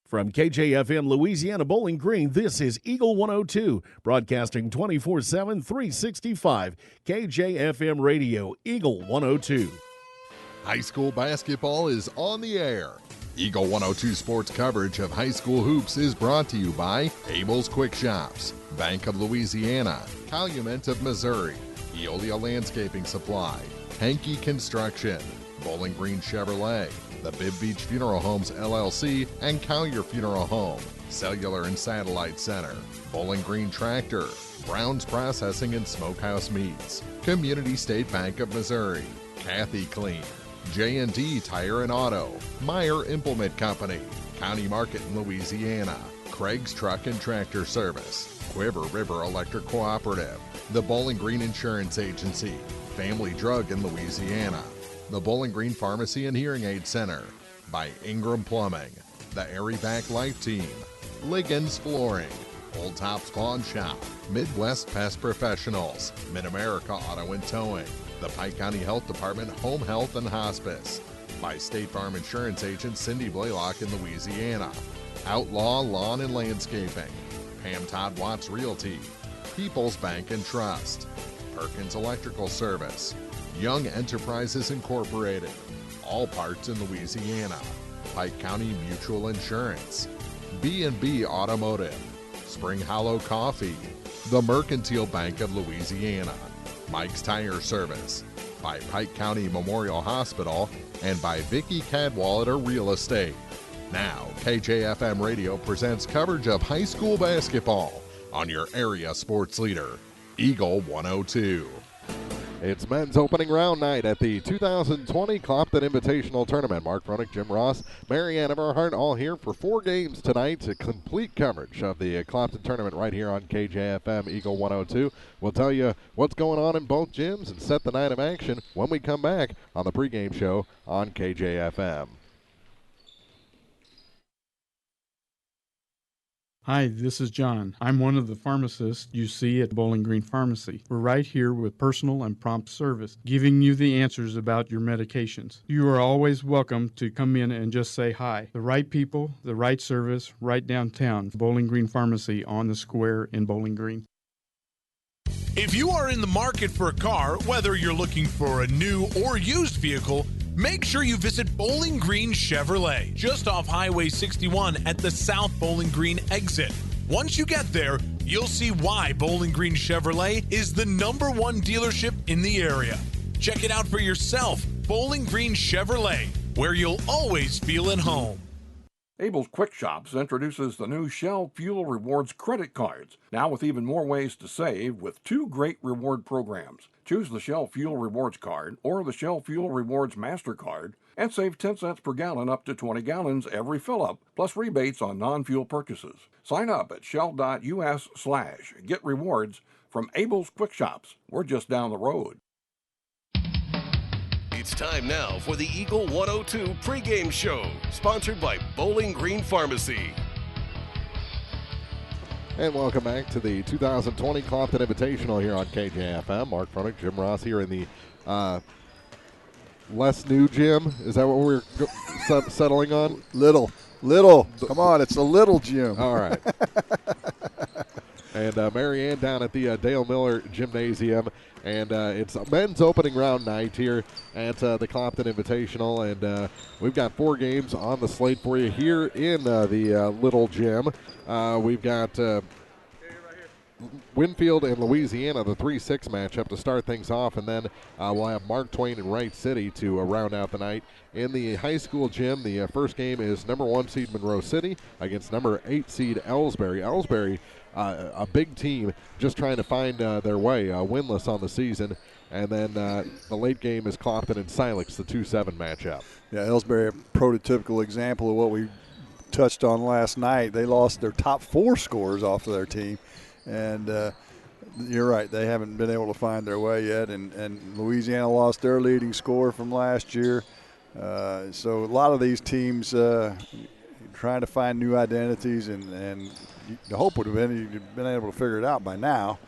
From KJFM Louisiana Bowling Green, this is Eagle 102, broadcasting 24/7, 365. KJFM Radio, Eagle 102. High school basketball is on the air. Eagle 102 sports coverage of high school hoops is brought to you by Abel's Quick Shops, Bank of Louisiana, Calumet of Missouri, Eolia Landscaping Supply, Hankey Construction, Bowling Green Chevrolet, the Bibb Beach Funeral Homes LLC, and Collier Funeral Home, Cellular and Satellite Center, Bowling Green Tractor, Brown's Processing and Smokehouse Meats, Community State Bank of Missouri, Kathy Clean, J&D Tire and Auto, Meyer Implement Company, County Market in Louisiana, Craig's Truck and Tractor Service, Quiver River Electric Cooperative, the Bowling Green Insurance Agency, Family Drug in Louisiana, the Bowling Green Pharmacy and Hearing Aid Center, by Ingram Plumbing, the Airyback Life Team, Liggins Flooring, Old Tops Pawn Shop, Midwest Pest Professionals, Mid-America Auto and Towing, the Pike County Health Department Home Health and Hospice, by State Farm Insurance Agent Cindy Blaylock in Louisiana, Outlaw Lawn and Landscaping, Pam Todd Watts Realty, People's Bank and Trust, Perkins Electrical Service, Young Enterprises Incorporated, All Parts in Louisiana, Pike County Mutual Insurance, B&B Automotive, Spring Hollow Coffee, the Mercantile Bank of Louisiana, Mike's Tire Service, by Pike County Memorial Hospital, and by Vicky Cadwallader Real Estate. Now, KJFM Radio presents coverage of high school basketball on your area sports leader, Eagle 102. It's men's opening round night at the 2020 Clopton Invitational Tournament. Mark Fronick, Jim Ross, Marianne Everhart all here for 4 games tonight. A complete coverage of the Clopton Tournament right here on KJFM Eagle 102. We'll tell you what's going on in both gyms and set the night of action when we come back on the pregame show on KJFM. Hi, this is John. I'm one of the pharmacists you see at Bowling Green Pharmacy. We're right here with personal and prompt service, giving you the answers about your medications. You are always welcome to come in and just say hi. The right people, the right service, right downtown. Bowling Green Pharmacy on the square in Bowling Green. If you are in the market for a car, whether you're looking for a new or used vehicle, make sure you visit Bowling Green Chevrolet, just off Highway 61 at the South Bowling Green exit. Once you get there, you'll see why Bowling Green Chevrolet is the #1 dealership in the area. Check it out for yourself, Bowling Green Chevrolet, where you'll always feel at home. Abel's Quick Shops introduces the new Shell Fuel Rewards credit cards, now with even more ways to save with 2 great reward programs. Choose the Shell Fuel Rewards card or the Shell Fuel Rewards MasterCard and save 10 cents per gallon up to 20 gallons every fill-up, plus rebates on non-fuel purchases. Sign up at shell.us/get rewards from Abel's Quick Shops. We're just down the road. It's time now for the Eagle 102 pregame show, sponsored by Bowling Green Pharmacy. And welcome back to the 2020 Clopton Invitational here on KJFM. Mark Fronick, Jim Ross here in the less new gym. Is that what we're settling on? Little. Come on, it's a little gym. All right. And Marianne down at the Dale Miller Gymnasium. And it's a men's opening round night here at the Clopton Invitational. And we've got 4 games on the slate for you here in the little gym. We've got Winfield and Louisiana, the 3-6 matchup to start things off. And then we'll have Mark Twain and Wright City to round out the night. In the high school gym, the first game is #1 seed Monroe City against #8 seed Ellsbury. Ellsbury, a big team, just trying to find their way, winless on the season. And then the late game is Clopton and Silex, the 2-7 matchup. Yeah, Ellsbury, a prototypical example of what we touched on last night. They lost their top 4 scorers off of their team. And you're right, they haven't been able to find their way yet. And Louisiana lost their leading scorer from last year. So a lot of these teams trying to find new identities, and the hope would have been you'd been able to figure it out by now.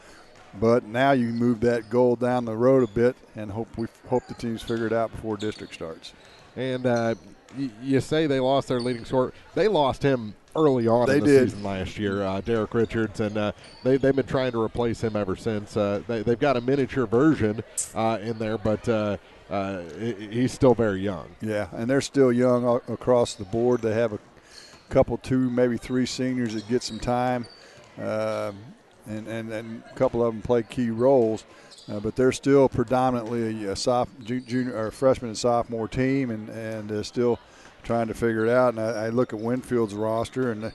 But now you move that goal down the road a bit and hope the teams figure it out before district starts. And you say they lost their leading scorer. They lost him early on They in the did. season last year, Derek Richards, and they've been trying to replace him ever since. They've got a miniature version in there, but he's still very young. Yeah, and they're still young across the board. They have a couple, 2, maybe 3 seniors that get some time, and a couple of them play key roles. But they're still predominantly a junior or freshman and sophomore team, and still trying to figure it out. And I look at Winfield's roster, and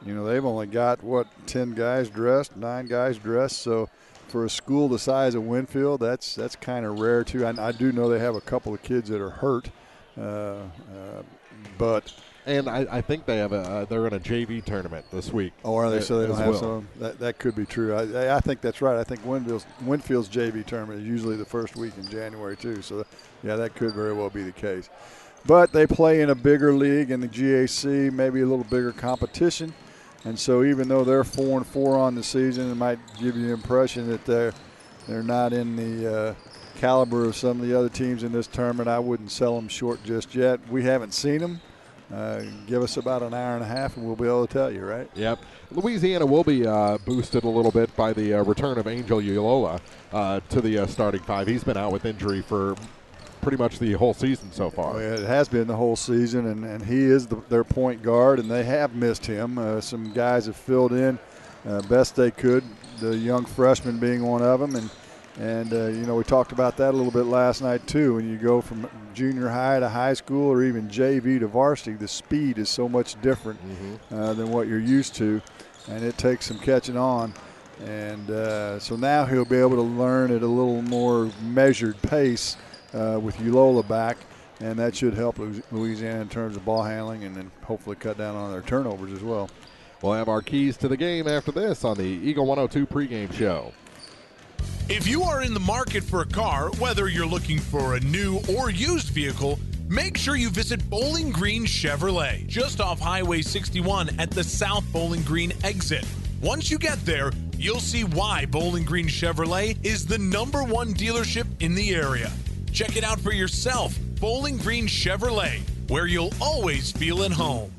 they've only got 10 guys dressed, 9 guys dressed. So for a school the size of Winfield, that's kind of rare too. I do know they have a couple of kids that are hurt, but. And I think they have they're in a JV tournament this week. Oh, are they? So they don't have well. some. That could be true. I think that's right. I think Winfield's JV tournament is usually the first week in January too. So yeah, that could very well be the case. But they play in a bigger league in the GAC, maybe a little bigger competition, and so even though they're 4-4 on the season, it might give you the impression that they're not in the caliber of some of the other teams in this tournament. I wouldn't sell them short just yet. We haven't seen them. Give us about an hour and a half, and we'll be able to tell you, right? Yep. Louisiana will be boosted a little bit by the return of Angel Ulola to the starting 5. He's been out with injury for pretty much the whole season so far. Well, it has been the whole season, and he is their point guard, and they have missed him. Some guys have filled in best they could, the young freshman being one of them, and we talked about that a little bit last night too. When you go from junior high to high school or even JV to varsity, the speed is so much different than what you're used to, and it takes some catching on. And so now he'll be able to learn at a little more measured pace with Ulola back, and that should help Louisiana in terms of ball handling and then hopefully cut down on their turnovers as well. We'll have our keys to the game after this on the Eagle 102 pregame show. If you are in the market for a car, whether you're looking for a new or used vehicle, make sure you visit Bowling Green Chevrolet, just off Highway 61 at the South Bowling Green exit. Once you get there, you'll see why Bowling Green Chevrolet is the #1 dealership in the area. Check it out for yourself, Bowling Green Chevrolet, where you'll always feel at home.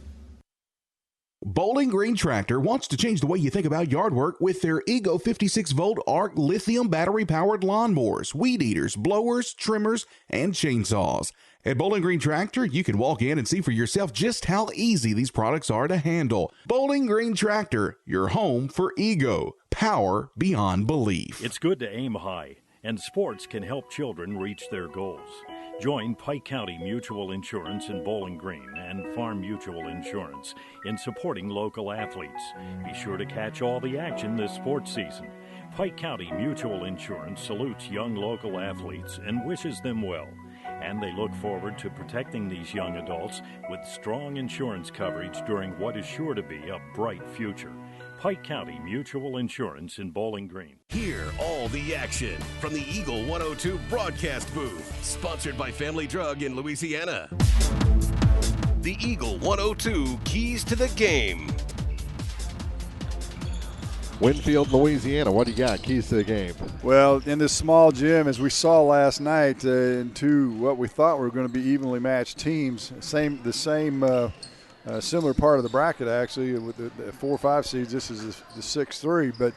Bowling Green Tractor wants to change the way you think about yard work with their Ego 56-volt ARC lithium battery-powered lawnmowers, weed eaters, blowers, trimmers, and chainsaws. At Bowling Green Tractor, you can walk in and see for yourself just how easy these products are to handle. Bowling Green Tractor, your home for Ego. Power beyond belief. It's good to aim high, and sports can help children reach their goals. Join Pike County Mutual Insurance in Bowling Green and Farm Mutual Insurance in supporting local athletes. Be sure to catch all the action this sports season. Pike County Mutual Insurance salutes young local athletes and wishes them well. And they look forward to protecting these young adults with strong insurance coverage during what is sure to be a bright future. Pike County Mutual Insurance in Bowling Green. Hear all the action from the Eagle 102 broadcast booth, sponsored by Family Drug in Louisiana. The Eagle 102 keys to the game. Winfield, Louisiana, what do you got? Keys to the game. Well, in this small gym, as we saw last night, in two what we thought were going to be evenly matched teams, the same similar part of the bracket actually with the 4 or 5 seeds. This is the 6-3, but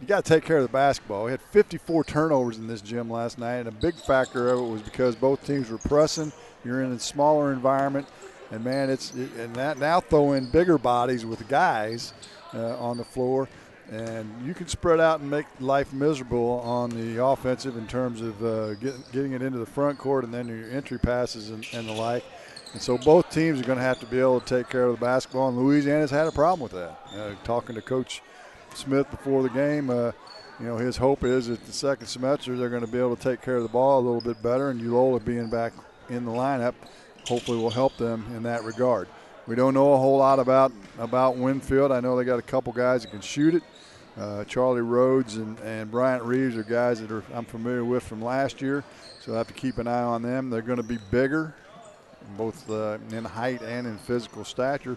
you got to take care of the basketball. We had 54 turnovers in this gym last night, and a big factor of it was because both teams were pressing. You're in a smaller environment, and man, now throw in bigger bodies with the guys on the floor, and you can spread out and make life miserable on the offensive in terms of getting it into the front court and then your entry passes and the like. And so both teams are going to have to be able to take care of the basketball, and Louisiana's had a problem with that. Talking to Coach Smith before the game, his hope is that the second semester they're going to be able to take care of the ball a little bit better, and Ulola being back in the lineup hopefully will help them in that regard. We don't know a whole lot about Winfield. I know they got a couple guys that can shoot it. Charlie Rhodes and Bryant Reeves are guys that I'm familiar with from last year, so I have to keep an eye on them. They're going to be bigger, both in height and in physical stature,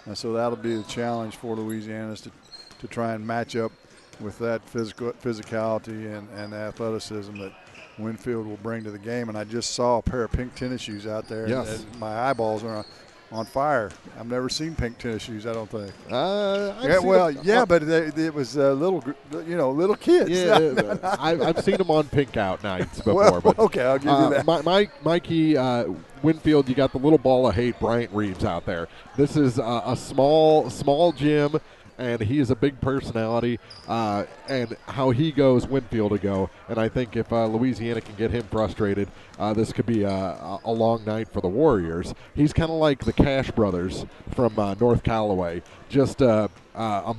and so that'll be the challenge for Louisiana to try and match up with that physicality and athleticism that Winfield will bring to the game. And I just saw a pair of pink tennis shoes out there. Yes. And my eyeballs are on. on fire. I've never seen pink tennis shoes, I don't think. But it was little kids. Yeah, I've seen them on pink out nights before. Well, okay, I'll give you that. Mikey Winfield, you got the little ball of hate, Bryant Reeves out there. This is a small gym, and he is a big personality, and how he goes, Winfield to go. And I think if Louisiana can get him frustrated, this could be a long night for the Warriors. He's kind of like the Cash brothers from North Callaway, just a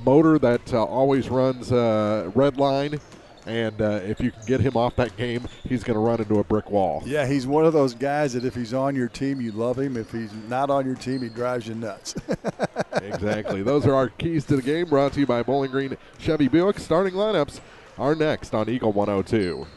motor that always runs red line. And if you can get him off that game, he's going to run into a brick wall. Yeah, he's one of those guys that if he's on your team, you love him. If he's not on your team, he drives you nuts. Exactly. Those are our keys to the game, brought to you by Bowling Green Chevy Buick. Starting lineups are next on Eagle 102.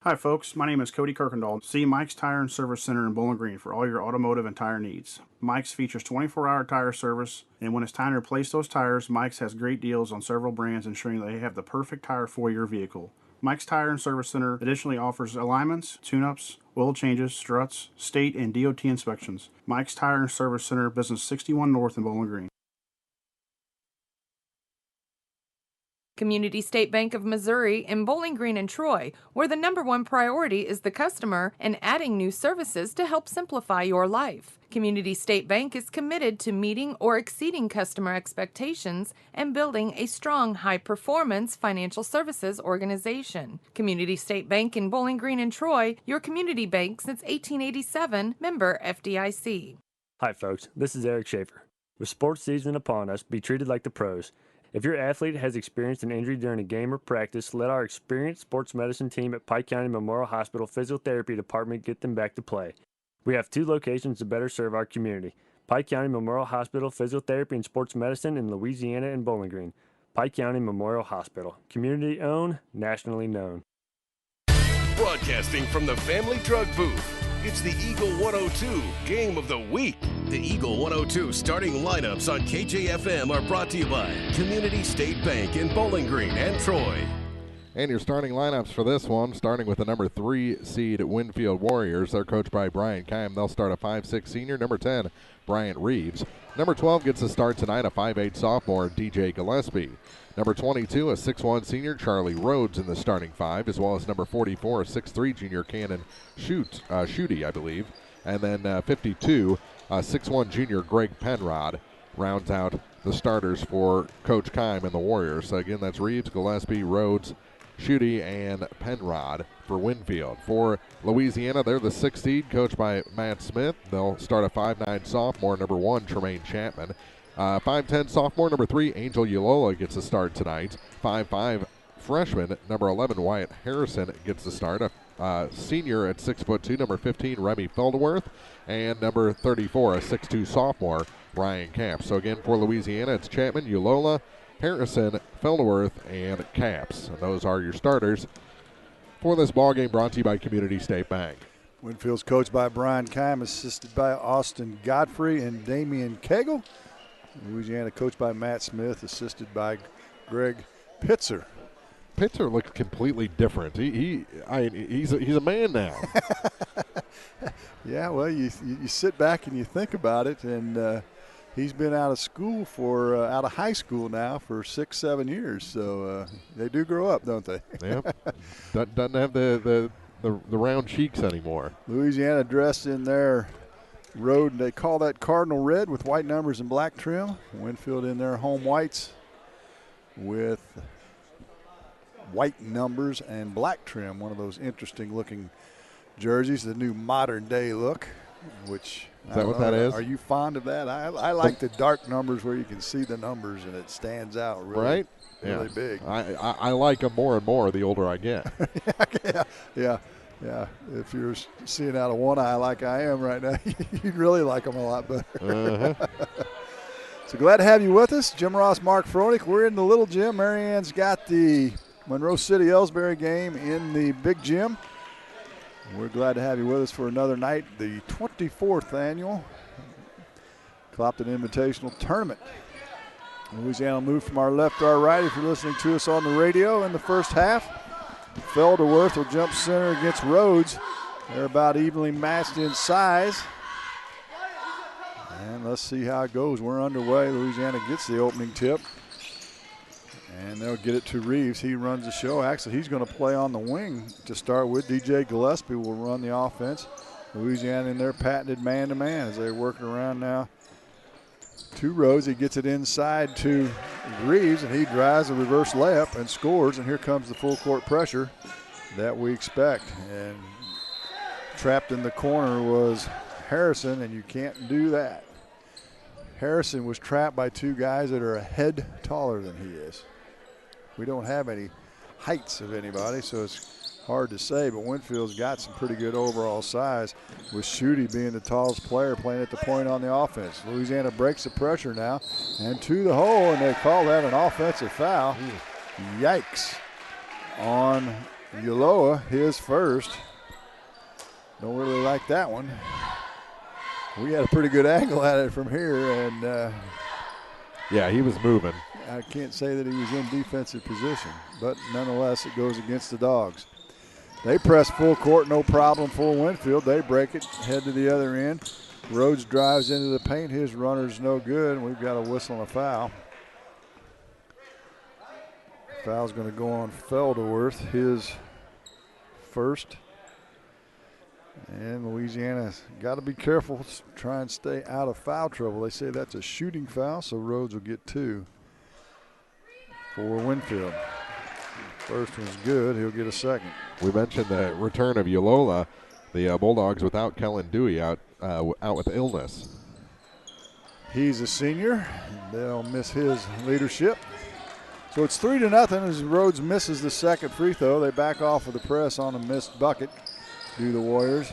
Hi folks, my name is Cody Kirkendall. See Mike's Tire and Service Center in Bowling Green for all your automotive and tire needs. Mike's features 24-hour tire service, and when it's time to replace those tires, Mike's has great deals on several brands, ensuring they have the perfect tire for your vehicle. Mike's Tire and Service Center additionally offers alignments, tune-ups, oil changes, struts, state and DOT inspections. Mike's Tire and Service Center, Business 61 North in Bowling Green. Community State Bank of Missouri in Bowling Green and Troy, where the #1 priority is the customer and adding new services to help simplify your life. Community State Bank is committed to meeting or exceeding customer expectations and building a strong, high-performance financial services organization. Community State Bank in Bowling Green and Troy, your community bank since 1887, member FDIC. Hi folks, this is Eric Schaefer. With sports season upon us, be treated like the pros. If your athlete has experienced an injury during a game or practice, let our experienced sports medicine team at Pike County Memorial Hospital Physiotherapy Department get them back to play. We have 2 locations to better serve our community: Pike County Memorial Hospital Physiotherapy and Sports Medicine in Louisiana and Bowling Green. Pike County Memorial Hospital. Community owned, nationally known. Broadcasting from the Family Drug Booth, it's the Eagle 102 Game of the Week. The Eagle 102 starting lineups on KJFM are brought to you by Community State Bank in Bowling Green and Troy. And your starting lineups for this one, starting with the number 3 seed Winfield Warriors. They're coached by Brian Keim. They'll start a 5'6" senior. Number 10, Bryant Reeves. Number 12 gets a start tonight, a 5'8" sophomore, DJ Gillespie. Number 22, a 6'1" senior, Charlie Rhodes in the starting 5, as well as number 44, a 6'3" junior, Cannon Schutte, I believe. And then 52, a 6'1" junior, Greg Penrod, rounds out the starters for Coach Keim and the Warriors. So again, that's Reeves, Gillespie, Rhodes, Schutte, and Penrod for Winfield. For Louisiana, they're the 6th seed, coached by Matt Smith. They'll start a 5'9" sophomore, number 1, Tremaine Chapman. 5'10" sophomore, number 3, Angel Ulola gets a start tonight. 5'5" freshman, number 11, Wyatt Harrison gets the start. A senior at 6'2", number 15, Remy Felderworth. And number 34, a 6'2" sophomore, Ryan Capps. So again, for Louisiana, it's Chapman, Ulola, Harrison, Felderworth, and Capps. And those are your starters for this ball game, brought to you by Community State Bank. Winfield's coached by Brian Keim, assisted by Austin Godfrey and Damian Cagle. Louisiana coached by Matt Smith, assisted by Greg Pitzer. Pitzer looks completely different. He's a man now. Yeah, well, you sit back and you think about it, and he's been out of high school now for 6-7 years. So they do grow up, don't they? Yep. Doesn't have the round cheeks anymore. Louisiana dressed in their road, they call that cardinal red with white numbers and black trim. Winfield in their home whites with white numbers and black trim. One of those interesting looking jerseys, the new modern day look, which is that what that is? Are you fond of that? I like the dark numbers where you can see the numbers and it stands out really, right? Really big. I like them more and more the older I get. Yeah. If you're seeing out of one eye like I am right now, you'd really like them a lot better. Uh-huh. So glad to have you with us. Jim Ross, Mark Froelich. We're in the little gym. Marianne's got the Monroe City-Ellsbury game in the big gym. We're glad to have you with us for another night, the 24th annual Clopton Invitational Tournament. Louisiana moved from our left to our right if you're listening to us on the radio in the first half. Felderworth will jump center against Rhodes. They're about evenly matched in size. And let's see how it goes. We're underway. Louisiana gets the opening tip. And they'll get it to Reeves. He runs the show. Actually, he's going to play on the wing to start with. DJ Gillespie will run the offense. Louisiana in their patented man-to-man as they're working around now to Rhodes. He gets it inside to Reeves, and he drives a reverse layup and scores. And here comes the full court pressure that we expect. And trapped in the corner was Harrison, and you can't do that. Harrison was trapped by two guys that are a head taller than he is. We don't have any heights of anybody, so it's hard to say, but Winfield's got some pretty good overall size, with Schutte being the tallest player playing at the point on the offense. Louisiana breaks the pressure now and to the hole, and they call that an offensive foul. Yikes. On Ulloa, his first. Don't really like that one. We had a pretty good angle at it from here, and yeah, he was moving. I can't say that he was in defensive position, but nonetheless, it goes against the Dogs. They press full court, no problem for Winfield. They break it, head to the other end. Rhodes drives into the paint. His runner's no good, and we've got a whistle and a foul. Foul's going to go on Felderworth, his first. And Louisiana's got to be careful, try and stay out of foul trouble. They say that's a shooting foul, so Rhodes will get 2 for Winfield. First one's good. He'll get a second. We mentioned the return of Ulola, the Bulldogs without Kellen Dewey out with illness. He's a senior. They'll miss his leadership. So it's 3-0 as Rhodes misses the second free throw. They back off with the press on a missed bucket. Do the Warriors.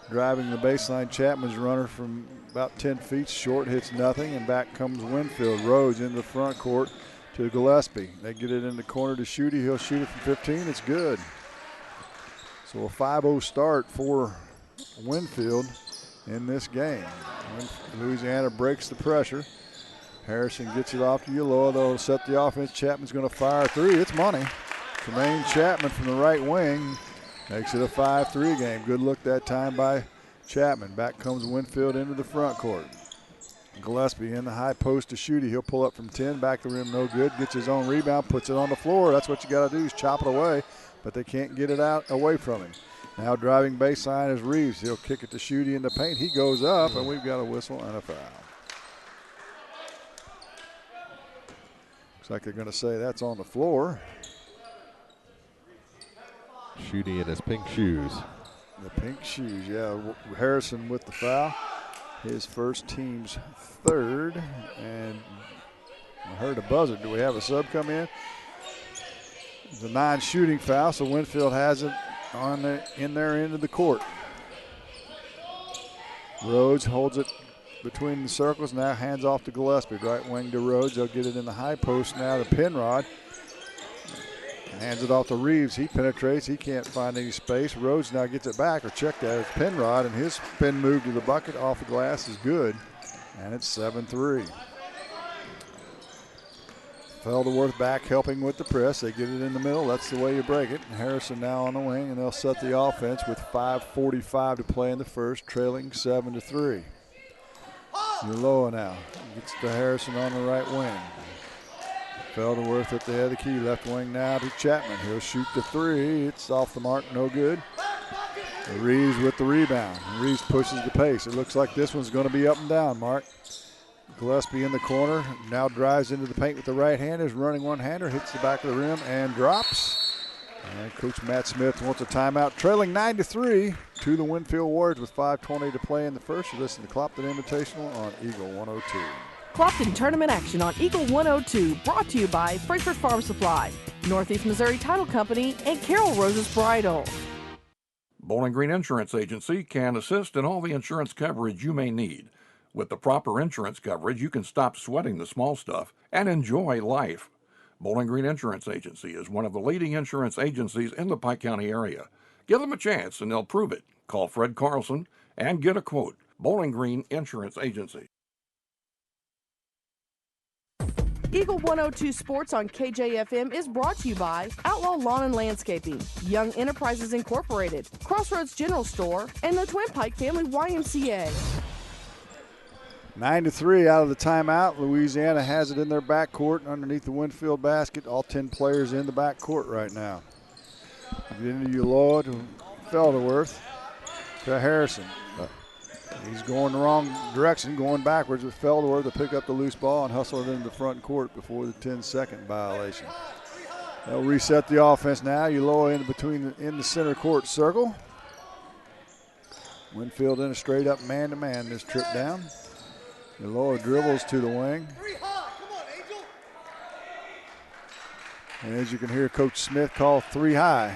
Driving the baseline, Chapman's runner from about 10 feet short, hits nothing, and back comes Winfield. Rhodes into the front court to Gillespie. They get it in the corner to Schutte. He'll shoot it from 15. It's good. So a 5-0 start for Winfield in this game. Louisiana breaks the pressure. Harrison gets it off to Ulloa. They'll set the offense. Chapman's going to fire a 3. It's money. Tremaine Chapman from the right wing makes it a 5-3 game. Good look that time by Chapman. Back comes Winfield into the front court. Gillespie in the high post to Schutte. He'll pull up from 10. Back the rim, no good. Gets his own rebound, puts it on the floor. That's what you got to do is chop it away, but they can't get it out away from him. Now driving baseline is Reeves. He'll kick it to Schutte in the paint. He goes up, and we've got a whistle and a foul. Looks like they're going to say that's on the floor. Schutte in his pink shoes. The pink shoes, yeah. Harrison with the foul. His first, team's third. And I heard a buzzer. Do we have a sub come in? It's a non-shooting foul, so Winfield has it in their end of the court. Rhodes holds it between the circles, now hands off to Gillespie. Right wing to Rhodes. They'll get it in the high post now to Penrod. Hands it off to Reeves. He penetrates. He can't find any space. Rhodes now gets it back, or checked that. It's Penrod, and his spin move to the bucket off the glass is good. And it's 7-3. Felderworth back helping with the press. They get it in the middle. That's the way you break it. Harrison now on the wing, and they'll set the offense with 5:45 to play in the first, trailing 7-3. Ulloa now gets to Harrison on the right wing. Felderworth at the head of the key. Left wing now to Chapman. He'll shoot the 3. It's off the mark, no good. Reeves with the rebound. Reeves pushes the pace. It looks like this one's going to be up and down, Mark. Gillespie in the corner. Now drives into the paint with the right hand. Is running one-hander. Hits the back of the rim and drops. And Coach Matt Smith wants a timeout. Trailing 9-3 to the Winfield Warriors with 5:20 to play in the first. You listen to Clopton Invitational on Eagle 102. Clopton Tournament Action on Eagle 102, brought to you by Frankfort Farm Supply, Northeast Missouri Title Company, and Carol Rose's Bridal. Bowling Green Insurance Agency can assist in all the insurance coverage you may need. With the proper insurance coverage, you can stop sweating the small stuff and enjoy life. Bowling Green Insurance Agency is one of the leading insurance agencies in the Pike County area. Give them a chance and they'll prove it. Call Fred Carlson and get a quote. Bowling Green Insurance Agency. Eagle 102 Sports on KJFM is brought to you by Outlaw Lawn and Landscaping, Young Enterprises Incorporated, Crossroads General Store, and the Twin Pike Family YMCA. 9-3 out of the timeout. Louisiana has it in their backcourt underneath the Winfield basket. All 10 players in the backcourt right now. Get into Ulloa to Felderworth to Harrison. He's going the wrong direction, going backwards with Felderworth to pick up the loose ball and hustle it into the front court before the 10-second violation. They'll reset the offense now. Ulloa in the center court circle. Winfield in a straight up man-to-man this trip down. Ulloa dribbles to the wing. And as you can hear Coach Smith call 3 high.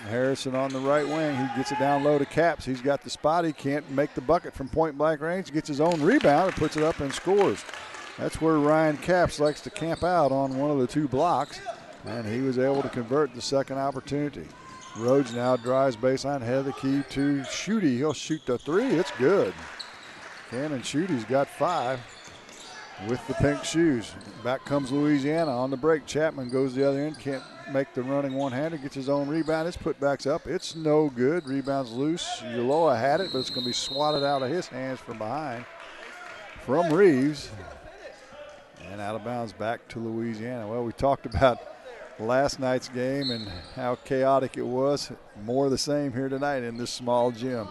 Harrison on the right wing. He gets it down low to Capps. He's got the spot. He can't make the bucket from point blank range. Gets his own rebound and puts it up and scores. That's where Ryan Capps likes to camp out on one of the 2 blocks. And he was able to convert the second opportunity. Rhodes now drives baseline, head of the key to Schutte. He'll shoot the 3. It's good. Cannon Schutte's got 5 with the pink shoes. Back comes Louisiana on the break. Chapman goes the other end. Can't make the running one-hander. Gets his own rebound. His putback's up. It's no good. Rebound's loose. Ulloa had it, but it's going to be swatted out of his hands from behind from Reeves. And out of bounds back to Louisiana. Well, we talked about last night's game and how chaotic it was. More of the same here tonight in this small gym.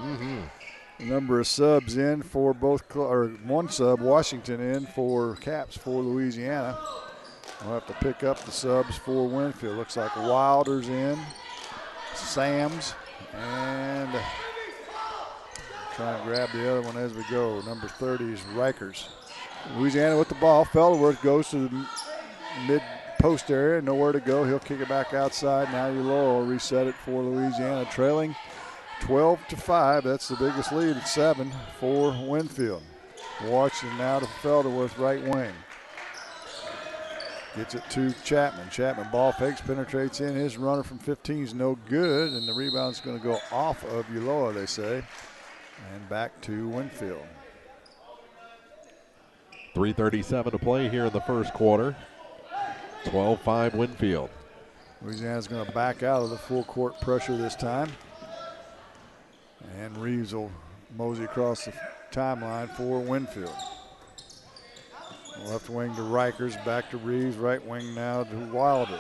Number of subs in for one sub, Washington in for Capps for Louisiana. We'll have to pick up the subs for Winfield. Looks like Wilder's in, Sams, and try and grab the other one as we go. Number 30 is Rikers. Louisiana with the ball. Felderworth goes to the mid-post area, nowhere to go. He'll kick it back outside. Now Ulloa will reset it for Louisiana, trailing 12-5. That's the biggest lead at 7 for Winfield. Washington now to Felderworth, right wing. Gets it to Chapman. Chapman ball fakes, penetrates in. His runner from 15 is no good, and the rebound's going to go off of Ulloa, they say, and back to Winfield. 3:37 to play here in the first quarter. 12-5 Winfield. Louisiana's going to back out of the full court pressure this time. And Reeves will mosey across the timeline for Winfield. Left wing to Rikers, back to Reeves. Right wing now to Wilder.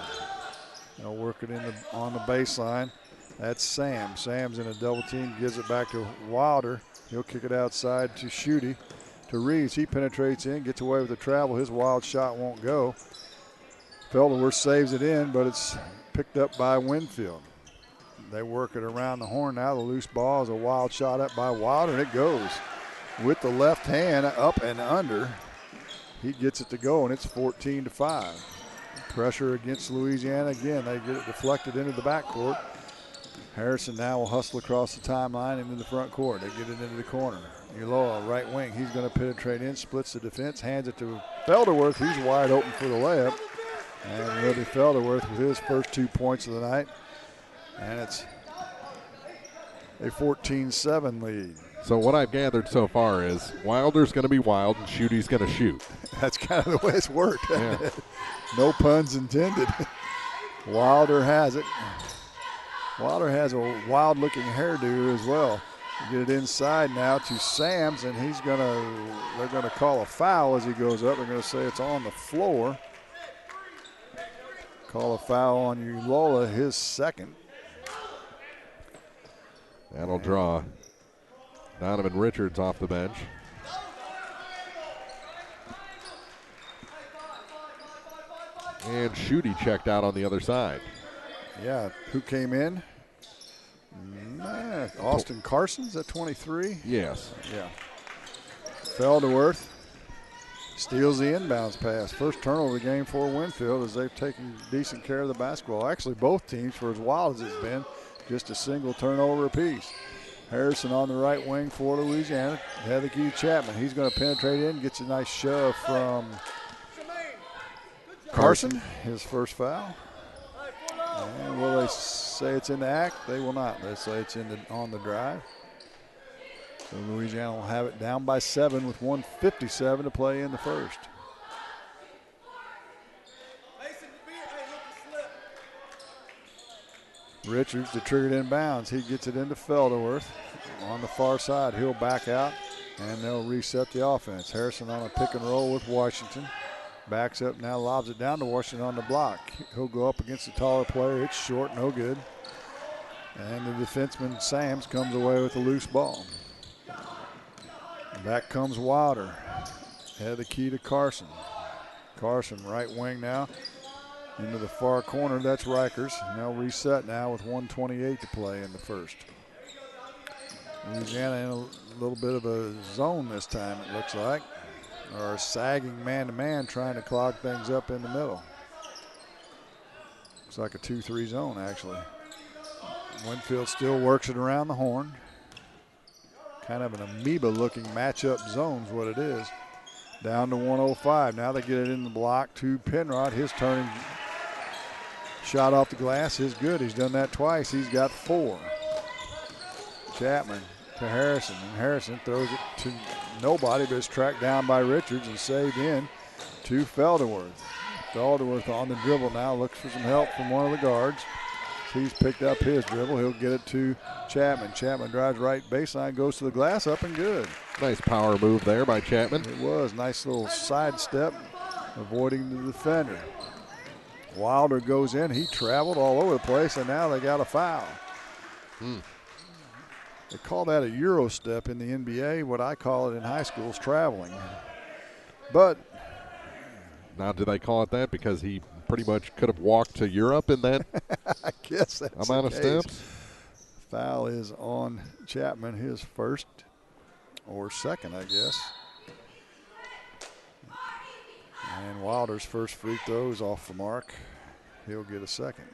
They'll work it on the baseline. That's Sam. Sam's in a double team, gives it back to Wilder. He'll kick it outside to Schutte. To Reeves, he penetrates in, gets away with the travel. His wild shot won't go. Felderworth saves it in, but it's picked up by Winfield. They work it around the horn now. The loose ball is a wild shot up by Wilder, and it goes with the left hand up and under. He gets it to go, and it's 14-5. Pressure against Louisiana again. They get it deflected into the backcourt. Harrison now will hustle across the timeline into the front court. They get it into the corner. Ulloa, right wing. He's going to penetrate in, splits the defense, hands it to Felderworth. He's wide open for the layup. And Libby Felderworth with his first 2 points of the night. And it's a 14-7 lead. So what I've gathered so far is Wilder's going to be wild and Schutte's going to shoot. That's kind of the way it's worked. Yeah. No puns intended. Wilder has it. Wilder has a wild-looking hairdo as well. You get it inside now to Sams, and they're going to call a foul as he goes up. They're going to say it's on the floor. Call a foul on Ulloa, his second. That'll draw Donovan Richards off the bench. And Schutte checked out on the other side. Yeah, who came in? Austin Carson's at 23? Yes. Yeah. Felderworth steals the inbounds pass. First turnover of the game for Winfield as they've taken decent care of the basketball. Actually, both teams, for as wild as it's been, just a single turnover apiece. Harrison on the right wing for Louisiana. Head key Chapman. He's going to penetrate in, gets a nice shove from Carson, his first foul. And will they say it's in the act? They will not. They say it's on the drive. So Louisiana will have it down by 7 with 1:57 to play in the first. Richards, the triggered inbounds. He gets it into Felderworth on the far side. He'll back out, and they'll reset the offense. Harrison on a pick and roll with Washington. Backs up now, lobs it down to Washington on the block. He'll go up against the taller player. It's short, no good. And the defenseman, Sams, comes away with a loose ball. Back comes Wilder. Had the key to Carson. Carson, right wing now. Into the far corner, that's Rikers. And they'll reset now with 1:28 to play in the first. Louisiana in a little bit of a zone this time, it looks like. Or sagging man-to-man, trying to clog things up in the middle. Looks like a 2-3 zone, actually. Winfield still works it around the horn. Kind of an amoeba-looking matchup zone is what it is. Down to 105. Now they get it in the block to Penrod. His turning shot off the glass is good. He's done that twice. He's got 4. Chapman to Harrison, and Harrison throws it to nobody, but it's tracked down by Richards and saved in to Felderworth. Felderworth on the dribble now, looks for some help from one of the guards. He's picked up his dribble. He'll get it to Chapman. Chapman drives right baseline, goes to the glass, up and good. Nice power move there by Chapman. It was. Nice little sidestep, avoiding the defender. Wilder goes in. He traveled all over the place, and now they got a foul. They call that a Euro step in the NBA. What I call it in high school is traveling. But now, do they call it that because he pretty much could have walked to Europe in that I guess that's amount of steps? Foul is on Chapman, his first or second, I guess. And Wilder's first free throw is off the mark. He'll get a second.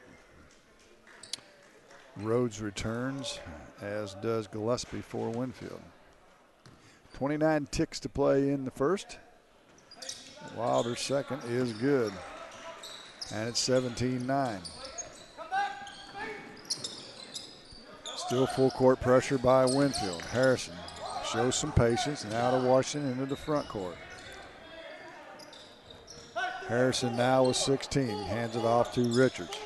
Rhodes returns, as does Gillespie for Winfield. 29 ticks to play in the first. Wilder's second is good. And it's 17-9. Still full court pressure by Winfield. Harrison shows some patience. Now to Washington into the front court. Harrison now with 16. Hands it off to Richards.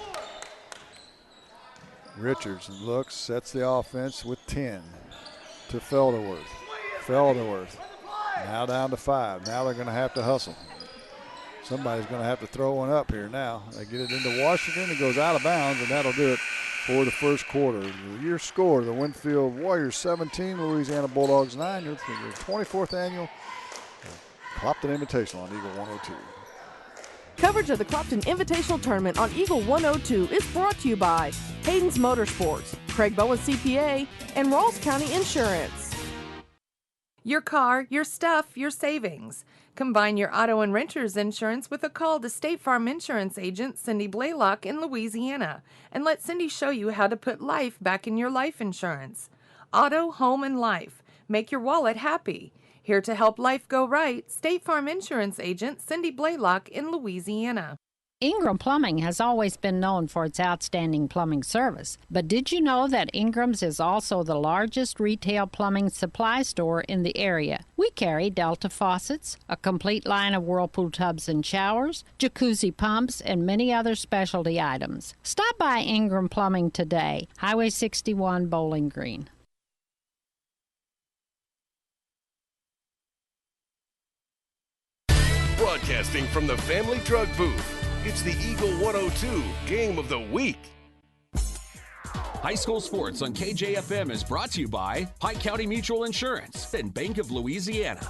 Richards looks, sets the offense with 10 to Felderworth. Felderworth now down to 5. Now they're going to have to hustle. Somebody's going to have to throw one up here now. They get it into Washington. It goes out of bounds, and that'll do it for the first quarter. Your score, the Winfield Warriors 17, Louisiana Bulldogs 9. Your 24th annual Clopton Invitational on Eagle 102. Coverage of the Clopton Invitational Tournament on Eagle 102 is brought to you by Hayden's Motorsports, Craig Bowen CPA, and Rawls County Insurance. Your car, your stuff, your savings. Combine your auto and renter's insurance with a call to State Farm Insurance agent Cindy Blaylock in Louisiana, and let Cindy show you how to put life back in your life insurance. Auto, home, and life. Make your wallet happy. Here to help life go right, State Farm Insurance agent Cindy Blaylock in Louisiana. Ingram Plumbing has always been known for its outstanding plumbing service. But did you know that Ingram's is also the largest retail plumbing supply store in the area? We carry Delta faucets, a complete line of Whirlpool tubs and showers, jacuzzi pumps, and many other specialty items. Stop by Ingram Plumbing today, Highway 61, Bowling Green. Broadcasting from the Family Drug Booth, it's the Eagle 102 Game of the Week. High school sports on KJFM is brought to you by Pike County Mutual Insurance and Bank of Louisiana.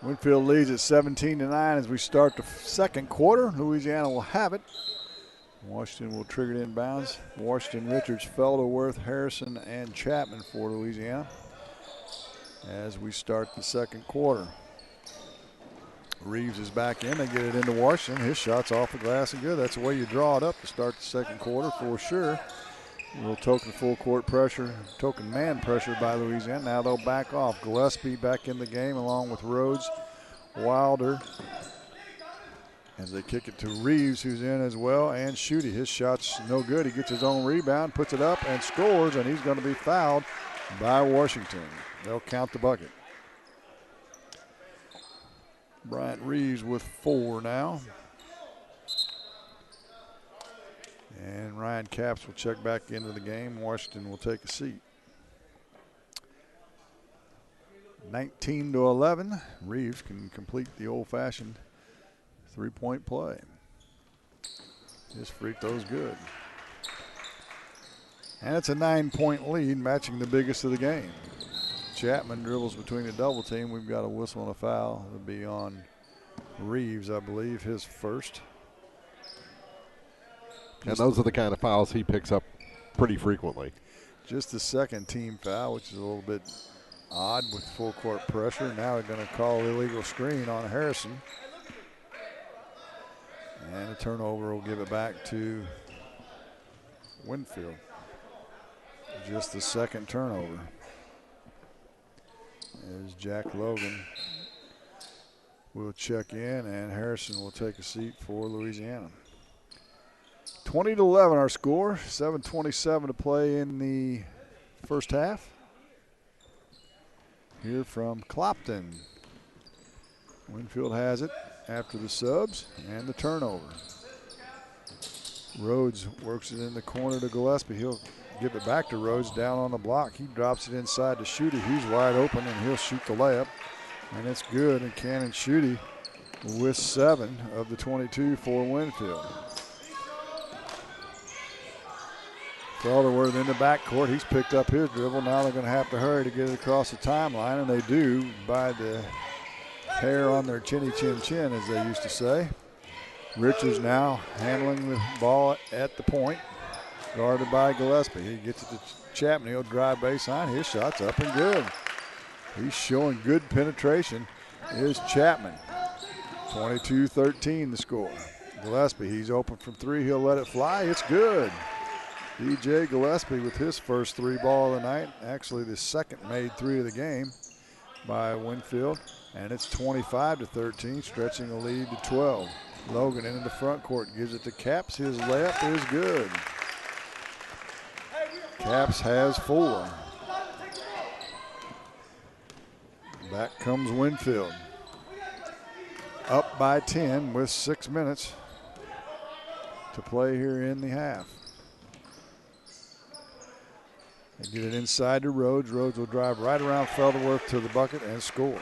Winfield leads at 17-9 as we start the second quarter. Louisiana will have it. Washington will trigger it inbounds. Washington, Richards, Felderworth, Harrison, and Chapman for Louisiana as we start the second quarter. Reeves is back in. They get it into Washington. His shot's off the glass and good. That's the way you draw it up to start the second quarter for sure. A little token full court pressure, token man pressure by Louisiana. Now they'll back off. Gillespie back in the game along with Rhodes, Wilder. As they kick it to Reeves, who's in as well, and Schutte. His shot's no good. He gets his own rebound, puts it up, and scores, and he's going to be fouled by Washington. They'll count the bucket. Bryant Reeves with 4 now. And Ryan Capps will check back into the game. Washington will take a seat. 19-11. Reeves can complete the old-fashioned three-point play. His free throw's good. And it's a 9-point lead, matching the biggest of the game. Chapman dribbles between the double team. We've got a whistle and a foul. It'll be on Reeves, I believe, his first. And those are the kind of fouls he picks up pretty frequently. Just the second team foul, which is a little bit odd with full court pressure. Now they're going to call illegal screen on Harrison. And a turnover will give it back to Winfield. Just the second turnover. There's Jack Logan. Will check in, and Harrison will take a seat for Louisiana. 20-11 our score. 7:27 to play in the first half. Here from Clopton. Winfield has it after the subs and the turnover. Rhodes works it in the corner to Gillespie. He'll give it back to Rhodes down on the block. He drops it inside to Schutte. He's wide open, and he'll shoot the layup. And it's good, and Cannon Schutte with 7 of the 22 for Winfield. Felderworth in the backcourt. He's picked up his dribble. Now they're going to have to hurry to get it across the timeline, and they do by the hair on their chinny chin chin, as they used to say. Richards now handling the ball at the point, guarded by Gillespie. He gets it to Chapman. He'll drive baseline. His shot's up and good. He's showing good penetration. Is Chapman. 22-13 the score. Gillespie, he's open from 3. He'll let it fly. It's good. DJ Gillespie with his first 3 ball of the night. Actually the second made 3 of the game by Winfield. And it's 25-13, stretching the lead to 12. Logan into the front court, gives it to Capps. His layup is good. Capps has 4. Back comes Winfield. Up by 10 with 6 minutes to play here in the half. They get it inside to Rhodes. Rhodes will drive right around Felderworth to the bucket and score.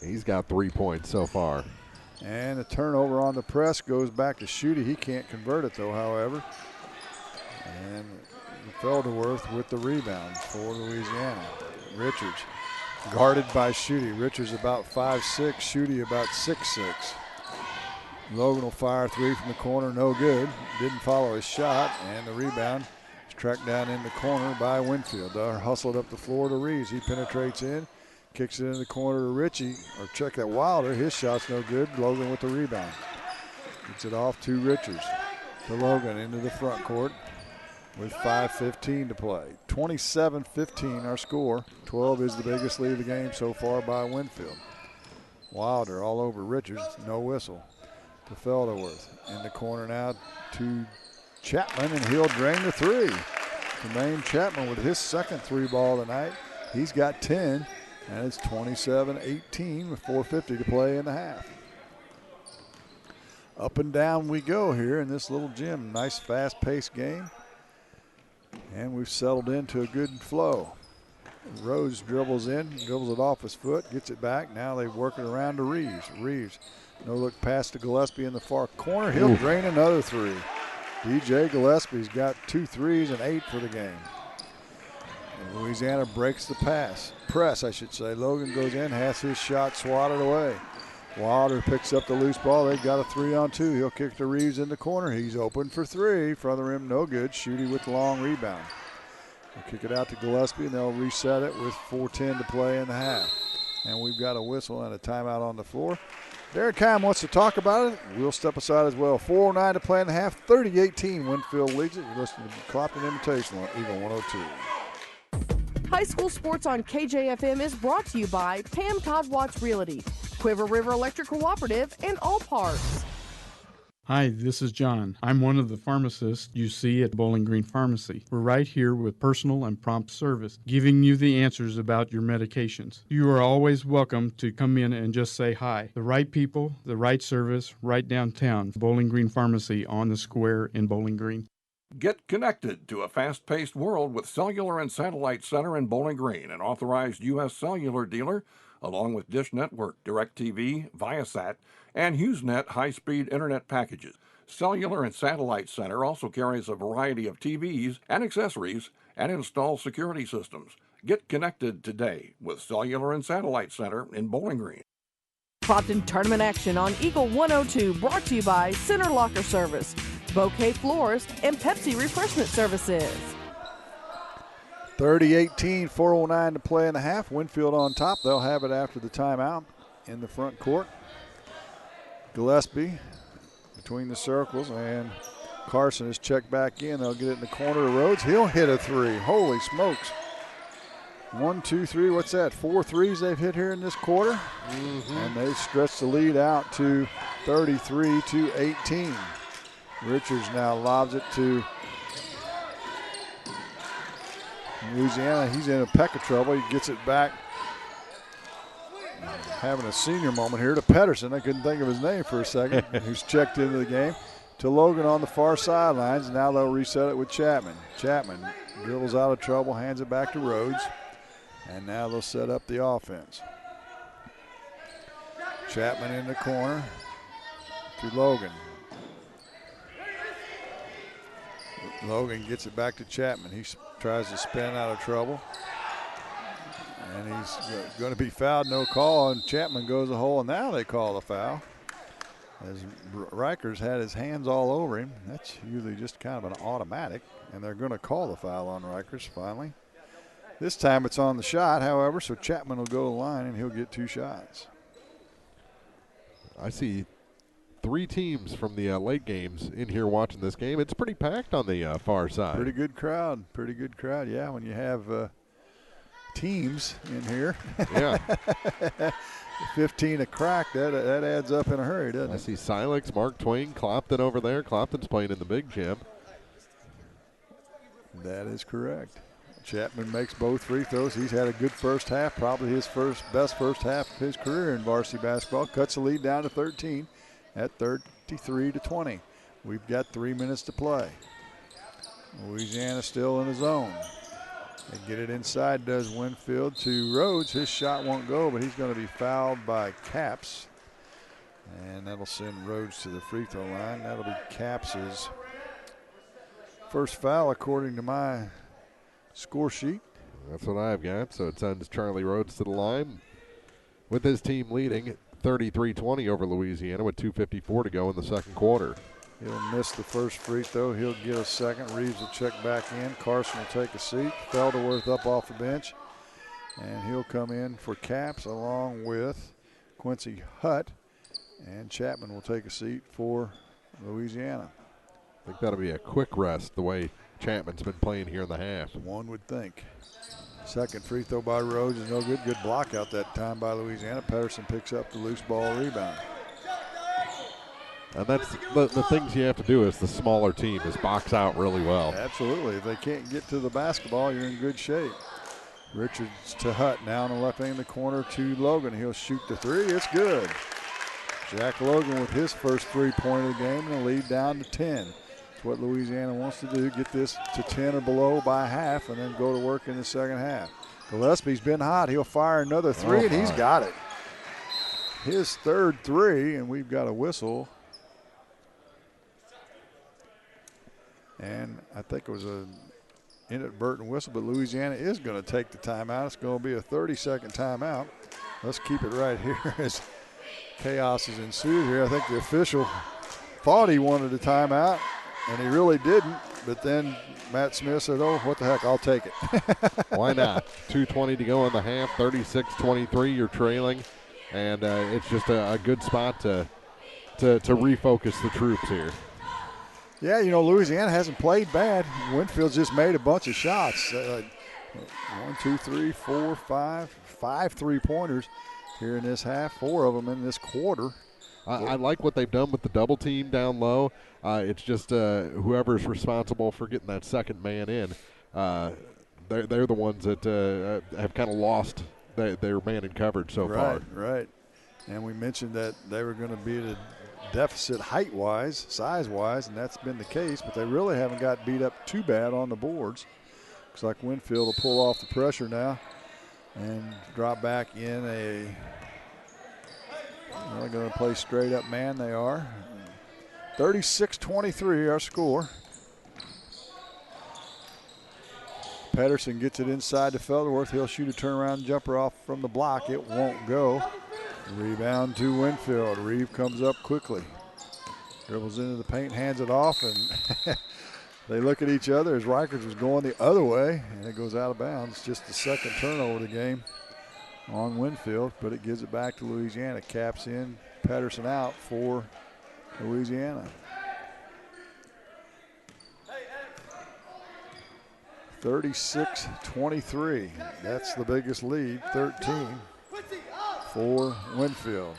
He's got 3 points so far. And a turnover on the press goes back to Schutte. He can't convert it though, however. And Felderworth with the rebound for Louisiana. Richards guarded by Schutte. Richards about 5'6", Schutte about 6'6". Logan will fire 3 from the corner, no good. Didn't follow his shot, and the rebound is tracked down in the corner by Winfield. They're hustled up the floor to Reeves. He penetrates in, kicks it in the corner to Ritchie, or check that Wilder. His shot's no good. Logan with the rebound. Gets it off to Richards. To Logan into the front court with 5:15 to play. 27-15 our score. 12 is the biggest lead of the game so far by Winfield. Wilder all over Richards, no whistle. To Felderworth in the corner now to Chapman, and he'll drain the 3. Jermaine Chapman with his second 3 ball of the night. He's got 10, and it's 27-18 with 4:50 to play in the half. Up and down we go here in this little gym. Nice fast-paced game. And we've settled into a good flow. Rose dribbles in, dribbles it off his foot, gets it back. Now they work it around to Reeves. Reeves, no look pass to Gillespie in the far corner. He'll drain another 3. DJ Gillespie's got 2 threes and 8 for the game. And Louisiana breaks the press, I should say. Logan goes in, has his shot swatted away. Wilder picks up the loose ball. They've got a 3-on-2. He'll kick to Reeves in the corner. He's open for 3. Front of the rim, no good. Schutte with the long rebound. They'll kick it out to Gillespie, and they'll reset it with 4:10 to play in the half. And we've got a whistle and a timeout on the floor. Derek Keim wants to talk about it. We'll step aside as well. 4:09 to play in the half. 30-18, Winfield leads it. You're listening to Clopton Invitational on Eagle 102. High school sports on KJFM is brought to you by Pam Todd Watts Realty, Quiver River Electric Cooperative, and All Parts. Hi, this is John. I'm one of the pharmacists you see at Bowling Green Pharmacy. We're right here with personal and prompt service, giving you the answers about your medications. You are always welcome to come in and just say hi. The right people, the right service, right downtown. Bowling Green Pharmacy on the square in Bowling Green. Get connected to a fast-paced world with Cellular and Satellite Center in Bowling Green, an authorized U.S. cellular dealer, along with Dish Network, DirecTV, Viasat, and HughesNet high-speed internet packages. Cellular and Satellite Center also carries a variety of TVs and accessories and installs security systems. Get connected today with Cellular and Satellite Center in Bowling Green. Clopton tournament action on Eagle 102, brought to you by Center Locker Service, Bouquet Florist, and Pepsi Refreshment Services. 30-18, 4:09 to play in the half. Winfield on top. They'll have it after the timeout in the front court. Gillespie between the circles, and Carson is checked back in. They'll get it in the corner of Rhodes. He'll hit a three. Holy smokes. 1, 2, 3, what's that? 4 threes they've hit here in this quarter. And they've stretched the lead out to 33-18. Richards now lobs it to Louisiana. He's in a peck of trouble. He gets it back. Having a senior moment here to Pedersen. I couldn't think of his name for a second. Who's checked into the game. To Logan on the far sidelines. Now they'll reset it with Chapman. Chapman dribbles out of trouble, hands it back to Rhodes. And now they'll set up the offense. Chapman in the corner to Logan. Logan gets it back to Chapman. He tries to spin out of trouble. And he's going to be fouled, no call, and Chapman goes a hole, and now they call the foul. As Reichers had his hands all over him. That's usually just kind of an automatic, and they're going to call the foul on Reichers finally. This time it's on the shot, however, so Chapman will go to the line, and he'll get 2 shots. I see 3 teams from the late games in here watching this game. It's pretty packed on the far side. Pretty good crowd, yeah, when you have teams in here. Yeah. 15 a crack, that adds up in a hurry, doesn't it? I see Silex, Mark Twain, Clopton over there. Clopton's playing in the big gym. That is correct. Chapman makes both free throws. He's had a good first half, probably his best first half of his career in varsity basketball. Cuts the lead down to 13 at 33-20. We've got 3 minutes to play. Louisiana still in the zone. They get it inside, does Winfield to Rhodes. His shot won't go, but he's going to be fouled by Capps. And that'll send Rhodes to the free throw line. That'll be Capps' first foul according to my score sheet. That's what I've got. So it sends Charlie Rhodes to the line with his team leading 33-20 over Louisiana with 2:54 to go in the second quarter. He'll miss the first free throw. He'll get a second. Reeves will check back in. Carson will take a seat. Felderworth up off the bench. And he'll come in for Capps along with Quincy Hutt. And Chapman will take a seat for Louisiana. I think that'll be a quick rest the way Chapman's been playing here in the half. One would think. Second free throw by Rhodes is no good. Good block out that time by Louisiana. Pedersen picks up the loose ball rebound. And that's the things you have to do as the smaller team is box out really well. Absolutely. If they can't get to the basketball, you're in good shape. Richards to Hutt. Now in the left hand of the corner to Logan. He'll shoot the three. It's good. Jack Logan with his first three-point of the game and a lead down to 10. It's what Louisiana wants to do, get this to 10 or below by half and then go to work in the second half. Gillespie's been hot. He'll fire another three, and he's got it. His third three, and we've got a whistle. And I think it was an inadvertent whistle, but Louisiana is going to take the timeout. It's going to be a 30-second timeout. Let's keep it right here as chaos has ensued here. I think the official thought he wanted a timeout, and he really didn't. But then Matt Smith said, oh, what the heck, I'll take it. Why not? 2:20 to go in the half, 36-23, you're trailing. And it's just a good spot to refocus the troops here. Yeah, you know, Louisiana hasn't played bad. Winfield's just made a bunch of shots. 1, 2, 3, 4, 5 3-pointers here in this half, 4 of them in this quarter. I like what they've done with the double team down low. It's just whoever's responsible for getting that second man in, they're the ones that have kind of lost their man in coverage so far. Right. And we mentioned that they were going to be at a deficit height-wise, size-wise, and that's been the case, but they really haven't got beat up too bad on the boards. Looks like Winfield will pull off the pressure now and drop back in a – they're going to play straight-up man. They are. 36-23 our score. Pedersen gets it inside to Felderworth. He'll shoot a turnaround jumper off from the block. It won't go. Rebound to Winfield. Reeve comes up quickly. Dribbles into the paint, hands it off, and they look at each other as Rikers was going the other way, and it goes out of bounds. Just the second turnover of the game on Winfield, but it gives it back to Louisiana. Caps in, Pedersen out for Louisiana. 36-23. That's the biggest lead, 13 for Winfield.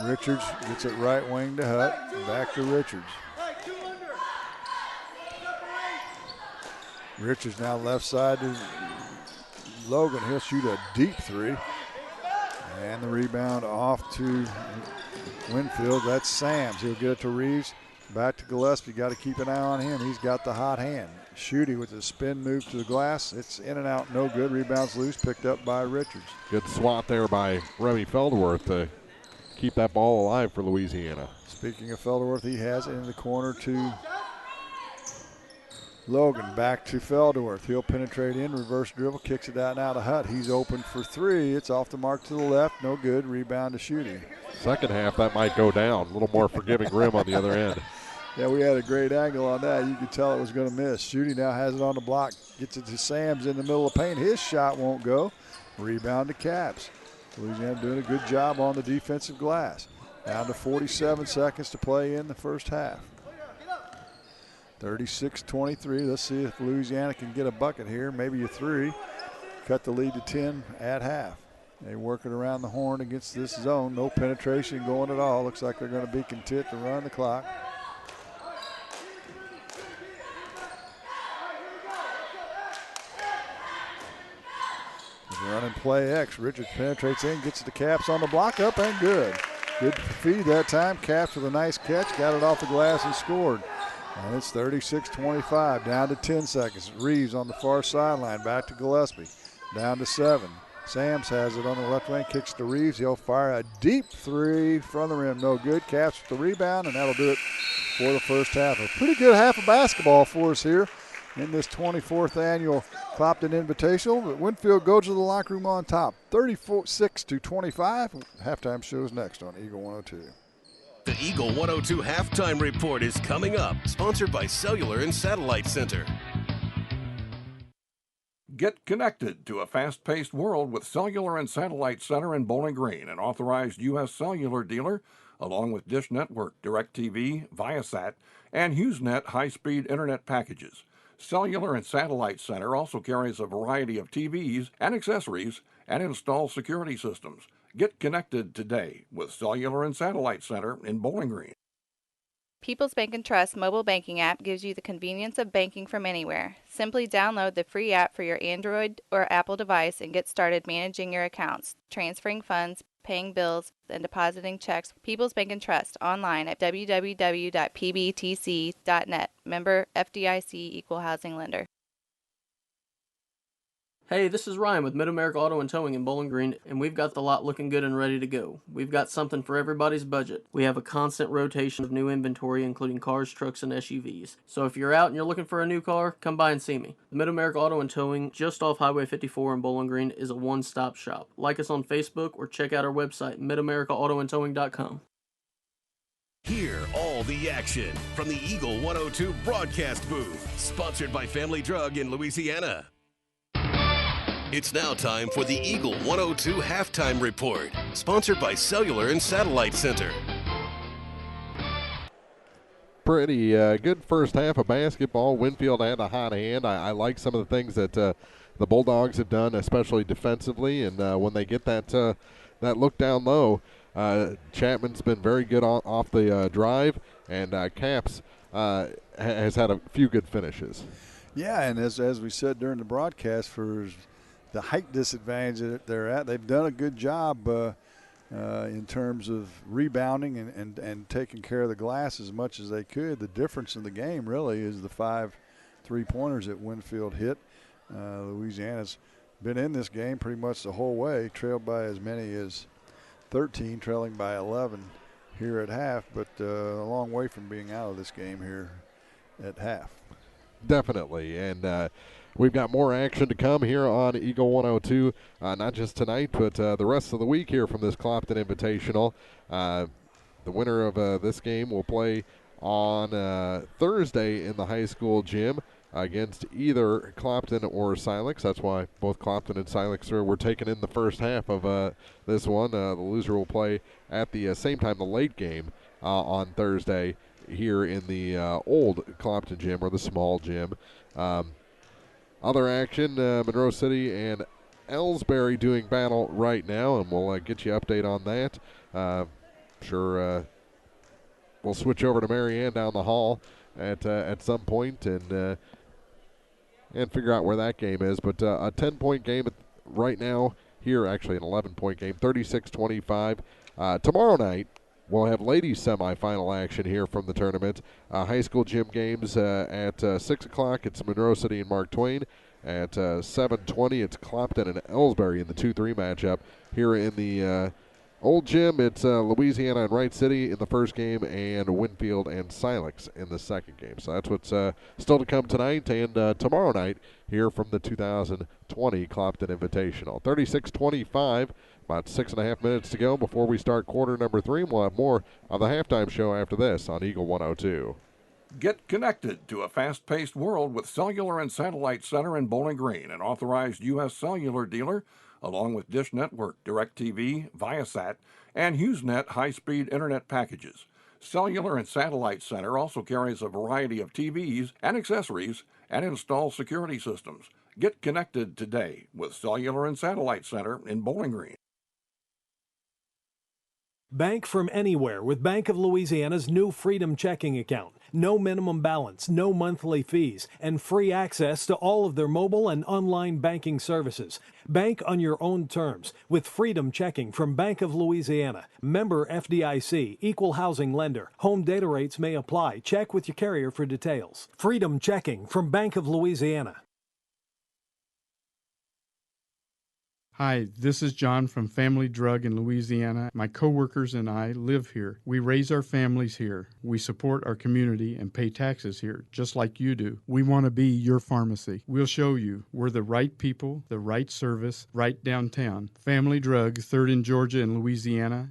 Richards gets it right wing to Hutt. Back to Richards. Richards now left side to Logan. He'll shoot a deep three. And the rebound off to Winfield. That's Sams. He'll get it to Reeves. Back to Gillespie. Got to keep an eye on him. He's got the hot hand. Schutte with a spin move to the glass. It's in and out, no good. Rebounds loose, picked up by Richards. Good swat there by Remy Felderworth to keep that ball alive for Louisiana. Speaking of Felderworth, he has it in the corner to Logan. Back to Felderworth. He'll penetrate in, reverse dribble, kicks it out now to Hutt. He's open for three. It's off the mark to the left, no good. Rebound to Schutte. Second half, that might go down. A little more forgiving rim on the other end. Yeah, we had a great angle on that. You could tell it was going to miss. Schutte now has it on the block. Gets it to Sams in the middle of the paint. His shot won't go. Rebound to Caps. Louisiana doing a good job on the defensive glass. Down to 47 seconds to play in the first half. 36-23. Let's see if Louisiana can get a bucket here. Maybe a three. Cut the lead to 10 at half. They work it around the horn against this zone. No penetration going at all. Looks like they're going to be content to run the clock. Running play X. Richards penetrates in, gets the Caps on the block, up and good. Good feed that time. Caps with a nice catch, got it off the glass and scored. And it's 36-25, down to 10 seconds. Reeves on the far sideline, back to Gillespie, down to 7. Sams has it on the left wing, kicks to Reeves. He'll fire a deep three from the rim, no good. Caps with the rebound, and that'll do it for the first half. A pretty good half of basketball for us here in this 24th annual Clopton Invitational. But Winfield goes to the locker room on top, 36-25. Halftime show is next on Eagle 102. The Eagle 102 Halftime Report is coming up, sponsored by Cellular and Satellite Center. Get connected to a fast-paced world with Cellular and Satellite Center in Bowling Green, an authorized U.S. cellular dealer, along with Dish Network, DirecTV, Viasat, and HughesNet high-speed internet packages. Cellular and Satellite Center also carries a variety of TVs and accessories and installs security systems. Get connected today with Cellular and Satellite Center in Bowling Green. People's Bank & Trust mobile banking app gives you the convenience of banking from anywhere. Simply download the free app for your Android or Apple device and get started managing your accounts, transferring funds, paying bills, and depositing checks. People's Bank & Trust online at www.pbtc.net. Member FDIC Equal Housing Lender. Hey, this is Ryan with Mid-America Auto and Towing in Bowling Green, and we've got the lot looking good and ready to go. We've got something for everybody's budget. We have a constant rotation of new inventory, including cars, trucks, and SUVs. So if you're out and you're looking for a new car, come by and see me. The Mid-America Auto and Towing, just off Highway 54 in Bowling Green, is a one-stop shop. Like us on Facebook or check out our website, midamericaautoandtowing.com. Hear all the action from the Eagle 102 broadcast booth, sponsored by Family Drug in Louisiana. It's now time for the Eagle 102 Halftime Report, sponsored by Cellular and Satellite Center. Pretty good first half of basketball. Winfield had a hot hand. I like some of the things that the Bulldogs have done, especially defensively, and when they get that look down low, Chapman's been very good off the drive, and Caps has had a few good finishes. Yeah, and as we said during the broadcast, for the height disadvantage that they're at, they've done a good job in terms of rebounding and taking care of the glass as much as they could. The difference in the game really is the 5 3-pointers that Winfield hit. Louisiana's been in this game pretty much the whole way, trailed by as many as 13, trailing by 11 here at half, but a long way from being out of this game here at half. Definitely, and we've got more action to come here on Eagle 102, not just tonight, but the rest of the week here from this Clopton Invitational. The winner of this game will play on Thursday in the high school gym against either Clopton or Silex. That's why both Clopton and Silex were taken in the first half of this one. The loser will play at the same time, the late game on Thursday here in the old Clopton gym, or the small gym. Other action, Monroe City and Ellsbury doing battle right now, and we'll get you an update on that. Sure, we'll switch over to Marianne down the hall at some point and figure out where that game is. But a 10-point game right now here, actually an 11-point game, 36-25. Tomorrow night, we'll have ladies semifinal action here from the tournament. High school gym games at 6 o'clock. It's Monroe City and Mark Twain. At 7:20, it's Clopton and Ellsbury in the 2-3 matchup. Here in the old gym, it's Louisiana and Wright City in the first game, and Winfield and Silex in the second game. So that's what's still to come tonight and tomorrow night here from the 2020 Clopton Invitational. 36-25. About 6.5 minutes to go before we start quarter number 3. We'll have more of the halftime show after this on Eagle 102. Get connected to a fast-paced world with Cellular and Satellite Center in Bowling Green, an authorized U.S. cellular dealer, along with Dish Network, DirecTV, Viasat, and HughesNet high-speed internet packages. Cellular and Satellite Center also carries a variety of TVs and accessories and installs security systems. Get connected today with Cellular and Satellite Center in Bowling Green. Bank from anywhere with Bank of Louisiana's new Freedom Checking account. No minimum balance, no monthly fees, and free access to all of their mobile and online banking services. Bank on your own terms with Freedom Checking from Bank of Louisiana. Member FDIC, equal housing lender. Home data rates may apply. Check with your carrier for details. Freedom Checking from Bank of Louisiana. Hi, this is John from Family Drug in Louisiana. My coworkers and I live here. We raise our families here. We support our community and pay taxes here, just like you do. We want to be your pharmacy. We'll show you. We're the right people, the right service, right downtown. Family Drug, 3rd in Georgia and Louisiana.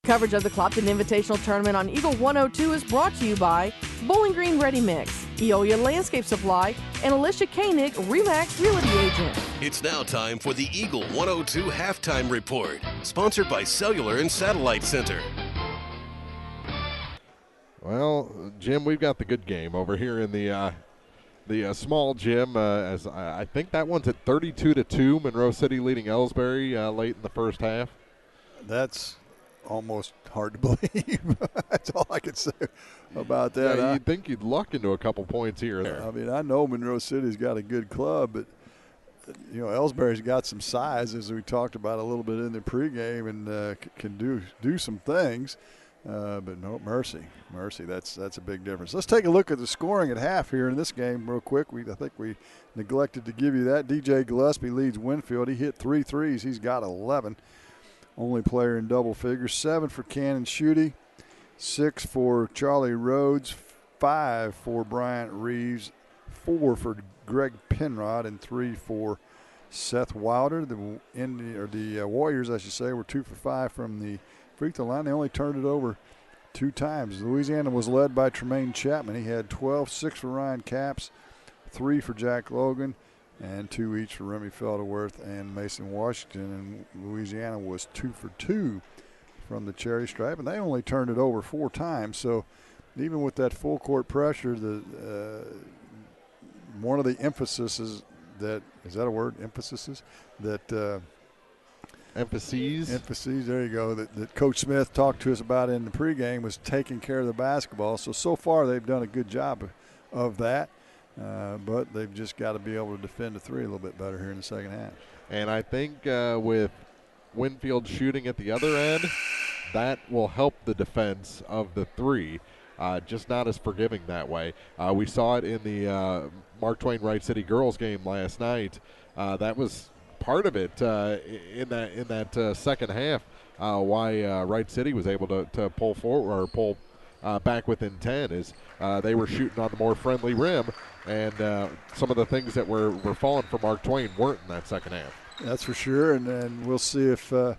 Coverage of the Clopton Invitational Tournament on Eagle 102 is brought to you by Bowling Green Ready Mix, Eolia Landscape Supply, and Alicia Koenig, RE/MAX Realty Agent. It's now time for the Eagle 102 Halftime Report, sponsored by Cellular and Satellite Center. Well, Jim, we've got the good game over here in the small gym. As I think that one's at 32-2. Monroe City leading Ellsbury late in the first half. That's almost hard to believe. That's all I can say about that. Yeah, you'd think you'd luck into a couple points here or there. I mean, I know Monroe City's got a good club, but you know, Ellsbury's got some size, as we talked about a little bit in the pregame, and can do some things. But no, mercy, that's a big difference. Let's take a look at the scoring at half here in this game real quick. I think we neglected to give you that. DJ Gillespie leads Winfield. He hit 3 threes. He's got 11. Only player in double figures. 7 for Cannon Schutte, 6 for Charlie Rhodes, 5 for Bryant Reeves, 4 for Greg Penrod, and 3 for Seth Wilder. The Warriors, I should say, were 2 for 5 from the free throw line. They only turned it over 2 times. Louisiana was led by Tremaine Chapman. He had 12, 6 for Ryan Capps, 3 for Jack Logan, and 2 each for Remy Felderworth and Mason Washington. And Louisiana was 2 for 2 from the Cherry Stripe, and they only turned it over 4 times. So even with that full court pressure, one of the emphases that, is that a word, emphases, that emphases. There you go. That Coach Smith talked to us about in the pregame was taking care of the basketball. So far they've done a good job of that, but they've just got to be able to defend the three a little bit better here in the second half. And I think with Winfield shooting at the other end, that will help the defense of the three. Just not as forgiving that way. We saw it in the Mark Twain Wright City girls game last night. That was part of it in that second half. Why Wright City was able to pull forward or pull back within 10 is they were shooting on the more friendly rim, and some of the things that were falling for Mark Twain weren't in that second half. That's for sure, and we'll see if the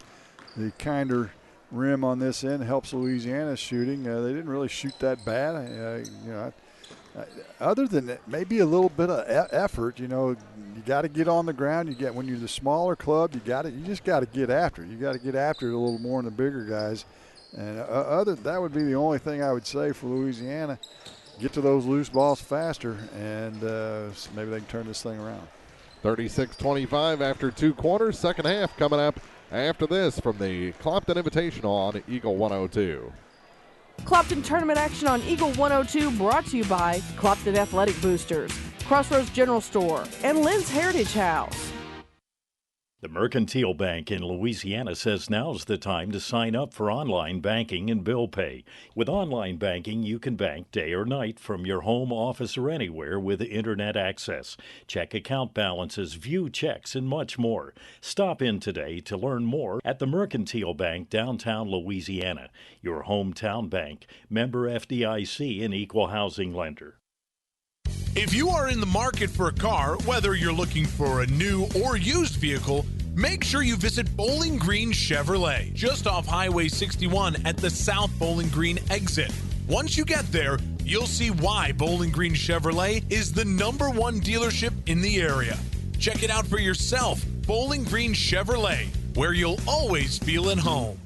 kinder rim on this end helps Louisiana's shooting. They didn't really shoot that bad. Other than that, maybe a little bit of effort. You got to get on the ground. When you're the smaller club, you just got to get after it. You got to get after it a little more than the bigger guys. And that would be the only thing I would say for Louisiana. Get to those loose balls faster, and maybe they can turn this thing around. 36-25 after 2 quarters. Second half coming up after this from the Clopton Invitational on Eagle 102. Clopton tournament action on Eagle 102 brought to you by Clopton Athletic Boosters, Crossroads General Store, and Lynn's Heritage House. The Mercantile Bank in Louisiana says now's the time to sign up for online banking and bill pay. With online banking, you can bank day or night from your home, office, or anywhere with internet access. Check account balances, view checks, and much more. Stop in today to learn more at the Mercantile Bank, downtown Louisiana. Your hometown bank, member FDIC, and equal housing lender. If you are in the market for a car, whether you're looking for a new or used vehicle, make sure you visit Bowling Green Chevrolet, just off Highway 61 at the South Bowling Green exit. Once you get there, you'll see why Bowling Green Chevrolet is the #1 dealership in the area. Check it out for yourself. Bowling Green Chevrolet, where you'll always feel at home.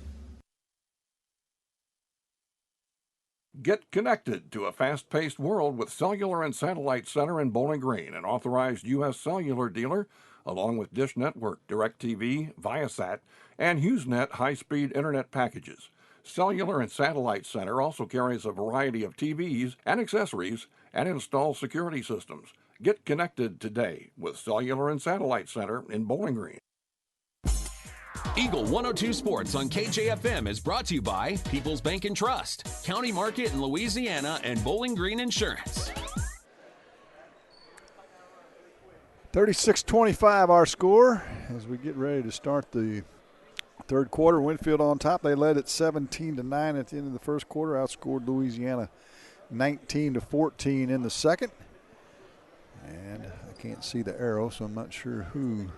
Get connected to a fast-paced world with Cellular and Satellite Center in Bowling Green, an authorized U.S. cellular dealer, along with Dish Network, DirecTV, Viasat, and HughesNet high-speed internet packages. Cellular and Satellite Center also carries a variety of TVs and accessories and installs security systems. Get connected today with Cellular and Satellite Center in Bowling Green. Eagle 102 Sports on KJFM is brought to you by People's Bank and Trust, County Market in Louisiana, and Bowling Green Insurance. 36-25 our score as we get ready to start the third quarter. Winfield on top. They led at 17-9 at the end of the first quarter. Outscored Louisiana 19-14 in the second. And I can't see the arrow, so I'm not sure who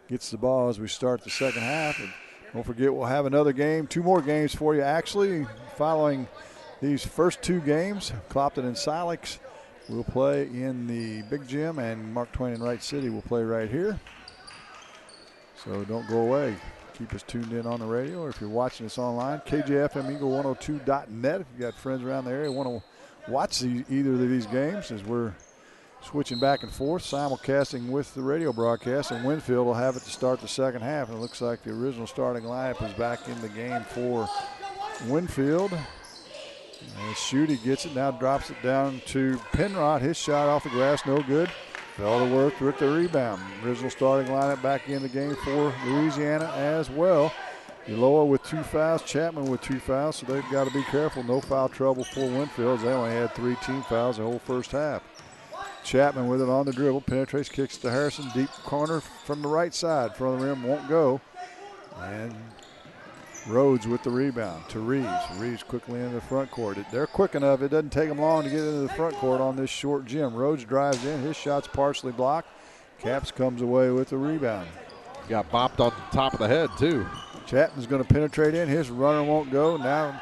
gets the ball as we start the second half. And don't forget, we'll have another game, 2 more games for you actually following these first 2 games. Clopton and Silex will play in the big gym, and Mark Twain and Wright City will play right here. So don't go away. Keep us tuned in on the radio, or if you're watching us online, KJFM Eagle102.net. If you've got friends around the area want to watch either of these games, as we're switching back and forth, simulcasting with the radio broadcast, and Winfield will have it to start the second half. And it looks like the original starting lineup is back in the game for Winfield. And Schutte gets it, now drops it down to Penrod. His shot off the glass, no good. Felderworth with the rebound. Original starting lineup back in the game for Louisiana as well. Eloa with 2 fouls, Chapman with 2 fouls, so they've got to be careful. No foul trouble for Winfield. They only had 3 team fouls the whole first half. Chapman with it on the dribble, penetrates, kicks to Harrison, deep corner from the right side. Front of the rim, won't go. And Rhodes with the rebound to Reeves. Reeves quickly into the front court. They're quick enough. It doesn't take them long to get into the front court on this short gym. Rhodes drives in. His shot's partially blocked. Caps comes away with the rebound. Got bopped on the top of the head, too. Chapman's going to penetrate in. His runner won't go. Now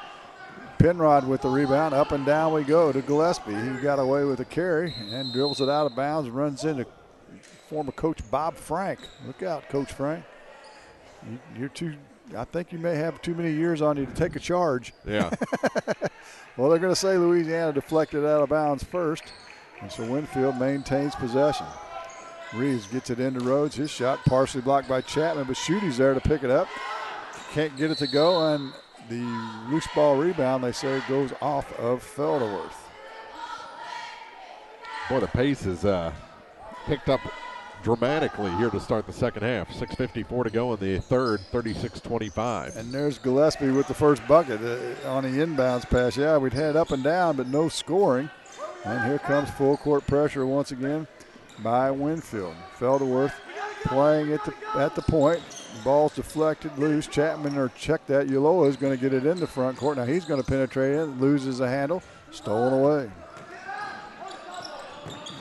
Penrod with the rebound. Up and down we go to Gillespie. He got away with a carry and dribbles it out of bounds and runs into former coach Bob Frank. Look out, Coach Frank. I think you may have too many years on you to take a charge. Yeah. Well, they're going to say Louisiana deflected out of bounds first, and so Winfield maintains possession. Reeves gets it into Rhodes. His shot partially blocked by Chapman, but Schuette's there to pick it up. Can't get it to go, and the loose ball rebound, they say, goes off of Felderworth. Boy, the pace is picked up dramatically here to start the second half. 6:54 to go in the third, 36-25. And there's Gillespie with the first bucket on the inbounds pass. Yeah, we'd had up and down, but no scoring. And here comes full court pressure once again by Winfield. Felderworth playing at the point. Ball's deflected, loose. Chapman, or check that, Ulloa is going to get it in the front court. Now he's going to penetrate in, loses a handle, stolen away.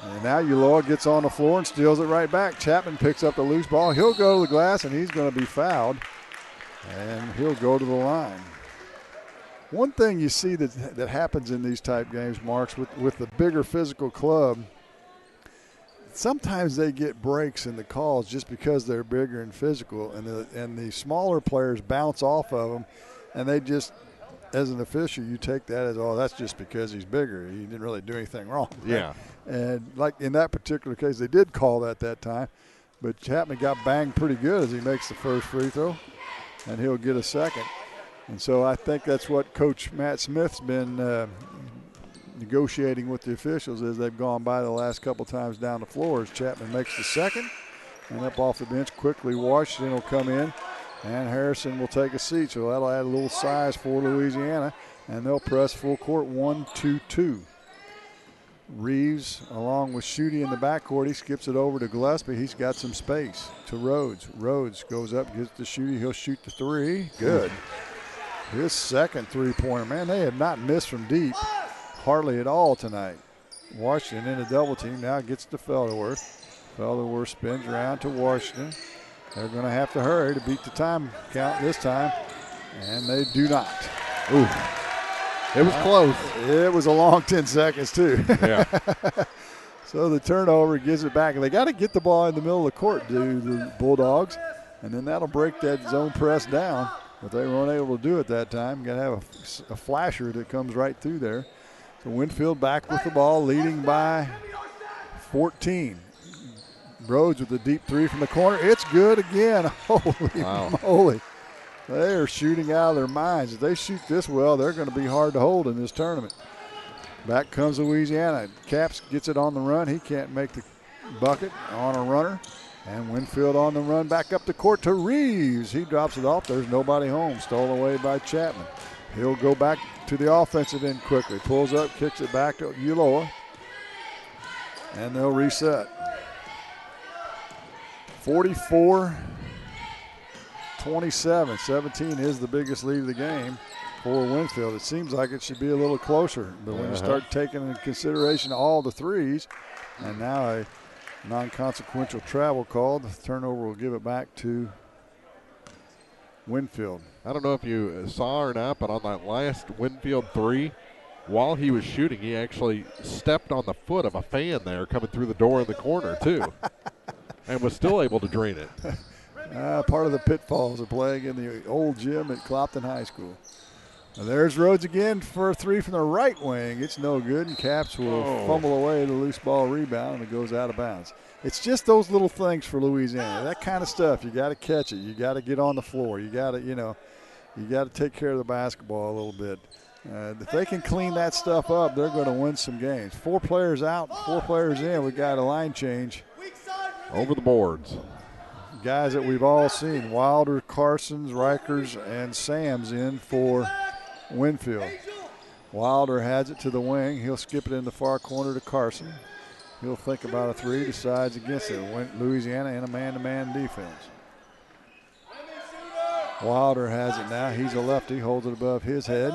And now Ulloa gets on the floor and steals it right back. Chapman picks up the loose ball. He'll go to the glass, and he's going to be fouled. And he'll go to the line. One thing you see that happens in these type games, Marks, with the bigger physical club, sometimes they get breaks in the calls just because they're bigger and physical, and the smaller players bounce off of them, and they just, as an official, you take that as, oh, that's just because he's bigger. He didn't really do anything wrong. Right? Yeah. And like in that particular case, they did call that time, but Chapman got banged pretty good as he makes the first free throw, and he'll get a second. And so I think that's what Coach Matt Smith's been negotiating with the officials as they've gone by the last couple times down the floor. As Chapman makes the second, and up off the bench quickly, Washington will come in, and Harrison will take a seat. So that'll add a little size for Louisiana, and they'll press full court 1-2-2. Reeves, along with Schuette in the backcourt, he skips it over to Gillespie. He's got some space to Rhodes. Rhodes goes up, gets to Schuette. He'll shoot the three. Good. His second three-pointer. Man, they have not missed from deep hardly at all tonight. Washington in a double team now gets to Felderworth. Felderworth spins around to Washington. They're going to have to hurry to beat the time count this time, and they do not. Ooh. It was close. It was a long 10 seconds, too. Yeah. So the turnover gives it back. And they got to get the ball in the middle of the court, the Bulldogs, and then that'll break that zone press down. But they weren't able to do it that time. Got to have a flasher that comes right through there. So Winfield back with the ball, leading by 14. Rhodes with the deep three from the corner. It's good again. Holy moly. They are shooting out of their minds. If they shoot this well, they're going to be hard to hold in this tournament. Back comes Louisiana. Caps gets it on the run. He can't make the bucket on a runner. And Winfield on the run back up the court to Reeves. He drops it off. There's nobody home. Stolen away by Chapman. He'll go back to the offensive end quickly. Pulls up, kicks it back to Ulloa. And they'll reset. 44-27. 17 is the biggest lead of the game for Winfield. It seems like it should be a little closer, but when you start taking into consideration all the threes, and now a non-consequential travel call, the turnover will give it back to Winfield. I don't know if you saw or not, but on that last Winfield three, while he was shooting, he actually stepped on the foot of a fan there coming through the door in the corner, too, and was still able to drain it. Part of the pitfalls of playing in the old gym at Clopton High School. Now there's Rhodes again for a three from the right wing. It's no good, and Caps will fumble away the loose ball rebound, and it goes out of bounds. It's just those little things for Louisiana. That kind of stuff, you got to catch it. You got to get on the floor. You got to, you got to take care of the basketball a little bit. If they can clean that stuff up, they're going to win some games. 4 players out, 4 players in. We got a line change over the boards. Guys that we've all seen, Wilder, Carsons, Rikers, and Sams in for Winfield. Wilder has it to the wing. He'll skip it in the far corner to Carson. He'll think about a three, decides against it. Went Louisiana in a man-to-man defense. Wilder has it now. He's a lefty, holds it above his head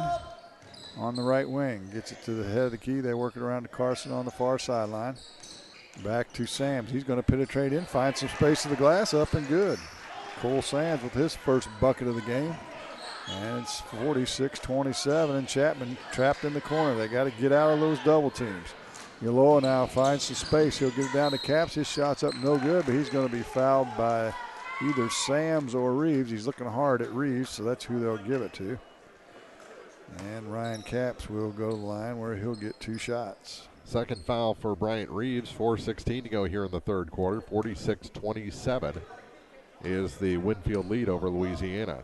on the right wing. Gets it to the head of the key. They work it around to Carson on the far sideline. Back to Sams. He's going to penetrate in, find some space to the glass, up and good. Cole Sams with his first bucket of the game. And it's 46-27, and Chapman trapped in the corner. They got to get out of those double teams. Ulloa now finds some space. He'll get it down to Caps. His shot's up no good, but he's going to be fouled by either Sams or Reeves. He's looking hard at Reeves, so that's who they'll give it to. And Ryan Caps will go to the line where he'll get 2 shots. Second foul for Bryant Reeves. 4:16 to go here in the third quarter. 46-27 is the Winfield lead over Louisiana.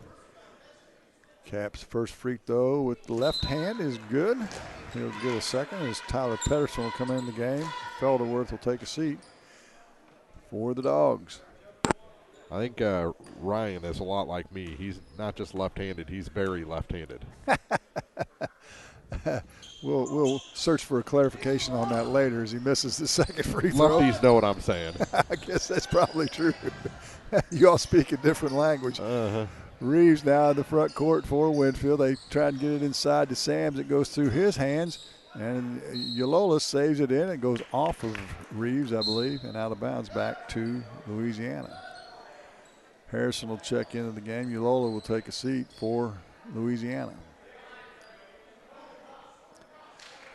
Cap's first free throw with the left hand is good. He'll get a second as Tyler Pedersen will come in the game. Felderworth will take a seat for the Dogs. I think Ryan is a lot like me. He's not just left-handed, he's very left-handed. We'll search for a clarification on that later as he misses the second free throw. Lefties know what I'm saying. I guess that's probably true. You all speak a different language. Reeves now in the front court for Winfield. They try to get it inside to Sams. It goes through his hands, and Yolola saves it in. It goes off of Reeves, I believe, and out of bounds back to Louisiana. Harrison will check into the game. Yolola will take a seat for Louisiana.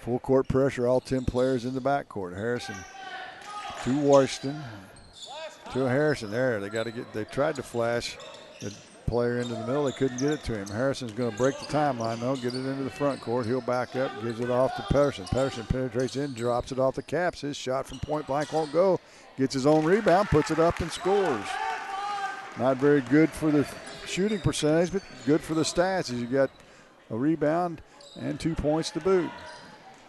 Full court pressure, all 10 players in the backcourt. Harrison to Washington, to Harrison. There, they tried to flash the player into the middle. They couldn't get it to him. Harrison's going to break the timeline, though, get it into the front court. He'll back up, gives it off to Pedersen. Pedersen penetrates in, drops it off the Caps. His shot from point blank won't go. Gets his own rebound, puts it up and scores. Not very good for the shooting percentage, but good for the stats as you got a rebound and 2 points to boot.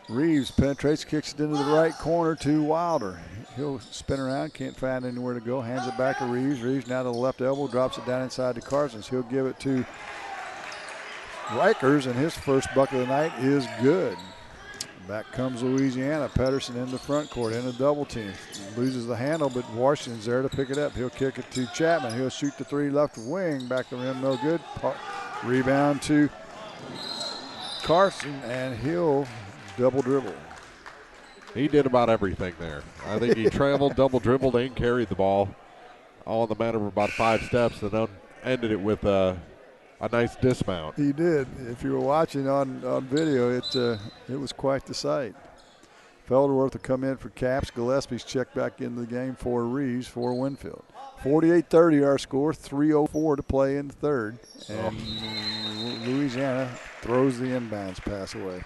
Reeves penetrates, kicks it into the right corner to Wilder. He'll spin around, can't find anywhere to go, hands it back to Reeves. Reeves now to the left elbow, drops it down inside to Carsons. He'll give it to Rikers, and his first bucket of the night is good. Back comes Louisiana. Pedersen in the front court in a double team. Loses the handle, but Washington's there to pick it up. He'll kick it to Chapman. He'll shoot the three left wing. Back to rim, no good. Rebound to Carson, and he'll double dribble. He did about everything there. I think he traveled, double dribbled, and carried the ball all in the matter of about 5 steps, and then ended it with a nice dismount. He did. If you were watching on video, it was quite the sight. Felderworth will come in for Caps. Gillespie's checked back into the game for Reeves for Winfield. 48-30 our score, 3:04 to play in the third. And Louisiana throws the inbounds pass away.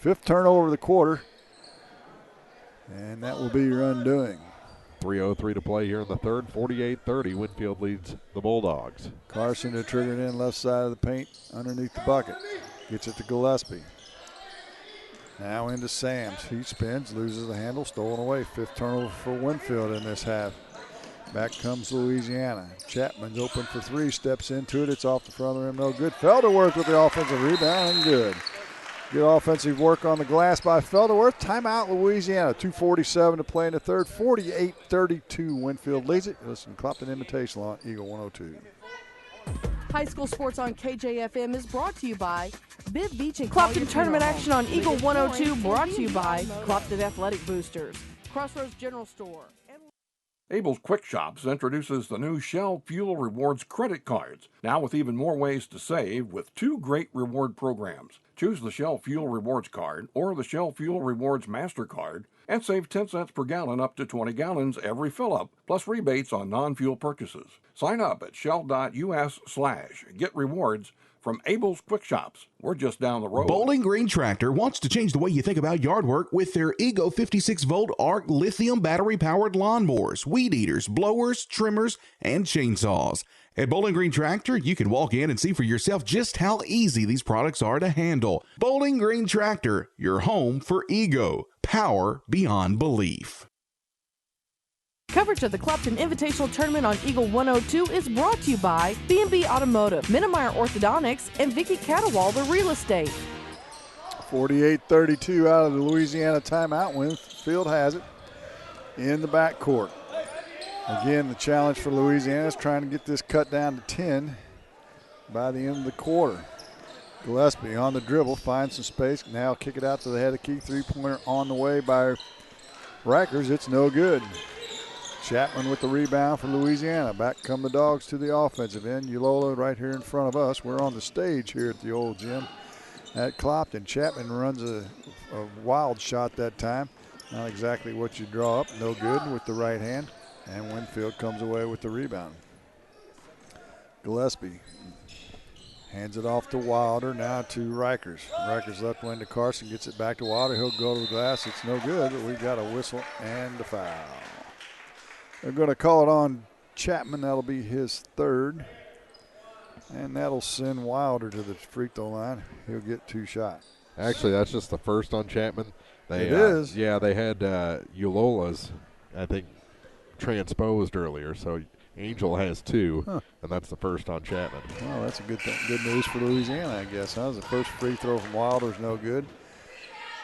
5th turnover of the quarter, and that will be your undoing. 3:03 to play here in the third. 48-30. Winfield leads the Bulldogs. Carson to trigger it in left side of the paint underneath the bucket. Gets it to Gillespie. Now into Sams. He spins, loses the handle, stolen away. 5th turnover for Winfield in this half. Back comes Louisiana. Chapman's open for 3, steps into it. It's off the front of the rim, no good. Felderworth with the offensive rebound, and good. Good offensive work on the glass by Felderworth. Timeout, Louisiana. 2:47 to play in the third. 48-32. Winfield leads it. Listen to Clopton Invitational on Eagle 102. High school sports on KJFM is brought to you by Bibb Beach and Clopton tournament action on Eagle 102 brought to you by Clopton Athletic Boosters, Crossroads General Store. Abel's Quick Shops introduces the new Shell Fuel Rewards credit cards, now with even more ways to save with 2 great reward programs. Choose the Shell Fuel Rewards card or the Shell Fuel Rewards MasterCard and save 10 cents per gallon up to 20 gallons every fill-up, plus rebates on non-fuel purchases. Sign up at shell.us/get rewards from Abel's Quick Shops. We're just down the road. Bowling Green Tractor wants to change the way you think about yard work with their Ego 56-volt ARC lithium battery-powered lawnmowers, weed eaters, blowers, trimmers, and chainsaws. At Bowling Green Tractor, you can walk in and see for yourself just how easy these products are to handle. Bowling Green Tractor, your home for Ego. Power beyond belief. Coverage of the Clopton Invitational Tournament on Eagle 102 is brought to you by B&B Automotive, Minnemeyer Orthodontics, and Vicky Catawalder Real Estate. 48-32 out of the Louisiana timeout. Winfield has it in the backcourt. Again, the challenge for Louisiana is trying to get this cut down to 10 by the end of the quarter. Gillespie on the dribble, finds some space. Now kick it out to the head of key. 3-pointer on the way by Rikers. It's no good. Chapman with the rebound for Louisiana. Back come the Dogs to the offensive end. Ulola right here in front of us. We're on the stage here at the old gym at Clopton. Chapman runs a wild shot that time. Not exactly what you draw up. No good with the right hand. And Winfield comes away with the rebound. Gillespie Hands it off to Wilder, now to Rikers. Rikers left wing to Carson, gets it back to Wilder. He'll go to the glass. It's no good, but we've got a whistle and a foul. They're going to call it on Chapman. That'll be his third. And that'll send Wilder to the free throw line. He'll get 2 shots. Actually, that's just the first on Chapman. It is. Yeah, they had Ulola's, I think, transposed earlier. So Angel has 2, and that's the first on Chapman. Well, that's a good thing. Good news for Louisiana, I guess. That was the first free throw from Wilder's no good.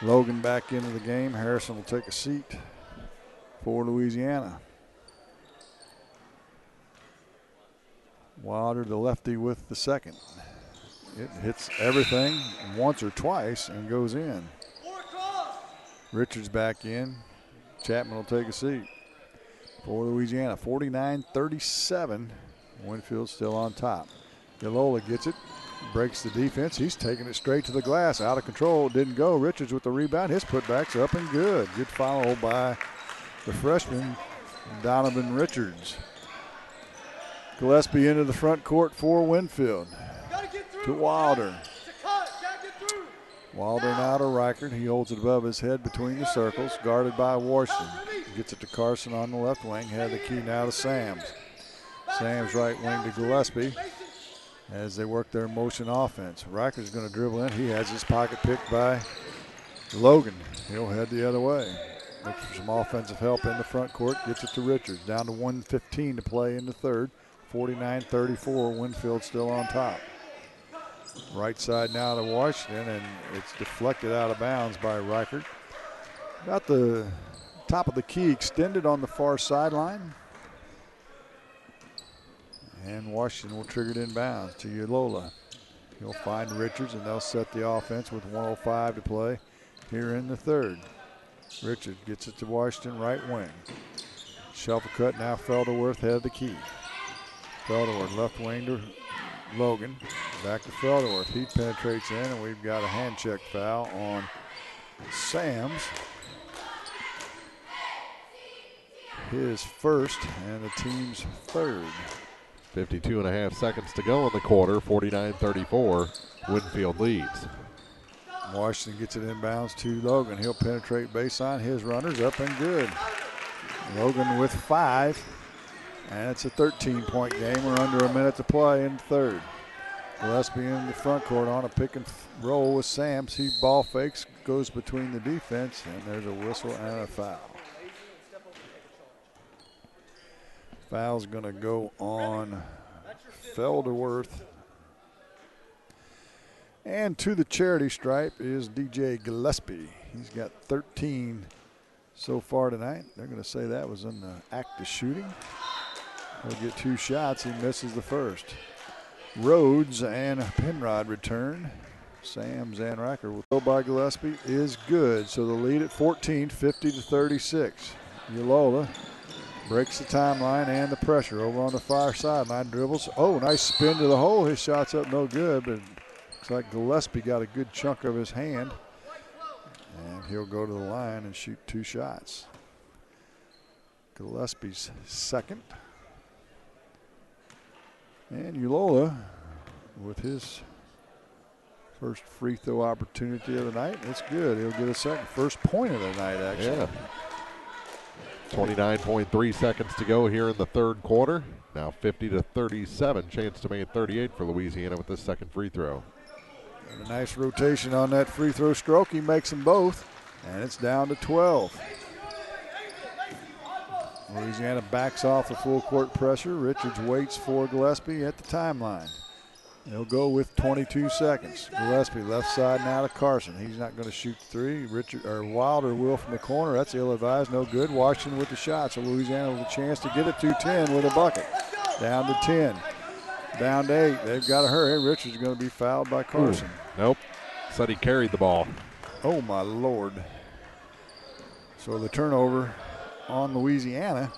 Logan back into the game. Harrison will take a seat for Louisiana. Wilder, the lefty, with the second. It hits everything once or twice and goes in. Richards back in. Chapman will take a seat for Louisiana. 49-37. Winfield still on top. Ilola gets it, breaks the defense. He's taking it straight to the glass. Out of control, didn't go. Richards with the rebound. His putback's up and good. Good follow by the freshman, Donovan Richards. Gillespie into the front court for Winfield. To Wilder. Wilder now to Reichert. He holds it above his head between the circles, guarded by Washington. Gets it to Carson on the left wing. Had the key now to Sams. Sams right wing to Gillespie as they work their motion offense. Reichert's going to dribble in. He has his pocket picked by Logan. He'll head the other way. Looks for some offensive help in the front court. Gets it to Richards. Down to 1:15 to play in the third. 49-34. Winfield still on top. Right side now to Washington, and it's deflected out of bounds by Reichert. Got the top of the key extended on the far sideline. And Washington will trigger it inbounds to Ulola. He'll find Richards, and they'll set the offense with 1:05 to play here in the third. Richards gets it to Washington, right wing. Shuffle cut now. Felderworth head of the key. Felderworth left wing to Logan. Back to Felderworth. He penetrates in, and we've got a hand check foul on Sams. His first and the team's third. 52.5 seconds to go in the quarter. 49-34. Winfield leads. Washington gets it inbounds to Logan. He'll penetrate baseline. His runner's up and good. Logan with 5. And it's a 13-point game. We're under a minute to play in the third. Gillespie in the front court on a pick and roll with Sams. He ball fakes, goes between the defense, and there's a whistle and a foul. Foul's going to go on Felderworth. And to the charity stripe is DJ Gillespie. He's got 13 so far tonight. They're going to say that was in the act of shooting. He'll get 2 shots. He misses the first. Rhodes and Penrod return. Sams and Riker will go by Gillespie is good. So the lead at 14, 50-36. Ulola breaks the timeline and the pressure over on the far sideline. Dribbles. Oh, nice spin to the hole. His shot's up no good, but looks like Gillespie got a good chunk of his hand. And he'll go to the line and shoot 2 shots. Gillespie's second. And Ulola with his first free throw opportunity of the night. It's good. He'll get a second. First point of the night, actually. Yeah. 29.3 seconds to go here in the third quarter. Now 50-37. Chance to make it 38 for Louisiana with this second free throw. And a nice rotation on that free throw stroke. He makes them both. And it's down to 12. Louisiana backs off the full court pressure. Richards waits for Gillespie at the timeline. They'll go with 22 seconds. Gillespie left side now to Carson. He's not going to shoot the 3. Wilder will from the corner. That's ill-advised. No good. Washington with the shot. So Louisiana with a chance to get it to 10 with a bucket. Down to 10. Down to 8. They've got to hurry. Richards is going to be fouled by Carson. Nope. Said he carried the ball. Oh, my Lord. So the turnover on Louisiana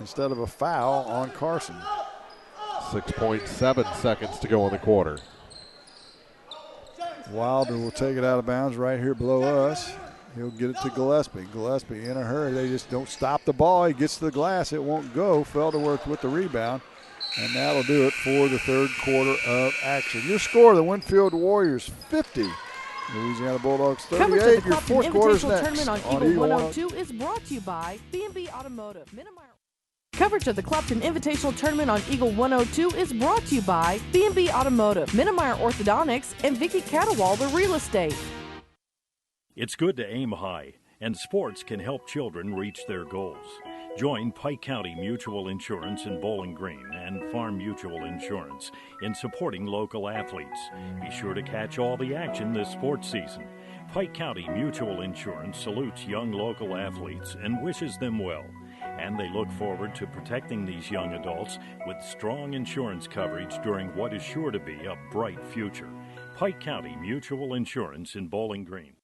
instead of a foul on Carson. 6.7 seconds to go in the quarter. Wilder will take it out of bounds right here below us. He'll get it to Gillespie. Gillespie in a hurry. They just don't stop the ball. He gets to the glass. It won't go. Felderworth with the rebound. And that'll do it for the third quarter of action. Your score, the Winfield Warriors 50, Louisiana Bulldogs 38. Coverage of the Your Clopton fourth quarter's Invitational next Tournament on on Eagle Eagle 102 is brought to you by B&B Automotive. Coverage of the Clopton Invitational Tournament on Eagle 102 is brought to you by B&B Automotive, Minnemeyer Orthodontics, and Vicky Catawalder Real Estate. It's good to aim high, and sports can help children reach their goals. Join Pike County Mutual Insurance in Bowling Green and Farm Mutual Insurance in supporting local athletes. Be sure to catch all the action this sports season. Pike County Mutual Insurance salutes young local athletes and wishes them well. And they look forward to protecting these young adults with strong insurance coverage during what is sure to be a bright future. Pike County Mutual Insurance in Bowling Green.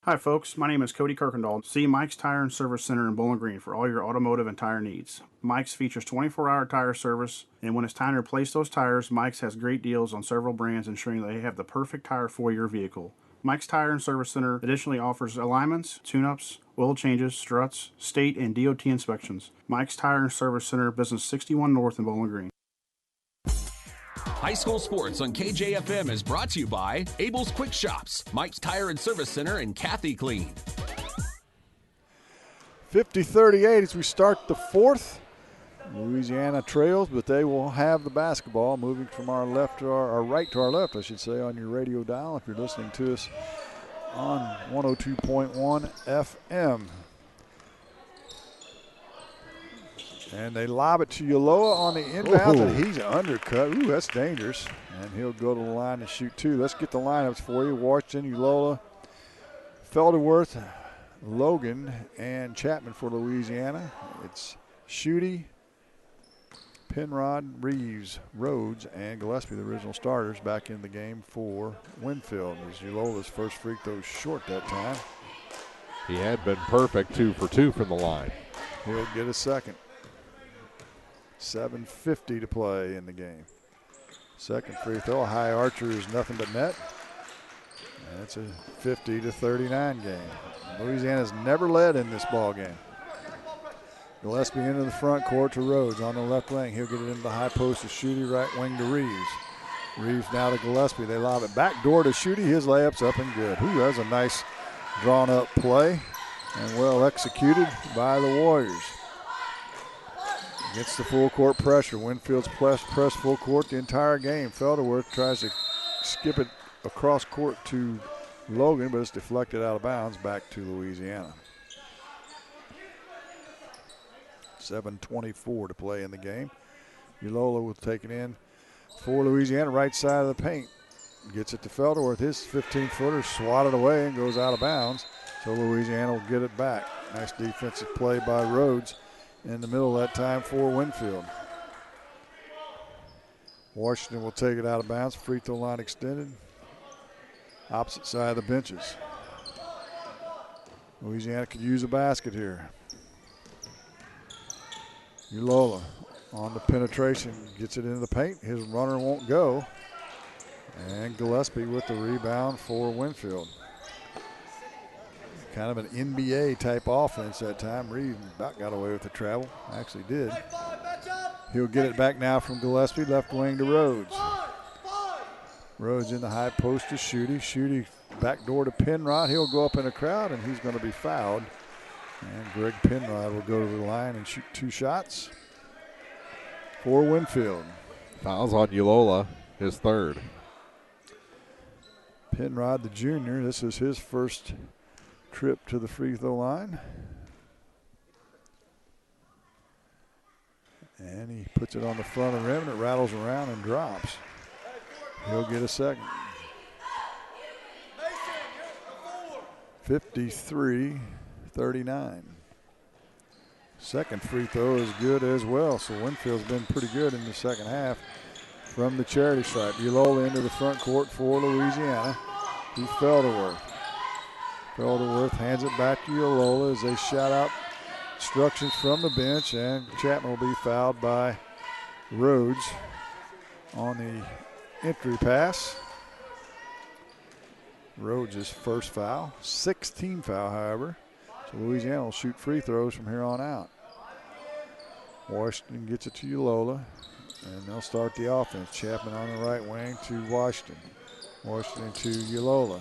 Hi folks, my name is Cody Kirkendall. See Mike's Tire and Service Center in Bowling Green for all your automotive and tire needs. Mike's features 24-hour tire service, and when it's time to replace those tires, Mike's has great deals on several brands ensuring they have the perfect tire for your vehicle. Mike's Tire and Service Center additionally offers alignments, tune-ups, oil changes, struts, state and DOT inspections. Mike's Tire and Service Center, Business 61 North in Bowling Green. High school sports on KJFM is brought to you by Abel's Quick Shops, Mike's Tire and Service Center, and Kathy Clean. 50-38 as we start the fourth. Louisiana trails, but they will have the basketball moving from our left to our right to our left, I should say, on your radio dial if you're listening to us on 102.1 FM. And they lob it to Uloa on the inbound, and he's undercut. Ooh, that's dangerous. And he'll go to the line and shoot two. Let's get the lineups for you. Washington, Uloa, Felderworth, Logan, and Chapman for Louisiana. It's Schutte, Penrod, Reeves, Rhodes, and Gillespie, the original starters, back in the game for Winfield. As Ulola's first free throw short that time. He had been perfect, 2 for 2 from the line. He'll get a second. 7:50 to play in the game. Second free throw, high archer is nothing but net. And it's a 50-39 game. Louisiana's never led in this ball game. Gillespie into the front court to Rhodes on the left wing. He'll get it into the high post to Schutte, right wing to Reeves. Reeves now to Gillespie. They lob it back door to Schutte. His layup's up and good. Ooh, that's a nice drawn up play and well executed by the Warriors. Gets the full court pressure. Winfield's press full court the entire game. Felderworth tries to skip it across court to Logan, but it's deflected out of bounds back to Louisiana. 7:24 to play in the game. Ulola will take it in for Louisiana, right side of the paint. Gets it to Felderworth. His 15-footer swatted away and goes out of bounds. So Louisiana will get it back. Nice defensive play by Rhodes in the middle of that time for Winfield. Washington will take it out of bounds. Free throw line extended. Opposite side of the benches. Louisiana could use a basket here. Ulola on the penetration, gets it into the paint. His runner won't go. And Gillespie with the rebound for Winfield. Kind of an NBA type offense that time. Reeves about got away with the travel. Actually did. He'll get it back now from Gillespie, left wing to Rhodes. Rhodes in the high post to Schutte. Schutte back door to Penrod. He'll go up in a crowd and he's going to be fouled. And Greg Penrod will go to the line and shoot 2 shots for Winfield. Fouls on Ulola, his third. Penrod, the junior, this is his first trip to the free throw line. And he puts it on the front of the rim and it rattles around and drops. He'll get a second. 53-39. Second free throw is good as well. So Winfield's been pretty good in the second half from the charity stripe. Ulola into the front court for Louisiana. To Felderworth. Felderworth hands it back to Ulola as they shout out instructions from the bench, and Chapman will be fouled by Rhodes on the entry pass. Rhodes' first foul, 16 foul, however. So Louisiana will shoot free throws from here on out. Washington gets it to Ulola. And they'll start the offense. Chapman on the right wing to Washington. Washington to Ulola.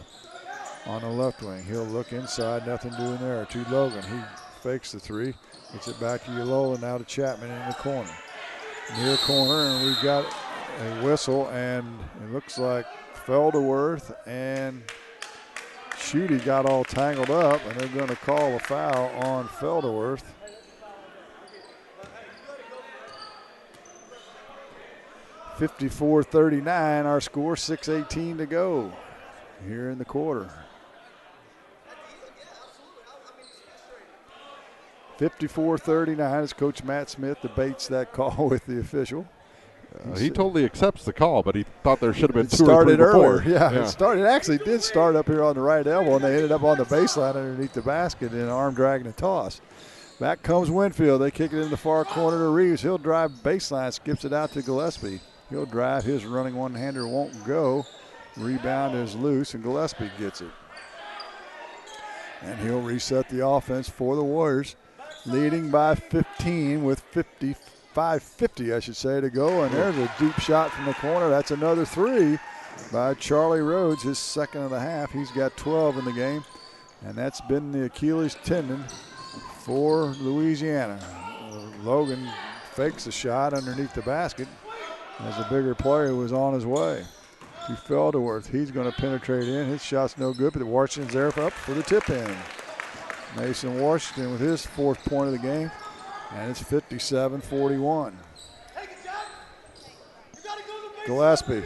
On the left wing, he'll look inside, nothing doing there. To Logan, he fakes the three. Gets it back to Ulola, now to Chapman in the corner. Near corner, and we've got a whistle, and it looks like Felderworth and Schutte got all tangled up, and they're going to call a foul on Felderworth. (54-39) our score, 6:18 to go here in the quarter. 54-39 as Coach Matt Smith debates that call with the official. He totally accepts the call, but he thought there should have been two or three before. Yeah, it actually did start up here on the right elbow, and they ended up on the baseline underneath the basket in arm drag and a toss. Back comes Winfield. They kick it in the far corner to Reeves. He'll drive baseline, skips it out to Gillespie. He'll drive. His running one-hander won't go. Rebound is loose, and Gillespie gets it. And he'll reset the offense for the Warriors, leading by 15 with 5:50, I should say, to go. And there's a deep shot from the corner. That's another three by Charlie Rhodes, his second of the half. He's got 12 in the game, and that's been the Achilles tendon for Louisiana. Logan fakes a shot underneath the basket as a bigger player was on his way. To Felderworth. He's going to penetrate in. His shot's no good, but Washington's there up for the tip in. Mason Washington with his fourth point of the game, and it's 57-41. Gillespie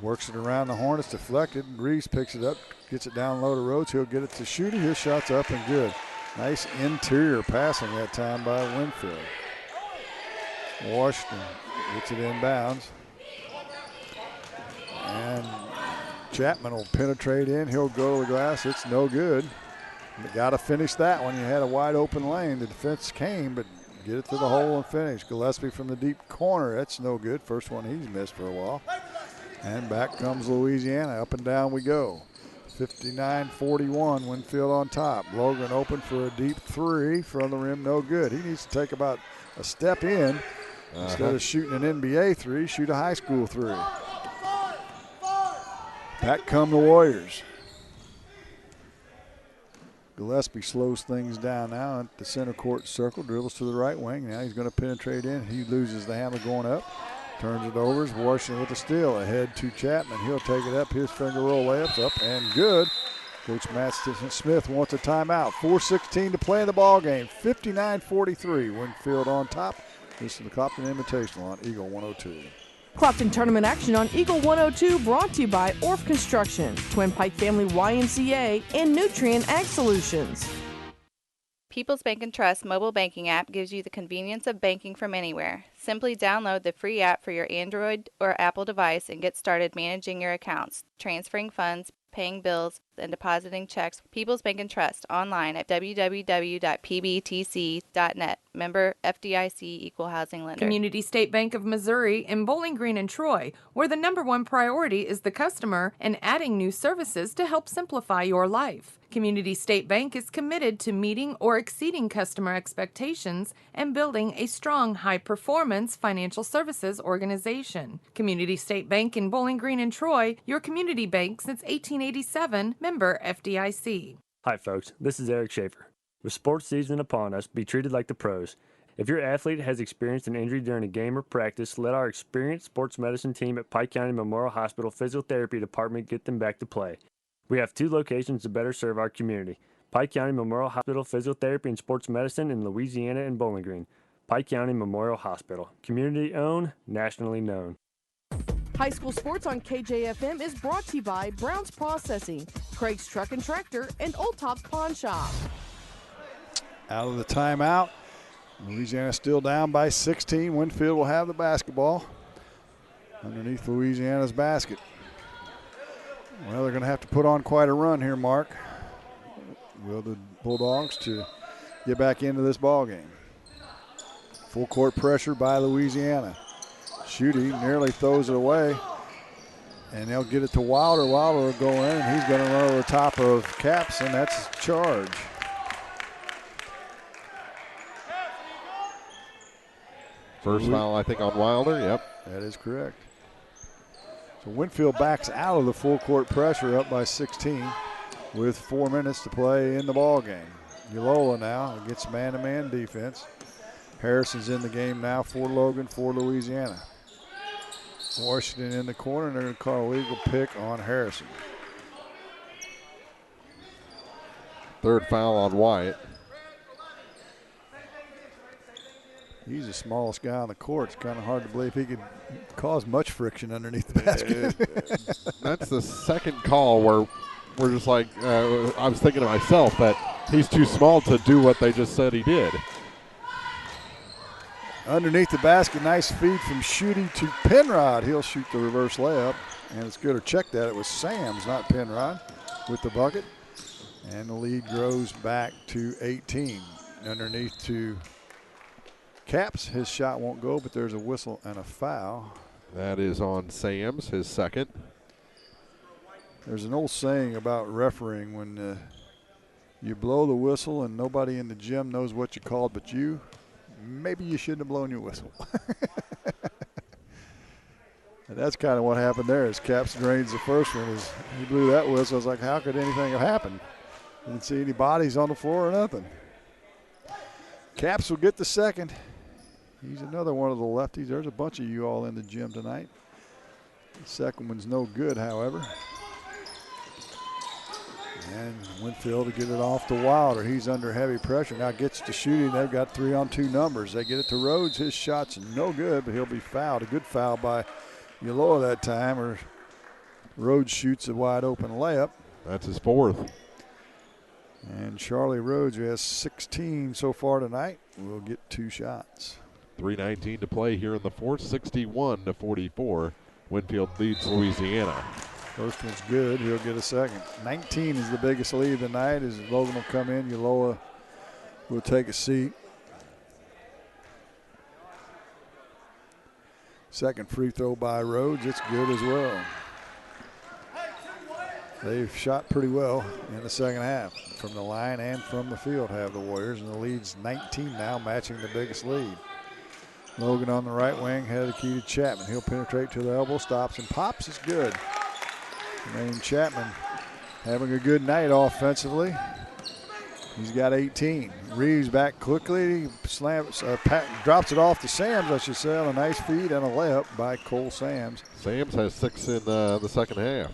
works it around the horn. It's deflected. Reeves picks it up, gets it down low to Rhodes. He'll get it to Schutte. His shot's up and good. Nice interior passing that time by Winfield. Washington gets it inbounds. And Chapman will penetrate in. He'll go to the glass. It's no good. You got to finish that one. You had a wide open lane. The defense came, but get it to the hole and finish. Gillespie from the deep corner. That's no good. First one he's missed for a while. And back comes Louisiana. Up and down we go. 59-41. Winfield on top. Logan open for a deep three from the rim. No good. He needs to take about a step in. Instead of shooting an NBA three, shoot a high school three. Back come the Warriors. Gillespie slows things down now at the center court circle, dribbles to the right wing. Now he's going to penetrate in. He loses the handle going up, turns it over. Washington with the steal ahead to Chapman. He'll take it up. His finger roll layups up and good. Coach Matt Smith wants a timeout. 4:16 to play in the ball game. 59-43. Winfield on top. This is the Clopton Invitational on Eagle 102. Clopton tournament action on Eagle 102 brought to you by Orff Construction, Twin Pike Family YMCA, and Nutrien Ag Solutions. People's Bank & Trust mobile banking app gives you the convenience of banking from anywhere. Simply download the free app for your Android or Apple device and get started managing your accounts, transferring funds, paying bills, and depositing checks. People's Bank & Trust online at www.pbtc.net. Member FDIC Equal Housing Lender. Community State Bank of Missouri in Bowling Green and Troy, where the #1 priority is the customer and adding new services to help simplify your life. Community State Bank is committed to meeting or exceeding customer expectations and building a strong, high-performance financial services organization. Community State Bank in Bowling Green and Troy, your community bank since 1887, member FDIC. Hi, folks. This is Eric Schaefer. With sports season upon us, be treated like the pros. If your athlete has experienced an injury during a game or practice, let our experienced sports medicine team at Pike County Memorial Hospital Physiotherapy Department get them back to play. We have 2 locations to better serve our community. Pike County Memorial Hospital Physiotherapy and Sports Medicine in Louisiana and Bowling Green. Pike County Memorial Hospital. Community owned, nationally known. High school sports on KJFM is brought to you by Brown's Processing, Craig's Truck and Tractor, and Old Top's Pawn Shop. Out of the timeout. Louisiana still down by 16. Winfield will have the basketball underneath Louisiana's basket. Well, they're going to have to put on quite a run here, Mark. Will the Bulldogs to get back into this ball game. Full court pressure by Louisiana. Schutte nearly throws it away, and they'll get it to Wilder. Wilder will go in, and he's going to run over the top of Caps, and that's a charge. First foul, I think, on Wilder. Yep. That is correct. So Winfield backs out of the full court pressure, up by 16 with 4 minutes to play in the ball game. Ulola now against man-to-man defense. Harrison's in the game now for Logan, for Louisiana. Washington in the corner, and they're going to call a legal pick on Harrison. Third foul on Wyatt. He's the smallest guy on the court. It's kind of hard to believe he could cause much friction underneath the basket. That's the second call where we're just like, I was thinking to myself that he's too small to do what they just said he did. Underneath the basket, nice feed from Shooty to Penrod. He'll shoot the reverse layup, and it's good to check that. It was Sams, not Penrod, with the bucket. And the lead grows back to 18. Underneath to Caps. His shot won't go, but there's a whistle and a foul. That is on Sams, his second. There's an old saying about refereeing when you blow the whistle and nobody in the gym knows what you called but you. Maybe you shouldn't have blown your whistle. And that's kind of what happened there as Caps drains the first one. As he blew that whistle, I was like, how could anything have happened? Didn't see any bodies on the floor or nothing. Caps will get the second. He's another one of the lefties. There's a bunch of you all in the gym tonight. The second one's no good, however. And Winfield to get it off to Wilder. He's under heavy pressure. Now gets to shooting. They've got 3-on-2 numbers. They get it to Rhodes. His shot's no good, but he'll be fouled. A good foul by Uloa that time, or Rhodes shoots a wide open layup. That's his fourth. And Charlie Rhodes, who has 16 so far tonight, will get 2 shots. 3:19 to play here in the fourth, 61-44. Winfield leads Louisiana. First one's good. He'll get a second. 19 is the biggest lead tonight as Logan will come in. Uloa will take a seat. Second free throw by Rhodes. It's good as well. They've shot pretty well in the second half. From the line and from the field have the Warriors, and the lead's 19 now, matching the biggest lead. Logan on the right wing, head of the key to Chapman. He'll penetrate to the elbow, stops and pops. It's good. Jermaine Chapman having a good night offensively. He's got 18. Reeves back quickly, slams, drops it off to Sams, I should say. A nice feed and a layup by Cole Sams. Sams has 6 in the second half.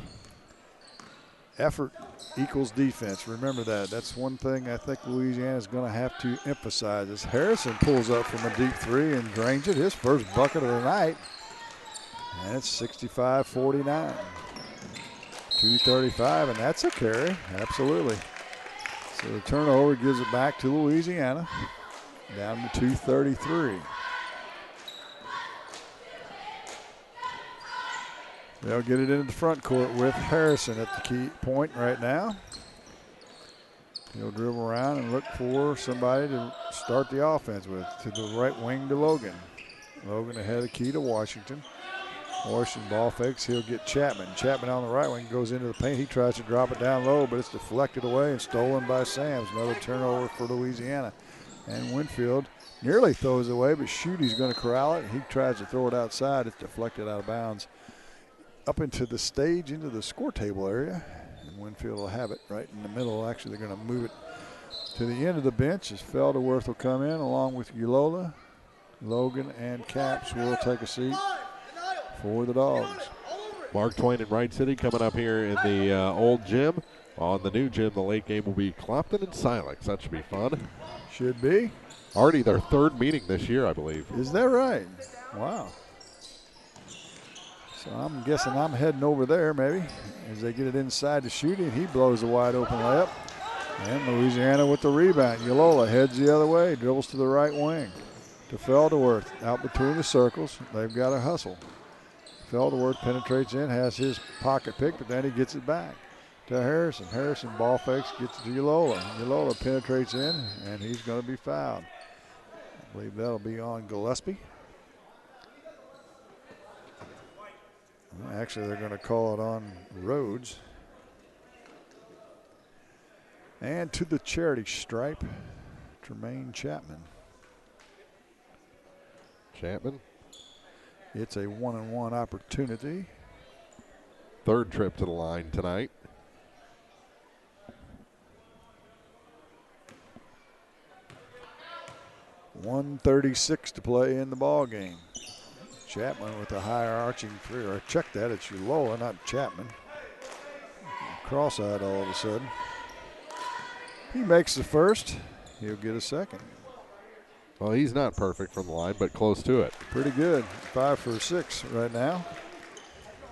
Effort equals defense. Remember that. That's one thing I think Louisiana is going to have to emphasize. As Harrison pulls up from a deep three and drains it, his first bucket of the night. And it's 65-49. 2:35, and that's a carry. Absolutely. So the turnover gives it back to Louisiana. Down to 2:33. They'll get it into the front court with Harrison at the key point right now. He'll dribble around and look for somebody to start the offense with. To the right wing to Logan. Logan ahead of the key to Washington. Washington ball fakes. He'll get Chapman. Chapman on the right wing goes into the paint. He tries to drop it down low, but it's deflected away and stolen by Sams. Another turnover for Louisiana. And Winfield nearly throws it away, but Shooty's going to corral it. He tries to throw it outside. It's deflected out of bounds. Up into the stage, into the score table area. And Winfield will have it right in the middle. Actually, they're going to move it to the end of the bench as Felderworth will come in along with Ulola. Logan and Caps will take a seat for the Dogs. Mark Twain and Wright City coming up here in the old gym. On the new gym, the late game will be Clopton and Silex. That should be fun. Should be. Already their third meeting this year, I believe. Is that right? Wow. So I'm guessing I'm heading over there maybe as they get it inside to Shooty. He blows a wide open layup. And Louisiana with the rebound. Ulola heads the other way, dribbles to the right wing. To Felderworth, out between the circles. They've got to hustle. Felderworth penetrates in, has his pocket pick, but then he gets it back to Harrison. Harrison ball fakes, gets to Ulola. Ulola penetrates in, and he's going to be fouled. I believe that'll be on Gillespie. Actually, they're going to call it on Rhodes. And to the charity stripe, Jermaine Chapman. Chapman. It's a 1-and-1 opportunity. Third trip to the line tonight. .136 to play in the ball game. Chapman with a higher arching three. Or check that, it's Ulola, not Chapman. Cross-eyed all of a sudden. He makes the first. He'll get a second. Well, he's not perfect from the line, but close to it. Pretty good. 5 for 6 right now.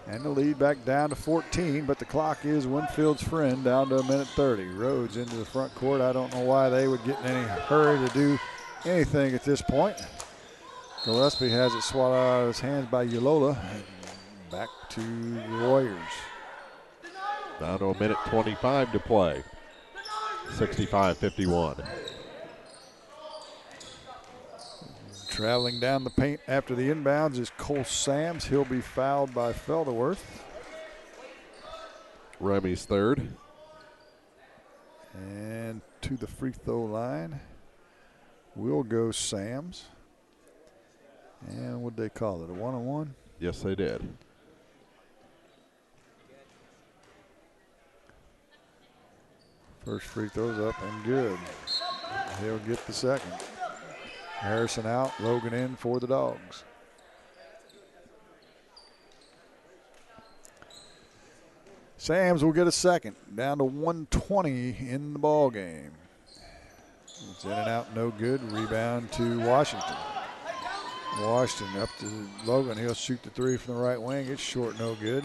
And the lead back down to 14, but the clock is Winfield's friend, down to 1:30. Rhodes into the front court. I don't know why they would get in any hurry to do anything at this point. Gillespie has it swallowed out of his hands by Ulola. Back to the Warriors. Down to 1:25 to play. 65-51. Traveling down the paint after the inbounds is Cole Sams. He'll be fouled by Felderworth. Remy's third. And to the free throw line will go Sams. And what'd they call it, a 1-on-1? Yes, they did. First free throw's up and good. He'll get the second. Harrison out, Logan in for the Dogs. Sams will get a second, down to 1:20 in the ball game. It's in and out, no good. Rebound to Washington. Washington up to Logan. He'll shoot the three from the right wing. It's short, no good.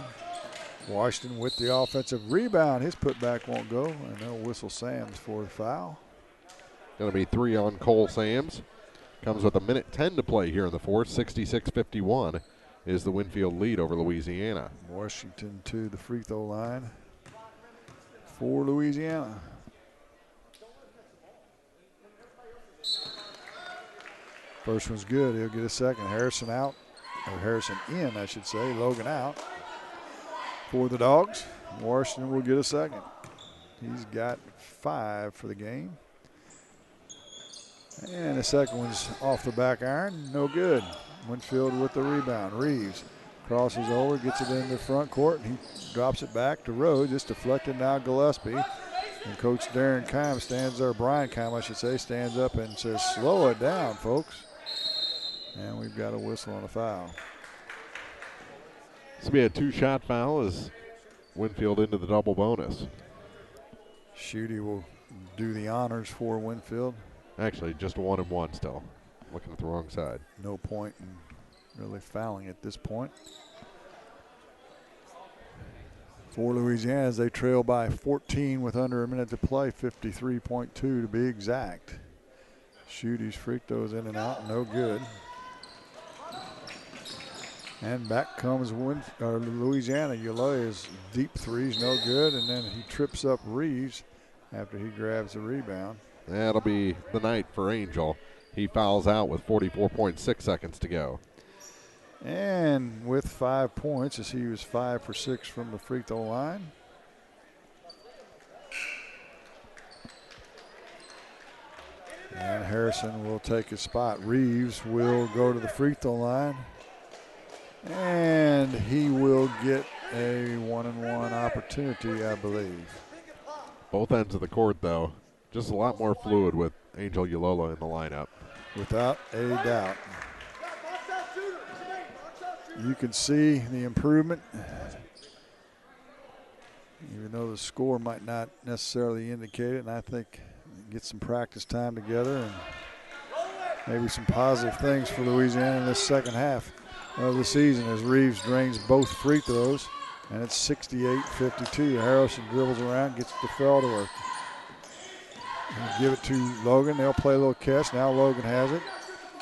Washington with the offensive rebound. His putback won't go, and they'll whistle Sams for the foul. Going to be 3 on Cole Sams. Comes with 1:10 to play here in the fourth. 66-51 is the Winfield lead over Louisiana. Washington to the free throw line for Louisiana. First one's good. He'll get a second. Harrison out, or Harrison in, I should say. Logan out for the Dogs. Washington will get a second. He's got 5 for the game. And the second one's off the back iron. No good. Winfield with the rebound. Reeves crosses over, gets it in the front court, and he drops it back to Rhodes. It's deflected now Gillespie. And Coach Darren Keim stands there, Brian Keim, I should say, stands up and says, slow it down, folks. And we've got a whistle on a foul. This will be a 2-shot foul as Winfield into the double bonus. Schutte will do the honors for Winfield. Actually, just a 1-and-1 still. Looking at the wrong side. No point in really fouling at this point. For Louisiana, as they trail by 14 with under a minute to play, 53.2 to be exact. Schutte's free throws in and out, no good. And back comes Louisiana. Uloya's deep threes, no good, and then he trips up Reeves after he grabs the rebound. That'll be the night for Angel. He fouls out with 44.6 seconds to go. And with 5 points, as he was 5 for 6 from the free throw line. And Harrison will take his spot. Reeves will go to the free throw line. And he will get a 1-and-1 opportunity, I believe. Both ends of the court, though, just a lot more fluid with Angel Ulola in the lineup. Without a doubt. You can see the improvement, even though the score might not necessarily indicate it. And I think get some practice time together and maybe some positive things for Louisiana in this second half of the season as Reeves drains both free throws, and it's 68-52. Harrison dribbles around, gets it to Felderworth. He'll give it to Logan. They'll play a little catch. Now Logan has it.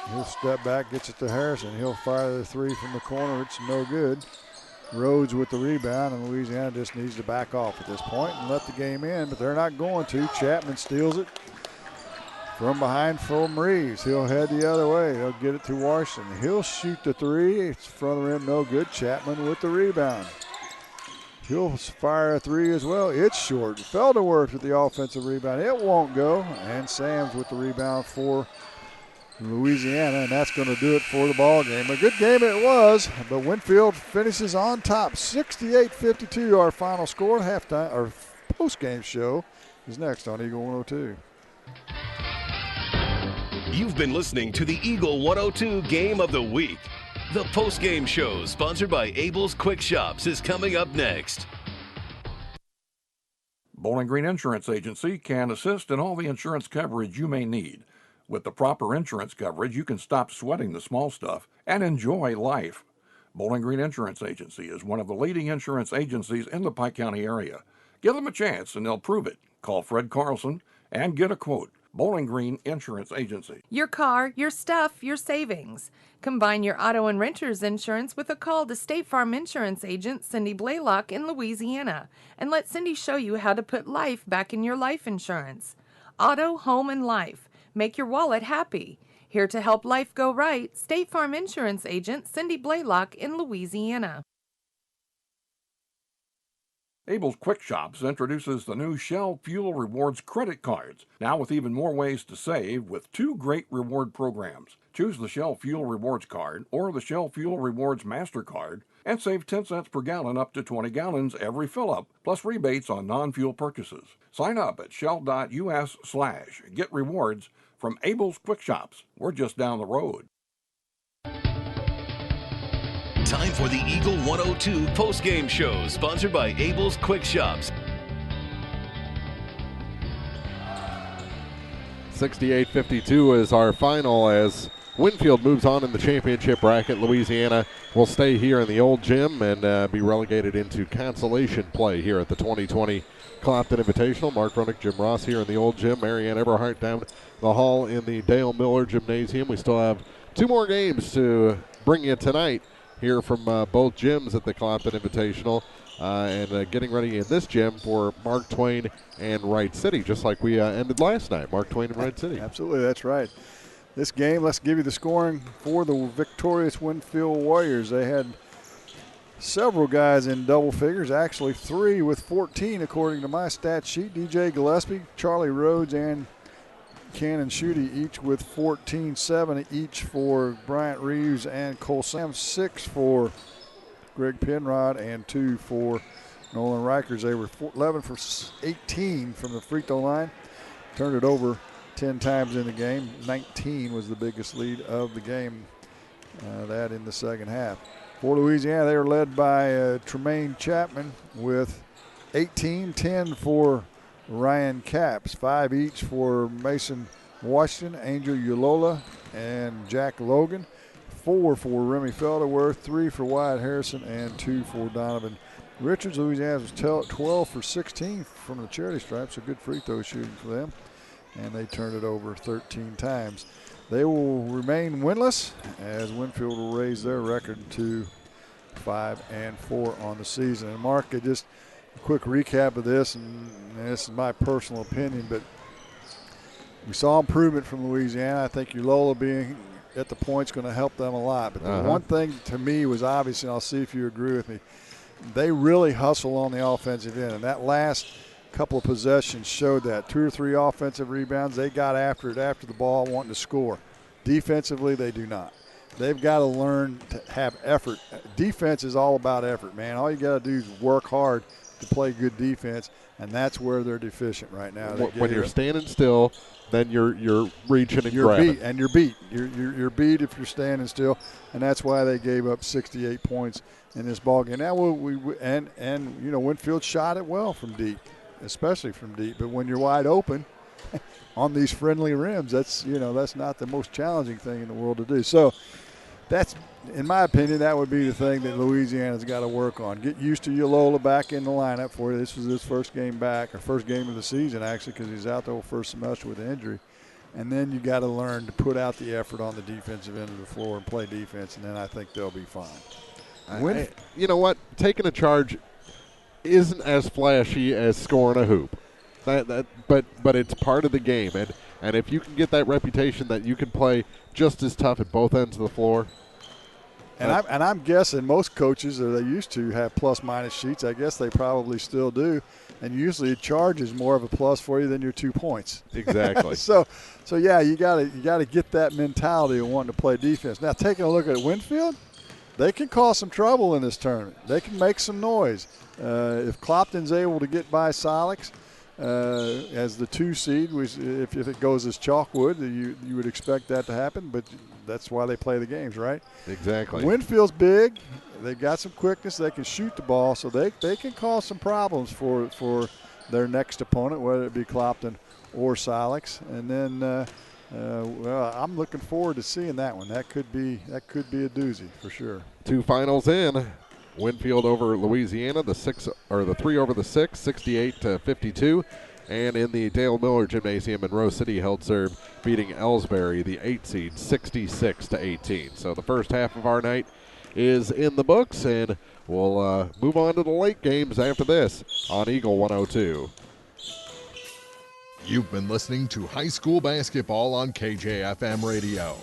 He'll step back, gets it to Harrison. He'll fire the three from the corner. It's no good. Rhodes with the rebound, and Louisiana just needs to back off at this point and let the game in, but they're not going to. Chapman steals it from behind from Reeves. He'll head the other way. He'll get it to Washington. He'll shoot the three. It's front of the rim, no good. Chapman with the rebound. He'll fire a three as well. It's short. Felderworth with the offensive rebound. It won't go. And Sams with the rebound for Louisiana, and that's going to do it for the ball game. A good game it was, but Winfield finishes on top, 68-52. Our final score. Halftime, our post-game show is next on Eagle 102. You've been listening to the Eagle 102 Game of the Week. The post-game show, sponsored by Abel's Quick Shops, is coming up next. Bowling Green Insurance Agency can assist in all the insurance coverage you may need. With the proper insurance coverage, you can stop sweating the small stuff and enjoy life. Bowling Green Insurance Agency is one of the leading insurance agencies in the Pike County area. Give them a chance and they'll prove it. Call Fred Carlson and get a quote. Bowling Green Insurance Agency. Your car, your stuff, your savings. Combine your auto and renter's insurance with a call to State Farm Insurance agent Cindy Blaylock in Louisiana, and let Cindy show you how to put life back in your life insurance. Auto, home, and life. Make your wallet happy. Here to help life go right, State Farm Insurance agent Cindy Blaylock in Louisiana. Abel's Quick Shops introduces the new Shell Fuel Rewards credit cards, now with even more ways to save with 2 great reward programs. Choose the Shell Fuel Rewards card or the Shell Fuel Rewards MasterCard and save 10 cents per gallon up to 20 gallons every fill-up, plus rebates on non-fuel purchases. Sign up at shell.us/get rewards from Abel's Quick Shops. We're just down the road. Time for the Eagle 102 post-game show, sponsored by Abel's Quick Shops. 68-52 is our final as Winfield moves on in the championship bracket. Louisiana will stay here in the old gym and be relegated into consolation play here at the 2020 Clopton Invitational. Mark Ronick, Jim Ross here in the old gym. Marianne Eberhardt down the hall in the Dale Miller Gymnasium. We still have 2 more games to bring you tonight here from both gyms at the Clopton Invitational, and getting ready in this gym for Mark Twain and Wright City, just like we ended last night, Mark Twain and Wright City. Absolutely, that's right. This game, let's give you the scoring for the victorious Winfield Warriors. They had several guys in double figures, actually 3 with 14 according to my stat sheet. DJ Gillespie, Charlie Rhodes, and Cannon Schutte each with 14, 7 each for Bryant Reeves and Cole Sam, 6 for Greg Penrod, and 2 for Nolan Rikers. They were 11 for 18 from the free throw line. Turned it over 10 times in the game. 19 was the biggest lead of the game, that in the second half. For Louisiana, they were led by Tremaine Chapman with 18, 10 for Ryan Capps, 5 each for Mason Washington, Angel Ulola, and Jack Logan, 4 for Remy Felderworth, 3 for Wyatt Harrison, and 2 for Donovan Richards. Louisiana was 12 for 16 from the charity stripe, so good free throw shooting for them, and they turned it over 13 times. They will remain winless as Winfield will raise their record to 5-4 on the season. And Mark, just a quick recap of this, and this is my personal opinion, but we saw improvement from Louisiana. I think Ulola being at the point is going to help them a lot. But the one thing to me was obvious, and I'll see if you agree with me, they really hustle on the offensive end. And that last couple of possessions showed that. 2 or 3 offensive rebounds. They got after it after the ball, wanting to score. Defensively, they do not. They've got to learn to have effort. Defense is all about effort, man. All you got to do is work hard to play good defense, and that's where they're deficient right now. When you're standing still, then you're reaching and grabbing. You're beat. You're beat if you're standing still, and that's why they gave up 68 points in this ballgame. Now Winfield shot it well from deep, especially from deep. But when you're wide open on these friendly rims, that's not the most challenging thing in the world to do. So that's, in my opinion, that would be the thing that Louisiana's got to work on. Get used to Ulola back in the lineup for you. This was his first game back, or first game of the season, actually, because he's out the whole first semester with injury. And then you got to learn to put out the effort on the defensive end of the floor and play defense, and then I think they'll be fine. You know what? Taking a charge isn't as flashy as scoring a hoop. But it's part of the game, and if you can get that reputation that you can play just as tough at both ends of the floor. And I'm guessing most coaches, or they used to have plus-minus sheets. I guess they probably still do. And usually it charges more of a plus for you than your 2 points. Exactly. So yeah, you gotta get that mentality of wanting to play defense. Now, taking a look at Winfield, they can cause some trouble in this tournament. They can make some noise. If Clopton's able to get by Silex as the 2 seed, if it goes as chalkwood, you would expect that to happen, but that's why they play the games, right? Exactly. Winfield's big. They got some quickness. They can shoot the ball, so they can cause some problems for their next opponent, whether it be Clopton or Silex. And then, well, I'm looking forward to seeing that one. That could be a doozy for sure. 2 finals in. Winfield over Louisiana, the 3 over the 6, 68-52. And in the Dale Miller Gymnasium, Monroe City held serve, beating Ellsbury, the 8 seed, 66-18. So the first half of our night is in the books, and we'll move on to the late games after this on Eagle 102. You've been listening to high school basketball on KJFM Radio.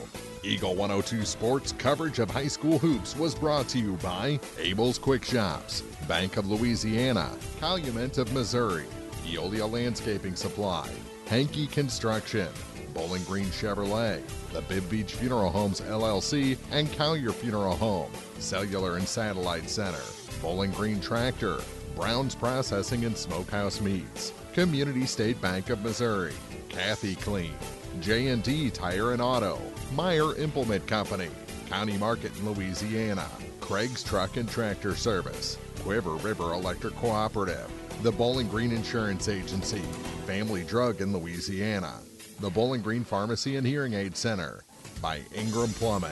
Eagle 102 Sports coverage of high school hoops was brought to you by Abel's Quick Shops, Bank of Louisiana, Calumet of Missouri, Eolia Landscaping Supply, Hankey Construction, Bowling Green Chevrolet, the Bibb Beach Funeral Homes LLC, and Collier Funeral Home, Cellular and Satellite Center, Bowling Green Tractor, Brown's Processing and Smokehouse Meats, Community State Bank of Missouri, Kathy Clean, J&D Tire and Auto, Meyer Implement Company, County Market in Louisiana, Craig's Truck and Tractor Service, Quiver River Electric Cooperative, the Bowling Green Insurance Agency, Family Drug in Louisiana, the Bowling Green Pharmacy and Hearing Aid Center, by Ingram Plumbing,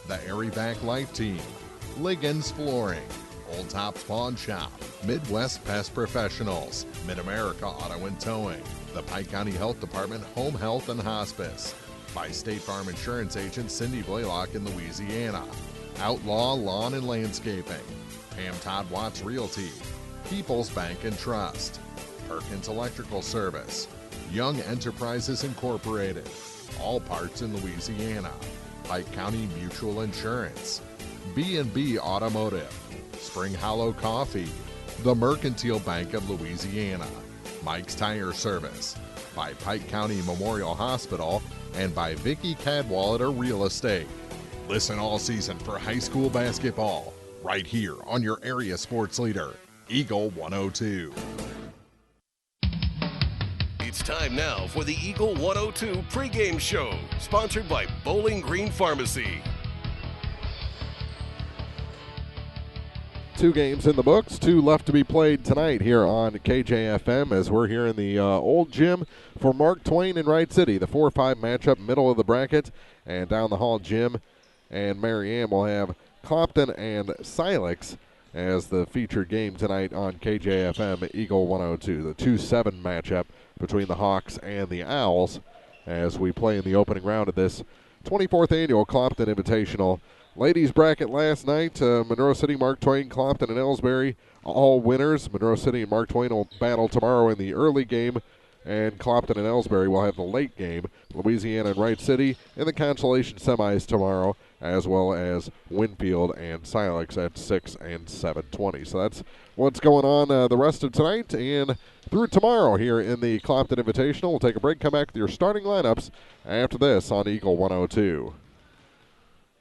the Airyback Life Team, Liggins Flooring, Old Tops Pawn Shop, Midwest Pest Professionals, Mid-America Auto and Towing, the Pike County Health Department Home Health and Hospice, by State Farm Insurance Agent Cindy Blaylock in Louisiana, Outlaw Lawn and Landscaping, Pam Todd Watts Realty, People's Bank and Trust, Perkins Electrical Service, Young Enterprises Incorporated, All Parts in Louisiana, Pike County Mutual Insurance, B&B Automotive, Spring Hollow Coffee, the Mercantile Bank of Louisiana, Mike's Tire Service, by Pike County Memorial Hospital, and by Vicky Cadwallader Real Estate. Listen all season for high school basketball, right here on your area sports leader, Eagle 102. It's time now for the Eagle 102 pregame show, sponsored by Bowling Green Pharmacy. 2 games in the books, 2 left to be played tonight here on KJFM as we're here in the old gym for Mark Twain in Wright City. The 4-5 matchup, middle of the bracket, and down the hall, Jim and Mary Ann will have Clopton and Silex as the featured game tonight on KJFM Eagle 102. The 2-7 matchup between the Hawks and the Owls as we play in the opening round of this 24th annual Clopton Invitational. Ladies bracket last night, Monroe City, Mark Twain, Clopton, and Ellsbury, all winners. Monroe City and Mark Twain will battle tomorrow in the early game, and Clopton and Ellsbury will have the late game. Louisiana and Wright City in the consolation semis tomorrow, as well as Winfield and Silex at 6 and 7:20. So that's what's going on the rest of tonight and through tomorrow here in the Clopton Invitational. We'll take a break, come back with your starting lineups after this on Eagle 102.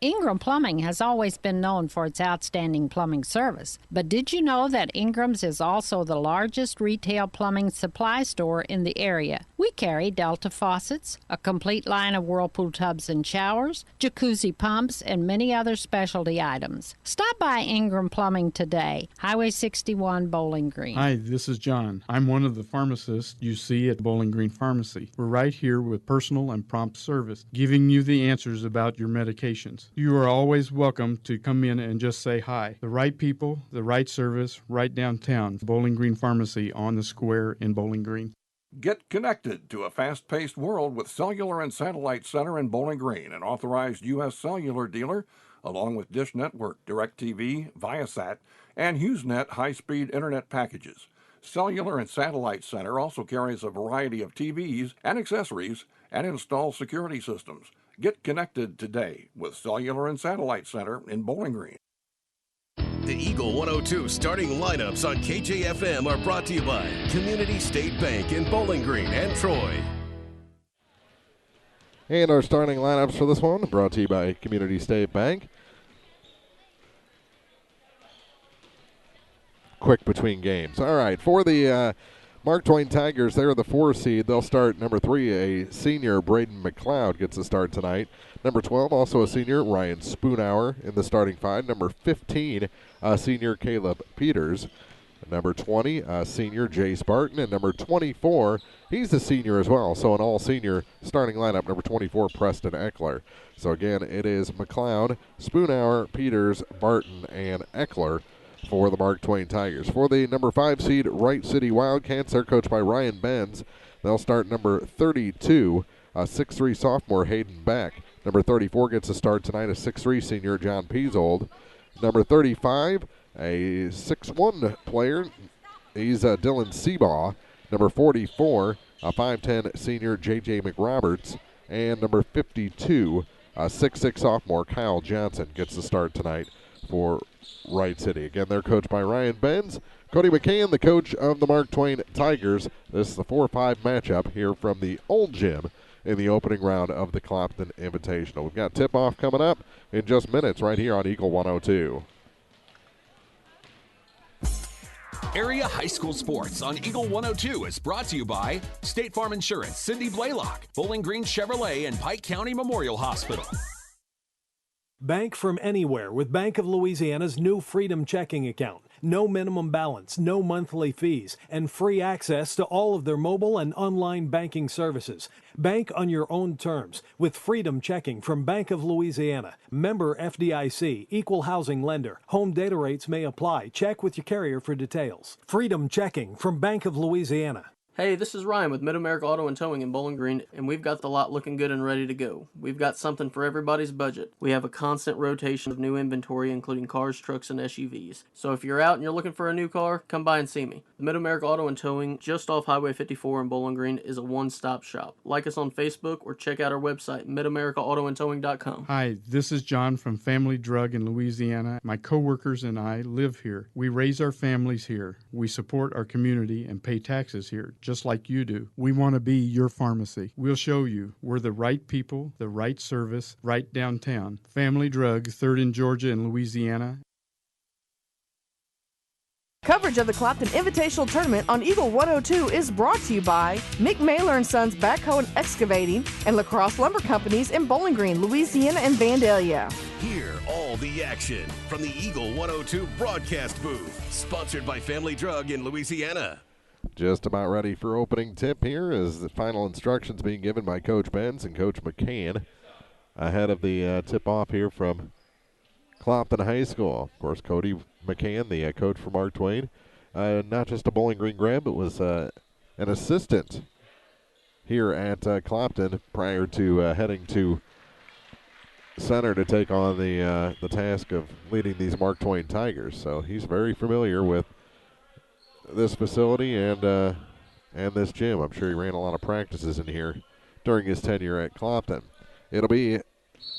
Ingram Plumbing has always been known for its outstanding plumbing service. But did you know that Ingram's is also the largest retail plumbing supply store in the area? We carry Delta faucets, a complete line of Whirlpool tubs and showers, jacuzzi pumps, and many other specialty items. Stop by Ingram Plumbing today, Highway 61, Bowling Green. Hi, this is John. I'm one of the pharmacists you see at Bowling Green Pharmacy. We're right here with personal and prompt service, giving you the answers about your medications. You are always welcome to come in and just say hi. The right people, the right service, right downtown. Bowling Green Pharmacy on the square in Bowling Green. Get connected to a fast-paced world with Cellular and Satellite Center in Bowling Green, an authorized U.S. cellular dealer, along with Dish Network, DirecTV, Viasat, and HughesNet high-speed internet packages. Cellular and Satellite Center also carries a variety of TVs and accessories and installs security systems. Get connected today with Cellular and Satellite Center in Bowling Green. The Eagle 102 starting lineups on KJFM are brought to you by Community State Bank in Bowling Green and Troy. And our starting lineups for this one brought to you by Community State Bank. Quick between games. All right, for the Mark Twain Tigers, they're the 4 seed. They'll start number 3, a senior, Braden McLeod, gets a start tonight. Number 12, also a senior, Ryan Spoonhour in the starting 5. Number 15, senior, Caleb Peters. Number 20, senior, Jace Barton. And number 24, he's a senior as well. So an all-senior starting lineup, number 24, Preston Eckler. So again, it is McLeod, Spoonhour, Peters, Barton, and Eckler for the Mark Twain Tigers. For the number 5 seed, Wright City Wildcats, they're coached by Ryan Benz. They'll start number 32, 6'3 sophomore, Hayden Beck. Number 34 gets a start tonight, a 6'3 senior, John Peasold. Number 35, a 6'1 player, he's Dylan Seabaugh. Number 44, a 5'10 senior, J.J. McRoberts. And number 52, a 6'6 sophomore, Kyle Johnson, gets the start tonight for Wright City. Again, they're coached by Ryan Benz. Cody McCann, the coach of the Mark Twain Tigers. This is the 4-5 matchup here from the old gym in the opening round of the Clopton Invitational. We've got tip-off coming up in just minutes right here on Eagle 102. Area High School Sports on Eagle 102 is brought to you by State Farm Insurance, Cindy Blaylock, Bowling Green Chevrolet, and Pike County Memorial Hospital. Bank from anywhere with Bank of Louisiana's new Freedom Checking account. No minimum balance, no monthly fees, and free access to all of their mobile and online banking services. Bank on your own terms with Freedom Checking from Bank of Louisiana. Member FDIC, equal housing lender. Home data rates may apply. Check with your carrier for details. Freedom Checking from Bank of Louisiana. Hey, this is Ryan with Mid-America Auto and Towing in Bowling Green, and we've got the lot looking good and ready to go. We've got something for everybody's budget. We have a constant rotation of new inventory, including cars, trucks, and SUVs. So if you're out and you're looking for a new car, come by and see me. The Mid-America Auto and Towing, just off Highway 54 in Bowling Green, is a one-stop shop. Like us on Facebook or check out our website, midamericaautoandtowing.com. Hi, this is John from Family Drug in Louisiana. My coworkers and I live here. We raise our families here. We support our community and pay taxes here, just like you do. We want to be your pharmacy. We'll show you. We're the right people, the right service, right downtown. Family Drug, 3rd in Georgia and Louisiana. Coverage of the Clopton Invitational Tournament on Eagle 102 is brought to you by Mick Mailer & Sons Backhoe and Excavating and La Crosse Lumber Companies in Bowling Green, Louisiana and Vandalia. Hear all the action from the Eagle 102 broadcast booth. Sponsored by Family Drug in Louisiana. Just about ready for opening tip here as the final instructions being given by Coach Benz and Coach McCann ahead of the tip-off here from Clopton High School. Of course, Cody McCann, the coach for Mark Twain, not just a Bowling Green grad, but was an assistant here at Clopton prior to heading to center to take on the task of leading these Mark Twain Tigers. So he's very familiar with this facility and this gym. I'm sure he ran a lot of practices in here during his tenure at Clopton. It'll be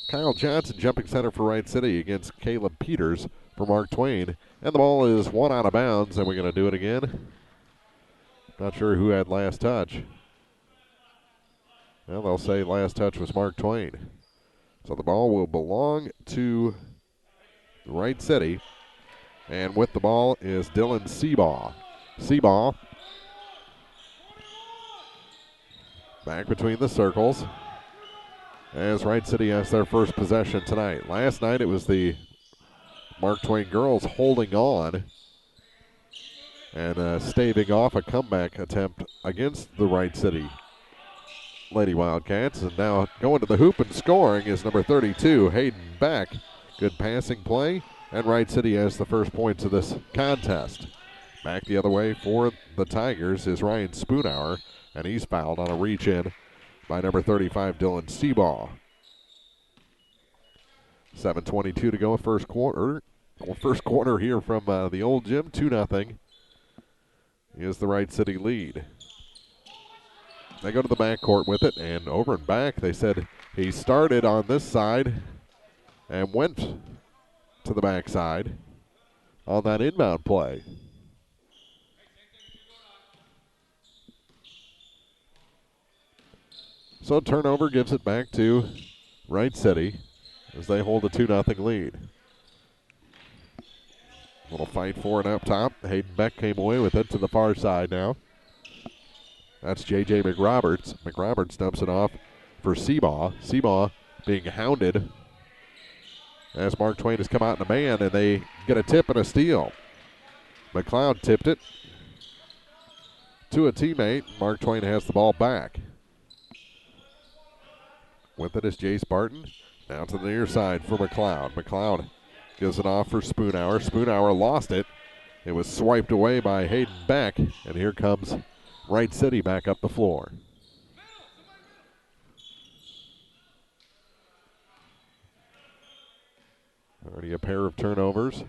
Kyle Johnson jumping center for Wright City against Caleb Peters for Mark Twain. And the ball is one out of bounds, and we're going to do it again. Not sure who had last touch. Well, they'll say last touch was Mark Twain. So the ball will belong to Wright City. And with the ball is Dylan Seabaugh. Seabaugh back between the circles as Wright City has their first possession tonight. Last night it was the Mark Twain girls holding on and staving off a comeback attempt against the Wright City Lady Wildcats. And now going to the hoop and scoring is number 32, Hayden Beck. Good passing play, and Wright City has the first points of this contest. Back the other way for the Tigers is Ryan Spoonhour, and he's fouled on a reach-in by number 35, Dylan Seabaugh. 7:22 to go, first quarter. First quarter here from the old gym, 2-0 is the Wright City lead. They go to the backcourt with it, and over and back, they said he started on this side and went to the backside on that inbound play. So turnover gives it back to Wright City as they hold a 2-0 lead. Little fight for it up top. Hayden Beck came away with it to the far side now. That's J.J. McRoberts. McRoberts dumps it off for Seabaugh. Seabaugh being hounded as Mark Twain has come out in a man, and they get a tip and a steal. McLeod tipped it to a teammate. Mark Twain has the ball back. With it is Jace Barton. Now to the near side for McLeod. McLeod gives it off for Spoonhour. Spoonhour lost it. It was swiped away by Hayden Beck, and here comes Wright City back up the floor. Already a pair of turnovers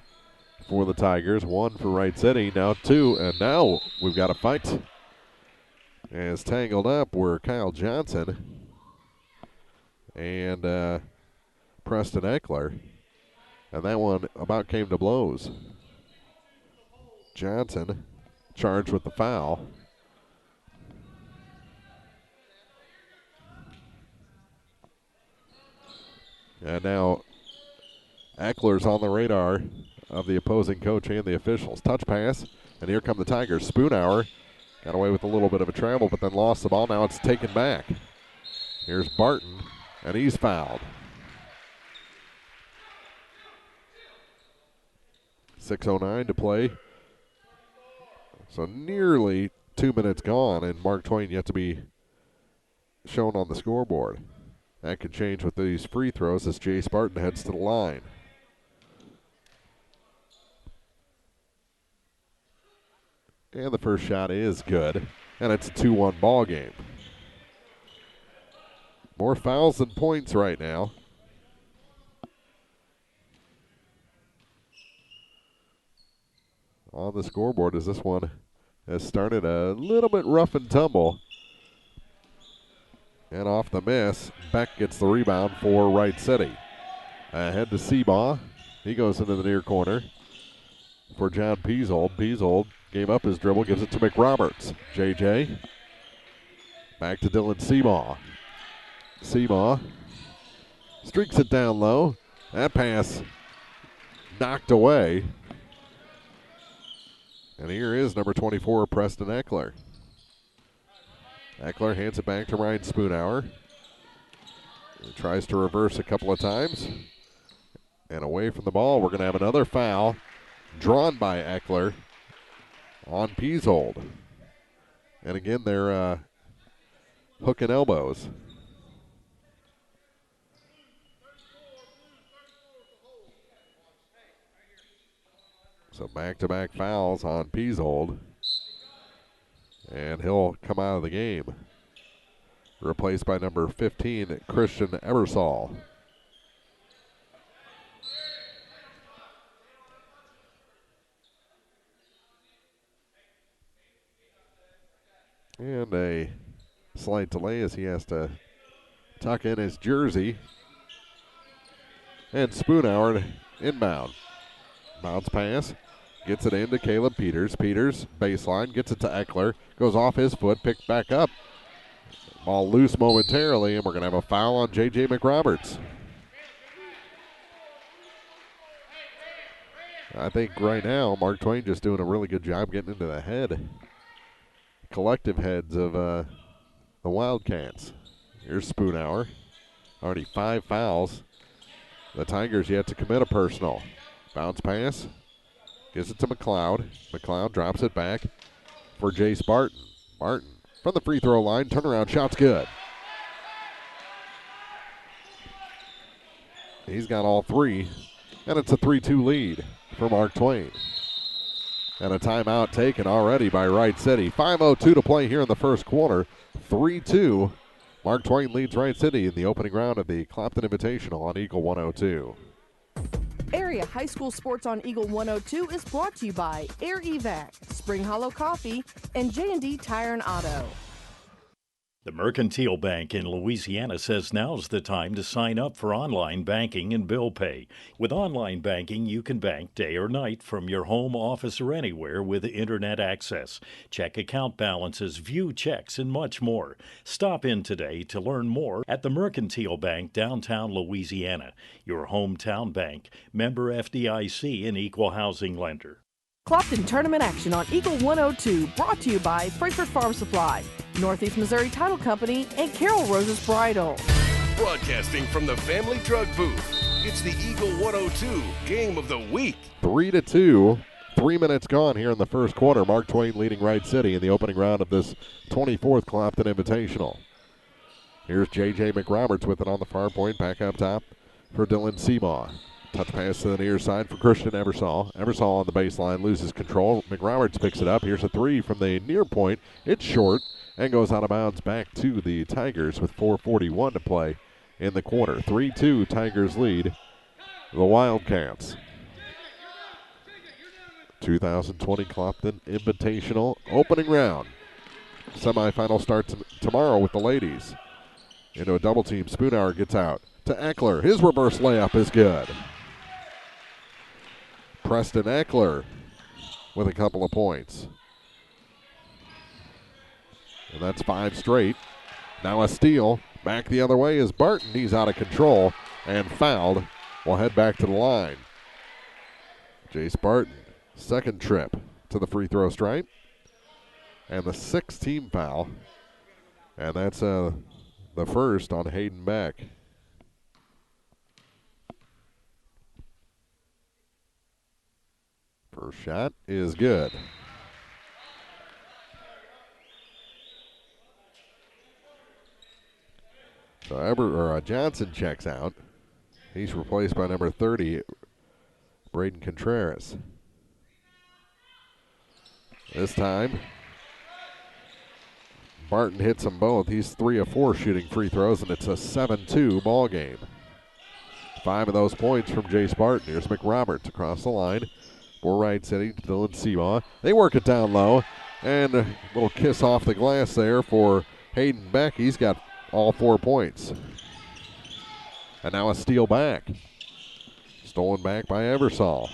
for the Tigers. One for Wright City, now two, and now we've got a fight. As tangled up were Kyle Johnson and Preston Eckler, and that one about came to blows. Johnson charged with the foul. And now Eckler's on the radar of the opposing coach and the officials. Touch pass, and here come the Tigers. Spoonhour got away with a little bit of a travel, but then lost the ball. Now it's taken back. Here's Barton, and he's fouled. 6:09 to play. So nearly 2 minutes gone, and Mark Twain yet to be shown on the scoreboard. That could change with these free throws as Jace Barton heads to the line. And the first shot is good, and it's a 2-1 ball game. More fouls than points right now. On the scoreboard as this one has started a little bit rough and tumble. And off the miss, Beck gets the rebound for Wright City. Ahead to Seabaugh. He goes into the near corner for John Peasold. Peasold gave up his dribble, gives it to McRoberts. JJ. Back to Dylan Seabaugh. Seabaugh streaks it down low. That pass knocked away. And here is number 24, Preston Eckler. Eckler hands it back to Ryan Spoonhour. He tries to reverse a couple of times. And away from the ball, we're going to have another foul drawn by Eckler on Peasold. And again, they're hooking elbows. So back-to-back fouls on Peasold. And he'll come out of the game. Replaced by number 15, Christian Ebersol. And a slight delay as he has to tuck in his jersey. And Spoonhour inbound. Bounce pass. Gets it into Caleb Peters. Peters, baseline, gets it to Eckler. Goes off his foot, picked back up. Ball loose momentarily, and we're going to have a foul on J.J. McRoberts. I think right now, Mark Twain just doing a really good job getting into the collective heads of the Wildcats. Here's Spoonhour. Already 5 fouls. The Tigers yet to commit a personal. Bounce pass. Gives it to McLeod. McLeod drops it back for Jace Barton. Barton from the free throw line. Turnaround shot's good. He's got all 3. And it's a 3-2 lead for Mark Twain. And a timeout taken already by Wright City. 5:02 to play here in the first quarter. 3-2. Mark Twain leads Wright City in the opening round of the Clopton Invitational on Eagle 102. Area High School Sports on Eagle 102 is brought to you by Air Evac, Spring Hollow Coffee, and J&D Tire and Auto. The Mercantile Bank in Louisiana says now's the time to sign up for online banking and bill pay. With online banking, you can bank day or night from your home, office, or anywhere with internet access. Check account balances, view checks, and much more. Stop in today to learn more at the Mercantile Bank, downtown Louisiana. Your hometown bank, member FDIC, and equal housing lender. Clopton tournament action on Eagle 102, brought to you by Frankfort Farm Supply, Northeast Missouri Title Company, and Carol Rose's Bridal. Broadcasting from the Family Drug Booth, it's the Eagle 102 Game of the Week. 3-2. 3 minutes gone here in the first quarter. Mark Twain leading Wright City in the opening round of this 24th Clopton Invitational. Here's J.J. McRoberts with it on the far point, back up top for Dylan Seamaw. Touch pass to the near side for Christian Eversole. Eversole on the baseline, loses control. McRoberts picks it up. Here's a three from the near point. It's short and goes out of bounds back to the Tigers with 4:41 to play in the quarter. 3-2, Tigers lead the Wildcats. 2020 Clopton Invitational opening round. Semifinal starts tomorrow with the ladies. Into a double team. Spoonhour gets out to Eckler. His reverse layup is good. Preston Eckler with a couple of points. And that's 5 straight. Now a steal. Back the other way is Barton. He's out of control and fouled. Will head back to the line. Jace Barton, second trip to the free throw stripe. And the 6th team foul. And that's the first on Hayden Beck. First shot is good. So Johnson checks out. He's replaced by number 30, Braden Contreras. This time, Barton hits them both. He's 3 of 4 shooting free throws, and it's a 7-2 ball game. 5 of those points from Jace Barton. Here's McRoberts across the line for Wright City. Dylan Seamaw. They work it down low, and a little kiss off the glass there for Hayden Beck. He's got all 4 points. And now a steal back. Stolen back by Eversole.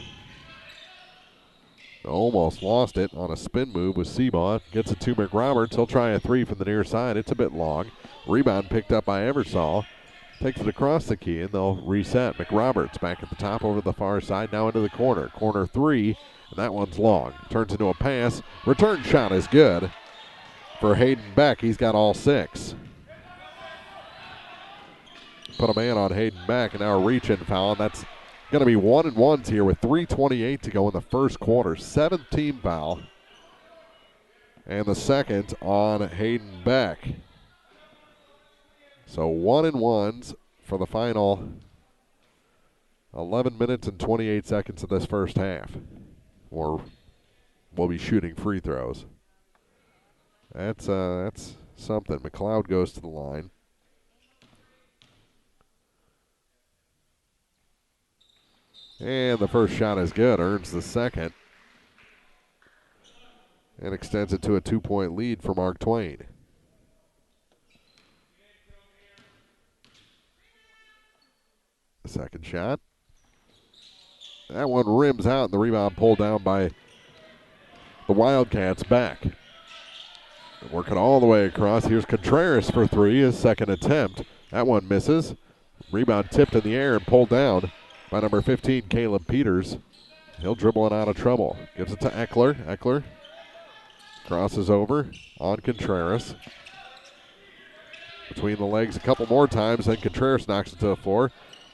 Almost lost it on a spin move with Seamaw. Gets it to McRoberts. He'll try a 3 from the near side. It's a bit long. Rebound picked up by Eversole. Takes it across the key, and they'll reset. McRoberts back at the top over to the far side, now into the corner. Corner 3, and that one's long. Turns into a pass. Return shot is good for Hayden Beck. He's got all 6. Put a man on Hayden Beck, and now a reach-in foul, and that's going to be 1-and-1s here with 3:28 to go in the first quarter. 7th team foul, and the second on Hayden Beck. So 1-and-1s for the final 11 minutes and 28 seconds of this first half. Or we'll be shooting free throws. That's something. McLeod goes to the line. And the first shot is good, earns the second. And extends it to a 2-point lead for Mark Twain. Second shot. That one rims out, and the rebound pulled down by the Wildcats. Back. Working all the way across. Here's Contreras for 3, his second attempt. That one misses. Rebound tipped in the air and pulled down by number 15, Caleb Peters. He'll dribble it out of trouble. Gives it to Eckler. Eckler crosses over on Contreras. Between the legs a couple more times, then Contreras knocks it to the floor.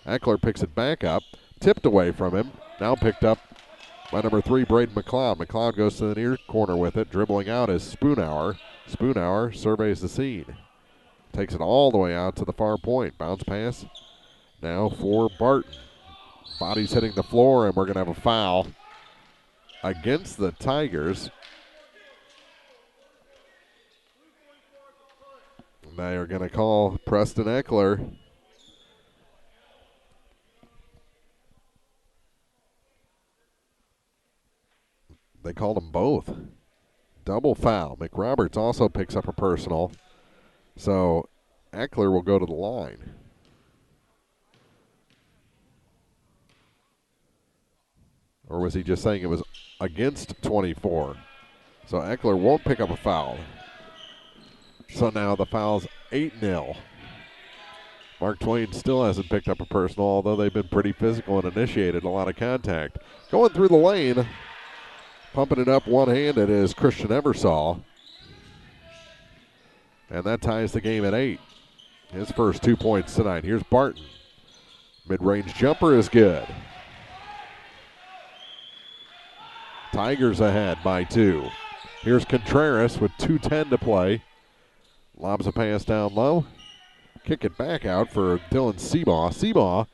Eckler picks it back up, tipped away from him. Now picked up by number 3, Braden McLeod. McLeod goes to the near corner with it. Dribbling out is Spoonhour. Spoonhour surveys the scene. Takes it all the way out to the far point. Bounce pass now for Barton. Body's hitting the floor, and we're going to have a foul against the Tigers. They are going to call Preston Eckler. They called them both. Double foul. McRoberts also picks up a personal. So Eckler will go to the line. Or was he just saying it was against 24? So Eckler won't pick up a foul. So now the foul's 8-0. Mark Twain still hasn't picked up a personal, although they've been pretty physical and initiated a lot of contact. Going through the lane, pumping it up one-handed is Christian Eversole. And that ties the game at 8. His first 2 points tonight. Here's Barton. Mid-range jumper is good. Tigers ahead by 2. Here's Contreras with 2:10 to play. Lobs a pass down low. Kick it back out for Dylan Seabaugh. Seabaugh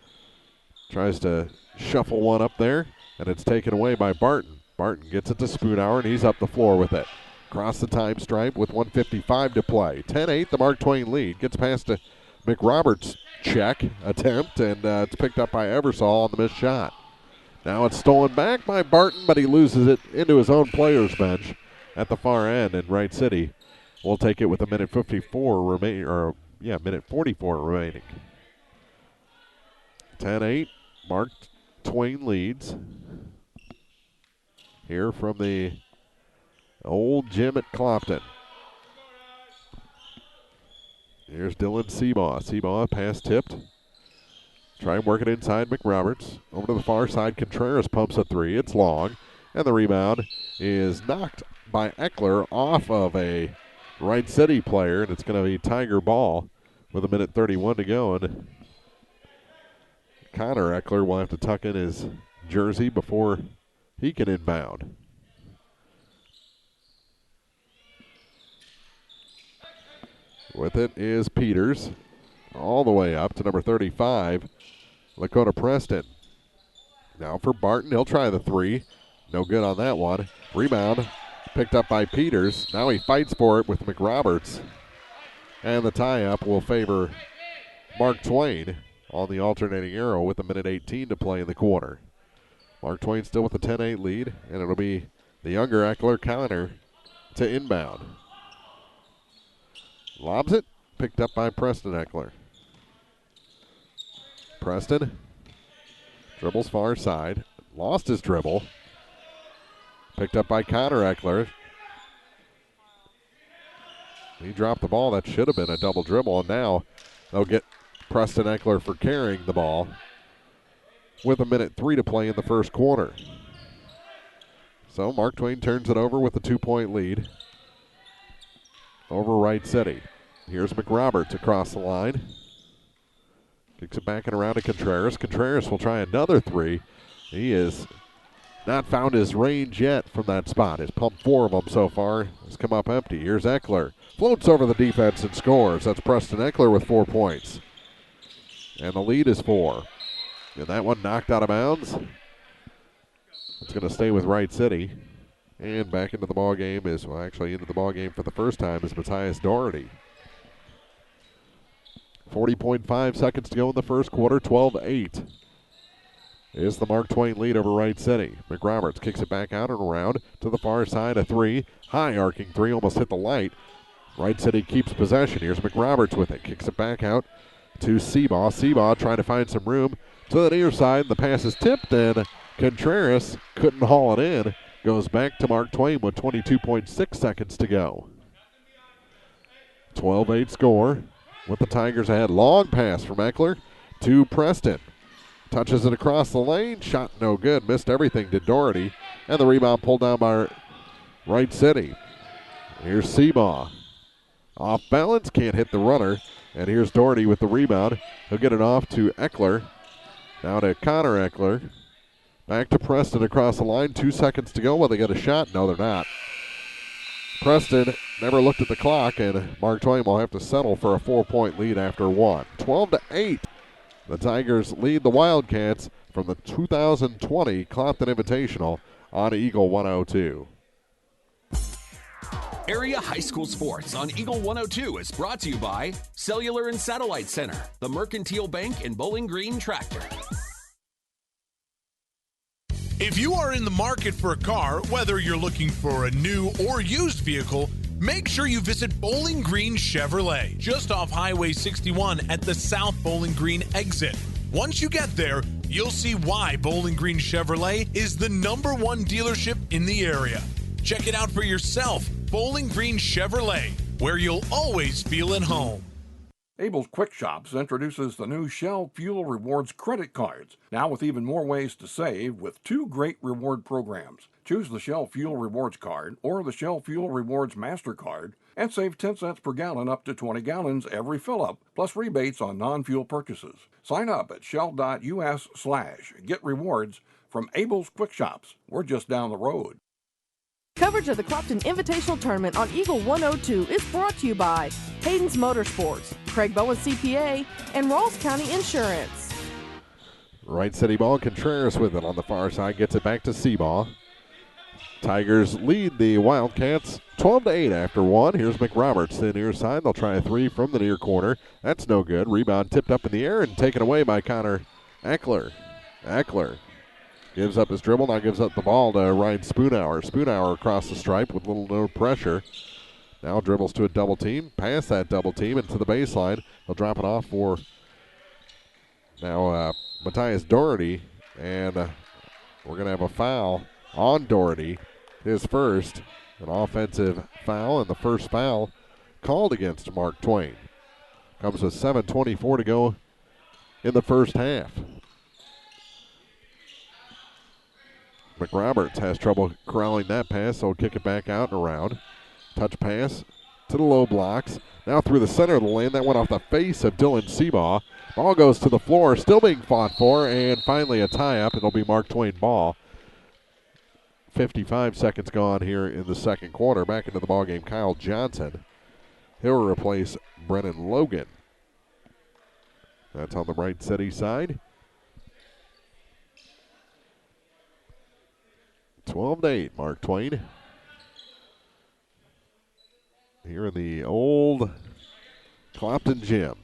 tries to shuffle one up there, and it's taken away by Barton. Barton gets it to Spoonhour, and he's up the floor with it. Across the time stripe with 1:55 to play. 10-8, the Mark Twain lead. Gets past to McRoberts' check attempt, and it's picked up by Eversole on the missed shot. Now it's stolen back by Barton, but he loses it into his own player's bench at the far end, and Wright City will take it with a minute 44 remaining, minute 44 remaining. 10-8, Mark Twain leads. Here from the old gym at Clopton. Here's Dylan Seabaugh. Seabaugh pass tipped. Try and work it inside McRoberts. Over to the far side, Contreras pumps a 3. It's long, and the rebound is knocked by Eckler off of a Wright City player, and it's going to be Tiger ball with a minute 31 to go. And Connor Eckler will have to tuck in his jersey before he can inbound. With it is Peters, all the way up to number 35, Lakota Preston. Now for Barton, he'll try the 3. No good on that one. Rebound picked up by Peters. Now he fights for it with McRoberts. And the tie-up will favor Mark Twain on the alternating arrow with a minute 18 to play in the quarter. Mark Twain still with a 10-8 lead, and it'll be the younger Eckler Connor to inbound. Lobs it, picked up by Preston Eckler. Preston dribbles far side, lost his dribble. Picked up by Connor Eckler. He dropped the ball. That should have been a double dribble, and now they'll get Preston Eckler for carrying the ball with a minute 3 to play in the first quarter. So Mark Twain turns it over with a 2-point lead over Wright City. Here's McRoberts across the line. Kicks it back and around to Contreras. Contreras will try another 3. He is not found his range yet from that spot. He's pumped 4 of them so far. Has come up empty. Here's Eckler. Floats over the defense and scores. That's Preston Eckler with 4 points. And the lead is 4. And that one knocked out of bounds. It's going to stay with Wright City. And back into the ball game is, well, actually into the ball game for the first time is Matthias Doherty. 40.5 seconds to go in the first quarter. 12-8 is the Mark Twain lead over Wright City. McRoberts kicks it back out and around to the far side. A 3. High arcing 3. Almost hit the light. Wright City keeps possession. Here's McRoberts with it. Kicks it back out to Seabaugh. Seabaugh trying to find some room to the near side. The pass is tipped, and Contreras couldn't haul it in. Goes back to Mark Twain with 22.6 seconds to go. 12-8 score with the Tigers ahead. Long pass from Eckler to Preston. Touches it across the lane. Shot no good. Missed everything to Doherty. And the rebound pulled down by Wright City. Here's Seabaugh. Off balance. Can't hit the runner. And here's Doherty with the rebound. He'll get it off to Eckler. Now to Connor Eckler. Back to Preston across the line. 2 seconds to go. Will they get a shot? No, they're not. Preston never looked at the clock, and Mark Twain will have to settle for a 4-point lead after 1. 12-8. The Tigers lead the Wildcats from the 2020 Clopton Invitational on Eagle 102. Area High School Sports on Eagle 102 is brought to you by Cellular and Satellite Center, the Mercantile Bank, and Bowling Green Tractor. If you are in the market for a car, whether you're looking for a new or used vehicle, make sure you visit Bowling Green Chevrolet, just off Highway 61 at the South Bowling Green exit. Once you get there, you'll see why Bowling Green Chevrolet is the #1 dealership in the area. Check it out for yourself. Bowling Green Chevrolet, where you'll always feel at home. Abel's Quick Shops introduces the new Shell Fuel Rewards credit cards, now with even more ways to save with 2 great reward programs. Choose the Shell Fuel Rewards card or the Shell Fuel Rewards MasterCard and save 10 cents per gallon up to 20 gallons every fill-up, plus rebates on non-fuel purchases. Sign up at shell.us/get-rewards from Abel's Quick Shops. We're just down the road. Coverage of the Clopton Invitational Tournament on Eagle 102 is brought to you by Hayden's Motorsports, Craig Bowen CPA, and Rawls County Insurance. Wright City ball. Contreras with it on the far side. Gets it back to Seabaugh. Tigers lead the Wildcats 12-8 after 1. Here's McRoberts to the near side. They'll try a 3 from the near corner. That's no good. Rebound tipped up in the air and taken away by Connor Eckler. Eckler gives up his dribble, now gives up the ball to Ryan Spoonhour. Spoonhour across the stripe with little no pressure. Now dribbles to a double team, past that double team into the baseline. He'll drop it off for now Matthias Doherty, and we're going to have a foul on Doherty. His first, an offensive foul, and the first foul called against Mark Twain. Comes with 7:24 to go in the first half. McRoberts has trouble corralling that pass, so he'll kick it back out and around. Touch pass to the low blocks. Now through the center of the lane. That went off the face of Dylan Seabaugh. Ball goes to the floor, still being fought for, and finally a tie-up. It'll be Mark Twain ball. 55 seconds gone here in the second quarter. Back into the ballgame, Kyle Johnson. He'll replace Brennan Logan. That's on the Wright City side. 12-8, Mark Twain. Here in the old Clopton gym.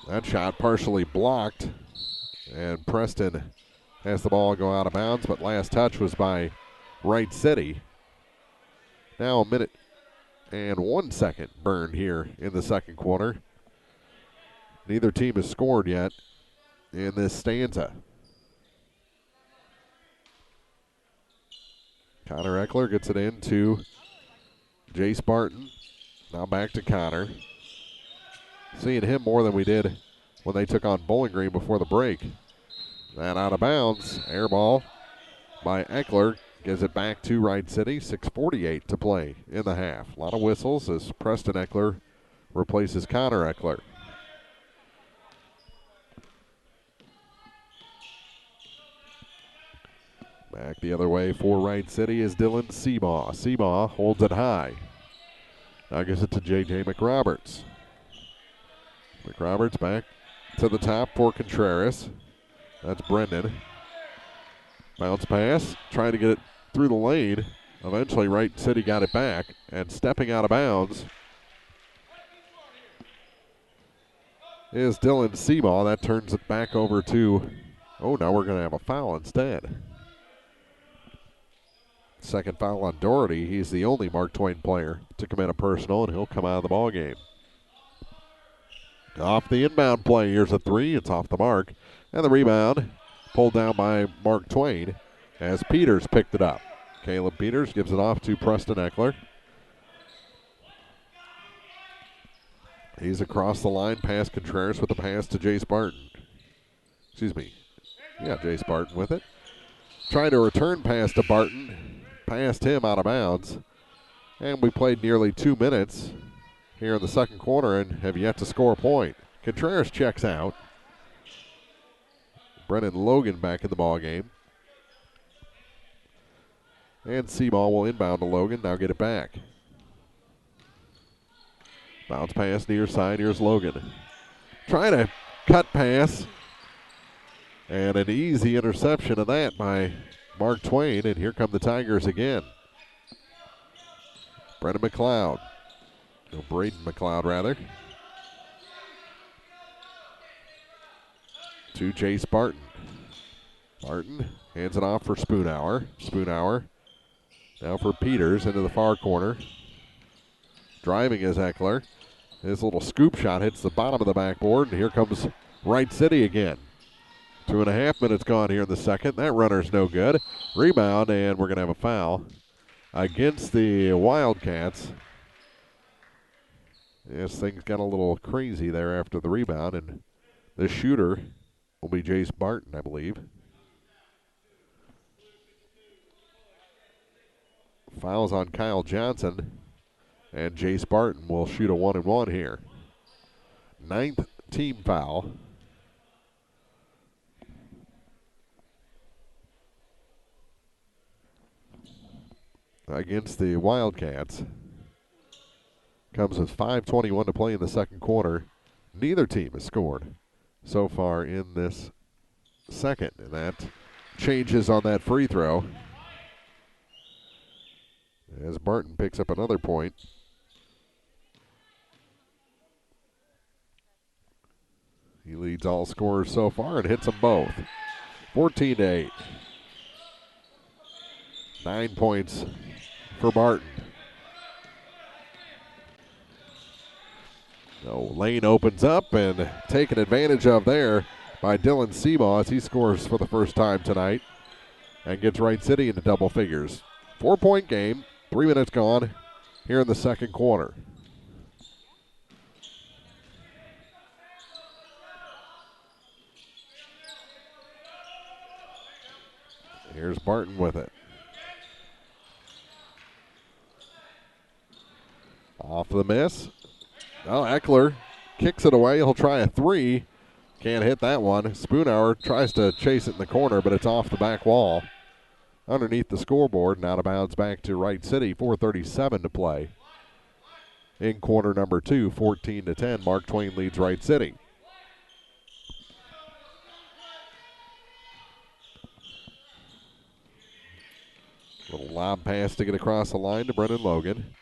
That shot partially blocked, and Preston has the ball go out of bounds, but last touch was by Wright City. Now a minute and 1 second burned here in the second quarter. Neither team has scored yet in this stanza. Connor Eckler gets it in to Jace Barton. Now back to Connor. Seeing him more than we did when they took on Bowling Green before the break. That out of bounds. Air ball by Eckler. Gives it back to Wright City. 6:48 to play in the half. A lot of whistles as Preston Eckler replaces Connor Eckler. Back the other way for Wright City is Dylan Seabaugh. Seabaugh holds it high. Now gives it to J.J. McRoberts. McRoberts back to the top for Contreras. That's Brendan. Bounce pass, trying to get it through the lane. Eventually Wright City got it back, and stepping out of bounds is Dylan Seabaugh. That turns it back over to, now we're going to have a foul instead. Second foul on Doherty. He's the only Mark Twain player to commit a personal, and he'll come out of the ball game. Off the inbound play, here's a 3. It's off the mark. And the rebound pulled down by Mark Twain as Peters picked it up. Caleb Peters gives it off to Preston Eckler. He's across the line past Contreras with the pass to Jace Barton. Jace Barton with it. Trying to return pass to Barton. Past him out of bounds. And we played nearly 2 minutes here in the second quarter and have yet to score a point. Contreras checks out. Brennan Logan back in the ball game. And Seabaugh will inbound to Logan. Now get it back. Bounce pass near side. Here's Logan. Trying to cut pass. And an easy interception of that by Mark Twain. And here come the Tigers again. Braden McLeod, rather. To Jace Barton. Barton hands it off for Spoonhour. Spoonhour Now for Peters into the far corner. Driving is Eckler. His little scoop shot hits the bottom of the backboard, and here comes Wright City again. 2.5 minutes gone here in the second. That runner's no good. Rebound, and we're going to have a foul against the Wildcats. Yes, things got a little crazy there after the rebound, and the shooter will be Jace Barton, I believe. Fouls on Kyle Johnson, and Jace Barton will shoot a 1-and-1 here. 9th team foul. Against the Wildcats. Comes with 5:21 to play in the second quarter. Neither team has scored so far in this second, and that changes on that free throw as Barton picks up another point. He leads all scorers so far and hits them both. 14-8. 9 points for Barton. So lane opens up and taken advantage of there by Dylan Seabaugh as he scores for the first time tonight and gets Wright City into double figures. 4-point game, 3 minutes gone here in the second quarter. Here's Barton with it. Off the miss. Oh, Eckler kicks it away. He'll try a three. Can't hit that one. Spoonhour tries to chase it in the corner, but it's off the back wall. Underneath the scoreboard and out of bounds back to Wright City. 4:37 to play. In quarter number 2, 14-10. Mark Twain leads Wright City. Little lob pass to get across the line to Brennan Logan.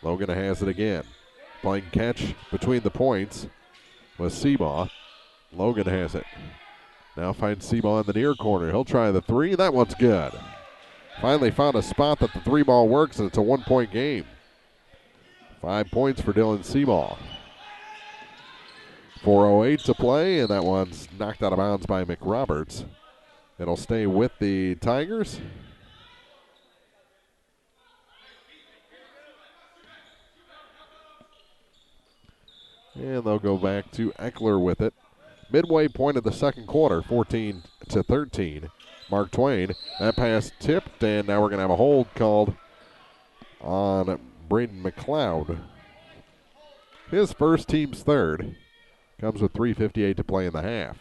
Logan has it again. Playing catch between the points with Seabaugh. Logan has it. Now finds Seabaugh in the near corner. He'll try the three. That one's good. Finally found a spot that the three ball works, and it's a 1-point game. 5 points for Dylan Seabaugh. 4:08 to play, and that one's knocked out of bounds by McRoberts. It'll stay with the Tigers. And they'll go back to Eckler with it. Midway point of the second quarter, 14-13. Mark Twain. That pass tipped, and now we're going to have a hold called on Braden McLeod. His first, team's third. Comes with 3:58 to play in the half.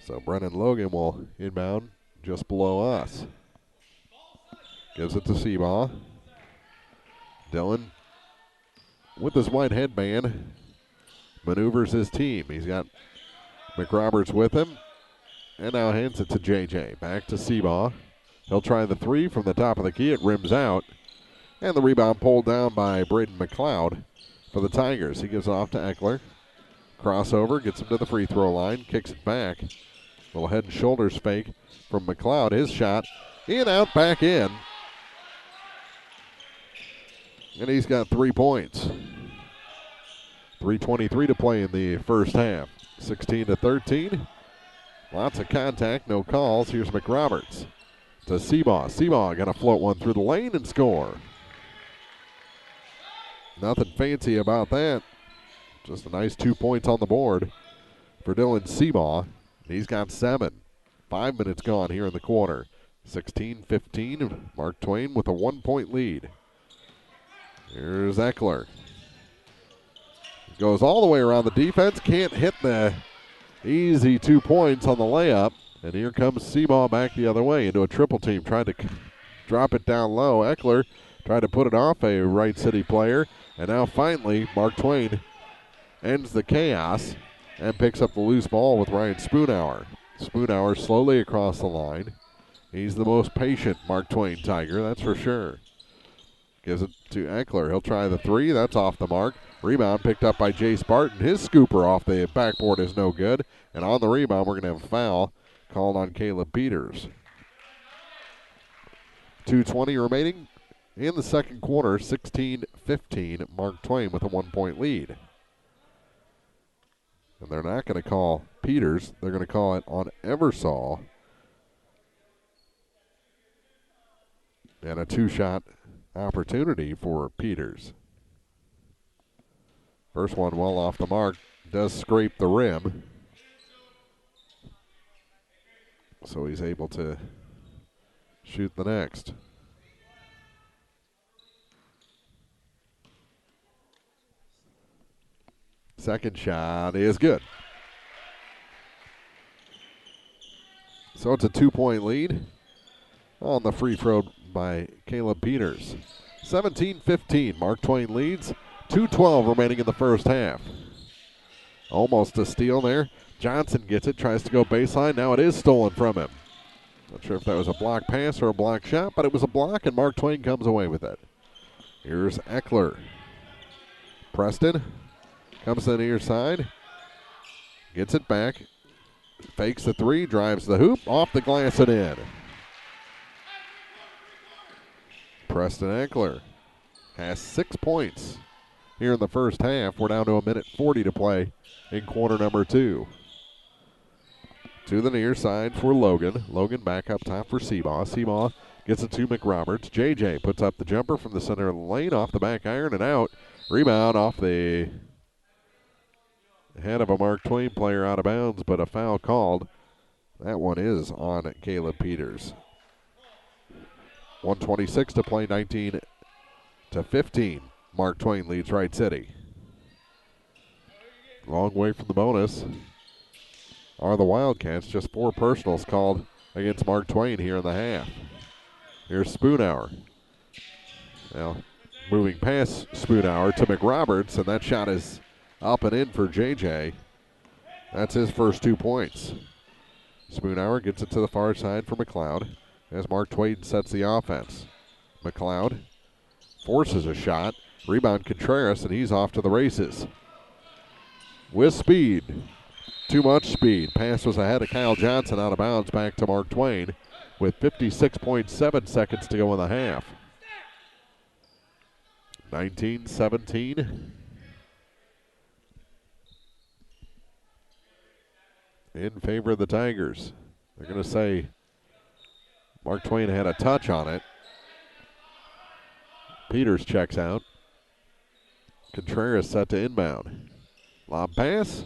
So Brennan Logan will inbound just below us. Gives it to Seabaugh. Dylan, with his white headband, maneuvers his team. He's got McRoberts with him, and now hands it to JJ. Back to Seabaugh. He'll try the three from the top of the key. It rims out, and the rebound pulled down by Braden McLeod for the Tigers. He gives it off to Eckler. Crossover, gets him to the free throw line, kicks it back. Little head and shoulders fake from McLeod. His shot, in, out, back in. And he's got 3 points. 3:23 to play in the first half. 16-13. Lots of contact, no calls. Here's McRoberts to Seabaugh. Seabaugh going to float one through the lane and score. Nothing fancy about that. Just a nice 2 points on the board for Dylan Seabaugh. He's got 7. 5 minutes gone here in the quarter. 16-15. Mark Twain with a 1-point lead. Here's Eckler. Goes all the way around the defense. Can't hit the easy 2 points on the layup. And here comes Seabaugh back the other way into a triple team. Tried to drop it down low. Eckler tried to put it off a Wright City player. And now finally, Mark Twain ends the chaos and picks up the loose ball with Ryan Spoonhour. Spoonhour slowly across the line. He's the most patient Mark Twain Tiger, that's for sure. Gives it to Eckler. He'll try the three. That's off the mark. Rebound picked up by Jace Barton. His scooper off the backboard is no good. And on the rebound, we're going to have a foul called on Caleb Peters. 2:20 remaining in the second quarter, 16-15. Mark Twain with a 1-point lead. And they're not going to call Peters. They're going to call it on Eversole. And a 2-shot opportunity for Peters. First one well off the mark. Does scrape the rim. So he's able to shoot the next. Second shot is good. So it's a 2-point lead on the free throw by Caleb Peters. 17-15. Mark Twain leads. 2:12 remaining in the first half. Almost a steal there. Johnson gets it, tries to go baseline. Now it is stolen from him. Not sure if that was a block pass or a block shot, but it was a block, and Mark Twain comes away with it. Here's Eckler. Preston comes to the near side. Gets it back. Fakes the three, drives the hoop, off the glass and in. Preston Eckler has 6 points here in the first half. We're down to 1:40 to play in quarter number 2. To the near side for Logan. Logan back up top for Seabaugh. Seabaugh gets it to McRoberts. JJ puts up the jumper from the center of the lane, off the back iron and out. Rebound off the head of a Mark Twain player, out of bounds, but a foul called. That one is on Caleb Peters. 1:26 to play, 19-15. Mark Twain leads Wright City. Long way from the bonus are the Wildcats. Just 4 personals called against Mark Twain here in the half. Here's Spoonhour. Now moving past Spoonhour to McRoberts, and that shot is up and in for JJ. That's his first 2 points. Spoonhour gets it to the far side for McLeod as Mark Twain sets the offense. McLeod forces a shot. Rebound Contreras, and he's off to the races. With speed. Too much speed. Pass was ahead of Kyle Johnson, out of bounds, back to Mark Twain with 56.7 seconds to go in the half. 19-17. In favor of the Tigers. They're going to say Mark Twain had a touch on it. Peters checks out. Contreras set to inbound. Lob pass.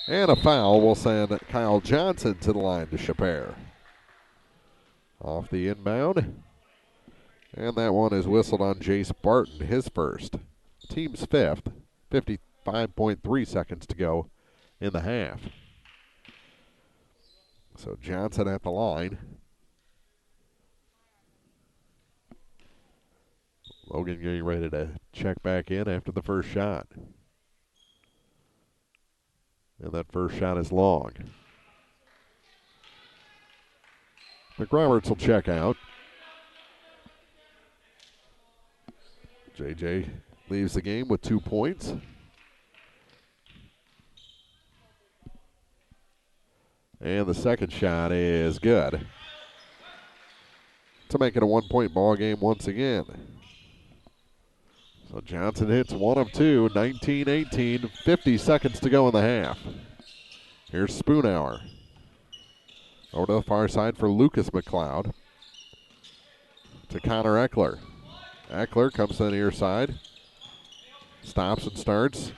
And a foul will send Kyle Johnson to the line to Chappare. Off the inbound. And that one is whistled on Jace Barton, his first. Team's 5th. 55.3 seconds to go in the half. So Johnson at the line. Logan getting ready to check back in after the first shot. And that first shot is long. McRoberts will check out. JJ leaves the game with 2 points. And the second shot is good to make it a 1-point ball game once again. So Johnson hits 1 of 2, 19-18, 50 seconds to go in the half. Here's Spoonhour. Over to the far side for Lucas McLeod. To Connor Eckler. Eckler comes to the near side. Stops and starts.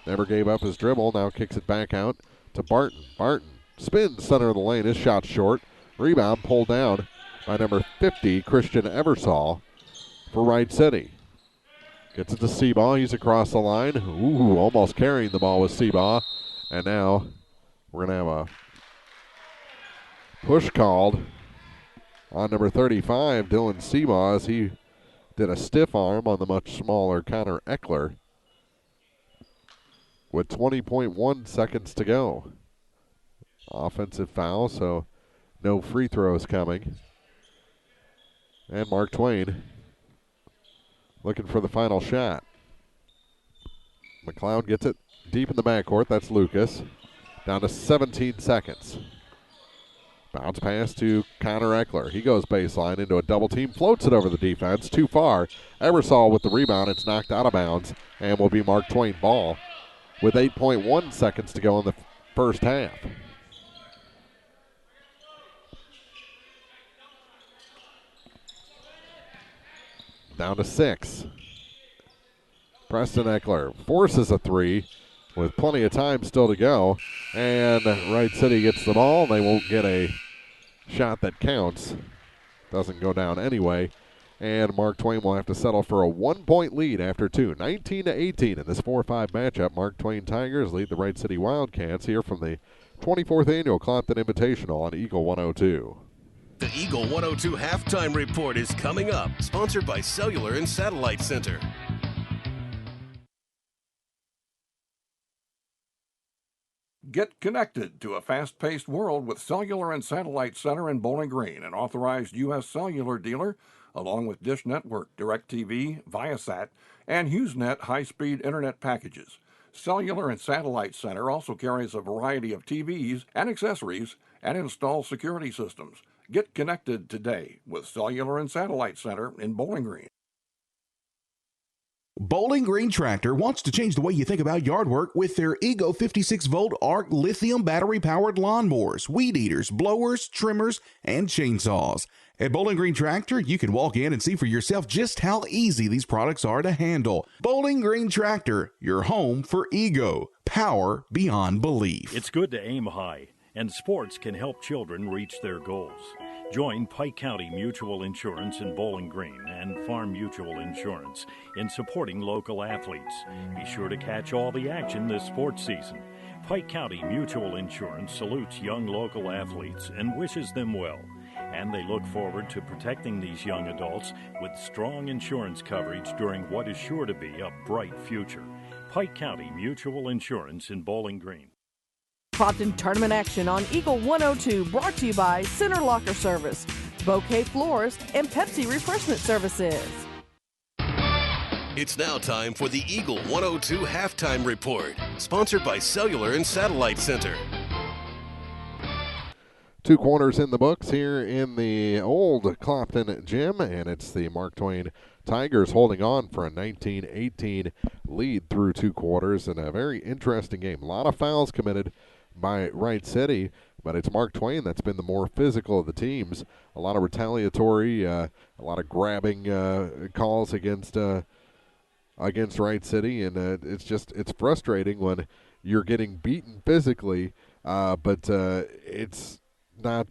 Never gave up his dribble. Now kicks it back out to Barton. Barton spins center of the lane. His shot short. Rebound pulled down by number 50, Christian Eversole for Wright City. Gets it to Seabaugh. He's across the line. Ooh, almost carrying the ball with Seabaugh. And now we're going to have a push called on number 35, Dylan Seabaugh, as he did a stiff arm on the much smaller Connor Eckler with 20.1 seconds to go. Offensive foul, so no free throws coming. And Mark Twain looking for the final shot. McLeod gets it deep in the backcourt. That's Lucas. Down to 17 seconds. Bounce pass to Connor Eckler. He goes baseline into a double team, floats it over the defense, too far. Ebersol with the rebound. It's knocked out of bounds and will be Mark Twain ball with 8.1 seconds to go in the first half. Down to 6. Preston Eckler forces a 3 with plenty of time still to go. And Wright City gets the ball. They won't get a shot that counts. Doesn't go down anyway. And Mark Twain will have to settle for a 1-point lead after 2. 19-18 in this 4-5 matchup. Mark Twain Tigers lead the Wright City Wildcats here from the 24th Annual Clopton Invitational on Eagle 102. The Eagle 102 Halftime Report is coming up, sponsored by Cellular and Satellite Center. Get connected to a fast-paced world with Cellular and Satellite Center in Bowling Green, an authorized U.S. cellular dealer, along with Dish Network, DirecTV, Viasat, and HughesNet high-speed internet packages. Cellular and Satellite Center also carries a variety of TVs and accessories and installs security systems. Get connected today with Cellular and Satellite Center in Bowling Green. Bowling Green Tractor wants to change the way you think about yard work with their Ego 56-volt arc lithium battery-powered lawnmowers, weed eaters, blowers, trimmers, and chainsaws. At Bowling Green Tractor, you can walk in and see for yourself just how easy these products are to handle. Bowling Green Tractor, your home for Ego. Power beyond belief. It's good to aim high, and sports can help children reach their goals. Join Pike County Mutual Insurance in Bowling Green and Farm Mutual Insurance in supporting local athletes. Be sure to catch all the action this sports season. Pike County Mutual Insurance salutes young local athletes and wishes them well. And they look forward to protecting these young adults with strong insurance coverage during what is sure to be a bright future. Pike County Mutual Insurance in Bowling Green. Clopton tournament action on Eagle 102 brought to you by Center Locker Service, Bouquet Florist, and Pepsi Refreshment Services. It's now time for the Eagle 102 Halftime Report, sponsored by Cellular and Satellite Center. 2 quarters in the books here in the old Clopton gym, and it's the Mark Twain Tigers holding on for a 19-18 lead through 2 quarters in a very interesting game. A lot of fouls committed by Wright City, but it's Mark Twain that's been the more physical of the teams. A lot of retaliatory, a lot of grabbing calls against Wright City, and it's frustrating when you're getting beaten physically, but it's not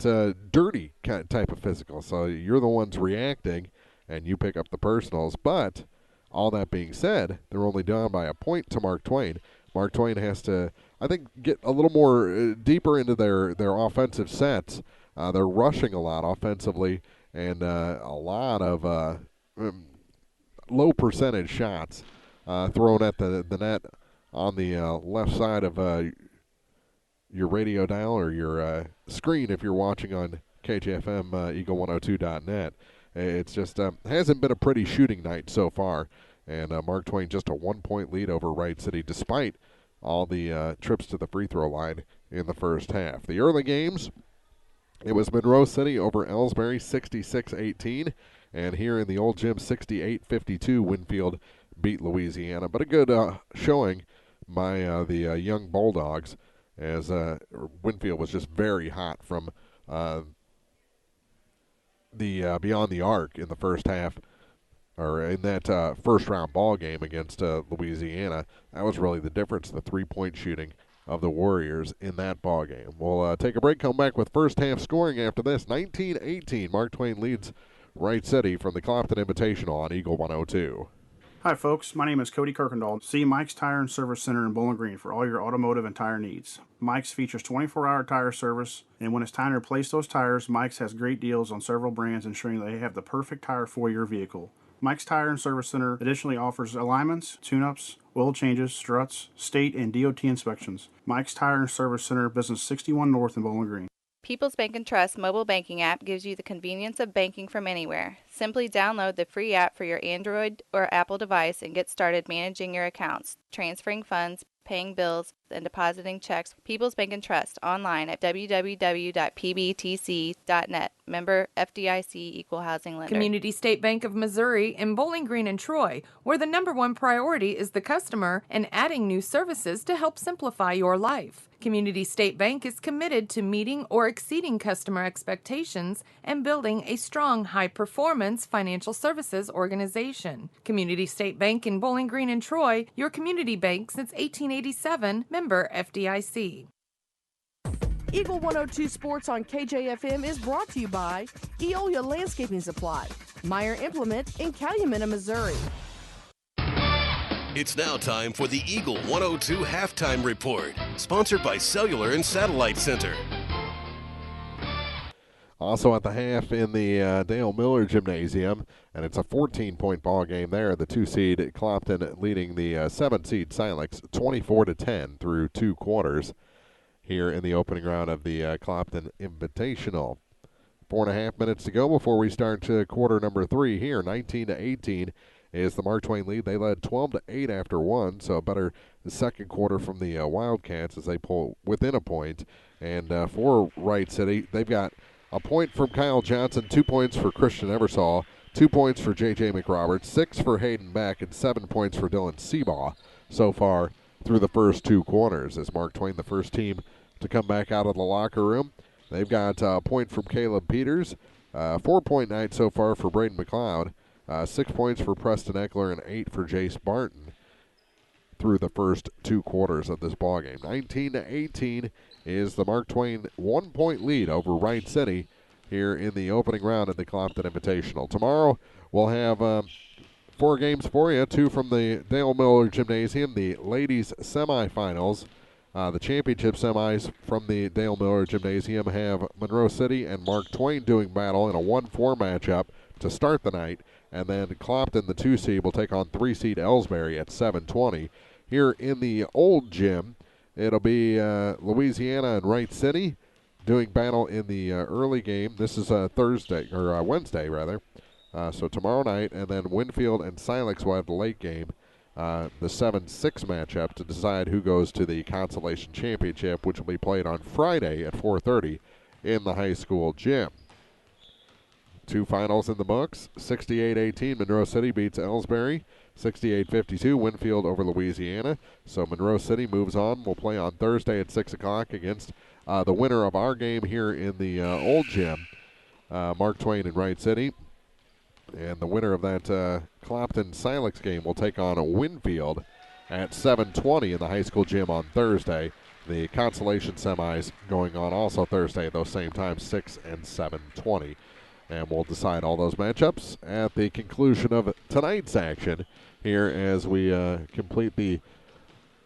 dirty type of physical. So you're the ones reacting, and you pick up the personals. But all that being said, they're only down by a point to Mark Twain. Mark Twain has to, I think, get a little more deeper into their offensive sets. They're rushing a lot offensively, and a lot of low percentage shots thrown at the net on the left side of your radio dial or your screen if you're watching on KJFM Eagle102.net. It's just hasn't been a pretty shooting night so far, and Mark Twain just a 1-point lead over Wright City despite all the trips to the free throw line in the first half. The early games, it was Monroe City over Ellsbury 66-18, and here in the old gym 68-52 Winfield beat Louisiana. But a good showing by the young Bulldogs, as Winfield was just very hot from the beyond the arc in the first half, or in that first round ball game against Louisiana. That was really the difference, the 3-point shooting of the Warriors in that ball game. We'll take a break, come back with first half scoring after this. 19-18, Mark Twain leads Wright City from the Clopton Invitational on Eagle 102. Hi folks, my name is Cody Kirkendall. See Mike's Tire and Service Center in Bowling Green for all your automotive and tire needs. Mike's features 24-hour tire service, and when it's time to replace those tires, Mike's has great deals on several brands, ensuring they have the perfect tire for your vehicle. Mike's Tire and Service Center additionally offers alignments, tune-ups, oil changes, struts, state and DOT inspections. Mike's Tire and Service Center, Business 61 North in Bowling Green. People's Bank and Trust mobile banking app gives you the convenience of banking from anywhere. Simply download the free app for your Android or Apple device and get started managing your accounts, transferring funds, paying bills, and depositing checks. People's Bank and Trust online at www.pbtc.net. Member FDIC Equal Housing Lender. Community State Bank of Missouri in Bowling Green and Troy, where the number one priority is the customer and adding new services to help simplify your life. Community State Bank is committed to meeting or exceeding customer expectations and building a strong, high-performance financial services organization. Community State Bank in Bowling Green and Troy, your community bank since 1887, member FDIC. Eagle 102 Sports on KJFM is brought to you by Eolia Landscaping Supply, Meyer Implement in Calumet, Missouri. It's now time for the Eagle 102 Halftime Report, sponsored by Cellular and Satellite Center. Also at the half in the Dale Miller Gymnasium, and it's a 14-point ball game there. The 2-seed Clopton leading the 7-seed Silex 24-10 through 2 quarters here in the opening round of the Clopton Invitational. 4.5 minutes to go before we start quarter number 3 here. 19-18 is the Mark Twain lead. They led 12-8 after 1, so a better second quarter from the Wildcats as they pull within a point. And for Wright City, they've got a point from Kyle Johnson, 2 points for Christian Eversall, 2 points for J.J. McRoberts, 6 for Hayden Beck, and 7 points for Dylan Seabaugh so far through the first 2 quarters. As Mark Twain, the first team to come back out of the locker room. They've got a point from Caleb Peters, 4-point night so far for Braden McLeod, 6 points for Preston Eckler, and 8 for Jace Barton through the first 2 quarters of this ballgame. 19-18 is the Mark Twain 1-point lead over Wright City here in the opening round of the Clopton Invitational. Tomorrow we'll have 4 games for you, 2 from the Dale Miller Gymnasium, the ladies semifinals. The championship semis from the Dale Miller Gymnasium have Monroe City and Mark Twain doing battle in a 1-4 matchup to start the night. And then Clopton, the 2-seed, will take on 3-seed Ellsbury at 7:20. Here in the old gym, it'll be Louisiana and Wright City doing battle in the early game. This is Wednesday, rather. So tomorrow night, and then Winfield and Silex will have the late game, the 7-6 matchup to decide who goes to the Consolation Championship, which will be played on Friday at 4:30 in the high school gym. 2 finals in the books. 68-18, Monroe City beats Ellsbury. 68-52, Winfield over Louisiana. So Monroe City moves on. We'll play on Thursday at 6 o'clock against the winner of our game here in the old gym, Mark Twain and Wright City. And the winner of that Clopton-Silex game will take on Winfield at 7:20 in the high school gym on Thursday. The consolation semis going on also Thursday at those same times, 6 and 7:20. And we'll decide all those matchups at the conclusion of tonight's action here as we complete the